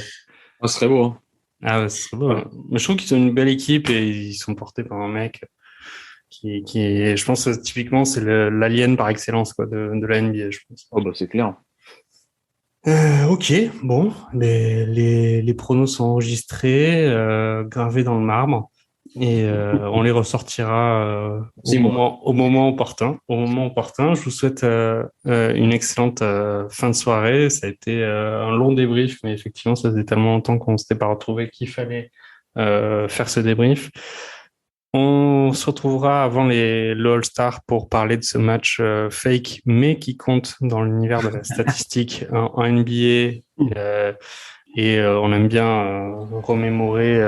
B: Ça serait beau. Hein.
A: Ah ouais, ce serait beau. Ouais. Mais je trouve qu'ils ont une belle équipe et ils sont portés par un mec qui je pense typiquement c'est l'alien par excellence quoi de la NBA, je pense.
B: Oh bah c'est clair.
A: Ok, bon, les pronos sont enregistrés, gravés dans le marbre et on les ressortira au moment opportun. Au moment opportun, je vous souhaite une excellente fin de soirée. Ça a été un long débrief, mais effectivement, ça faisait tellement longtemps qu'on s'était pas retrouvés qu'il fallait faire ce débrief. On se retrouvera avant le All-Star pour parler de ce match fake, mais qui compte dans l'univers de la statistique en NBA. Et on aime bien remémorer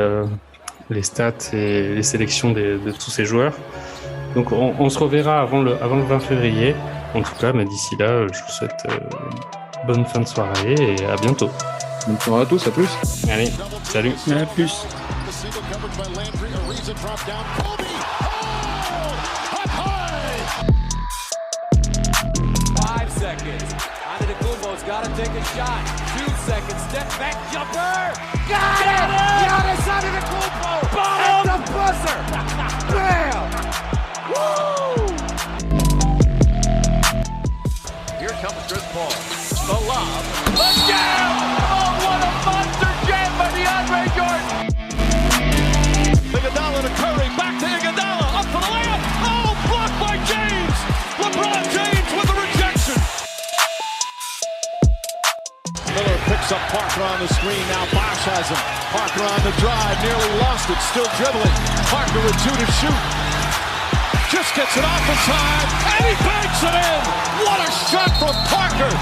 A: les stats et les sélections de tous ces joueurs. Donc on se reverra avant le 20 février. En tout cas, mais d'ici là, je vous souhaite bonne fin de soirée et à bientôt.
B: Bonne soirée à tous, à plus.
A: Allez, salut.
C: À plus.
D: Drop down, Kobe! Oh! Up high!
F: 5 seconds. Antetokounmpo's got to take a shot. 2 seconds. Step back jumper. Got it! Giannis Antetokounmpo! At the buzzer! Bam! Woo!
E: Here comes Chris Paul. The lob. The jam! Oh, what a monster jam by DeAndre Jordan! Iguodala to Curry, back to Iguodala, up for the layup. Oh, blocked by James. LeBron James with the rejection. Miller picks up Parker on the screen. Now Bosh has him. Parker on the drive, nearly lost it, still dribbling. Parker with 2 to shoot. Just gets it off in time, and he banks it in. What a shot from Parker.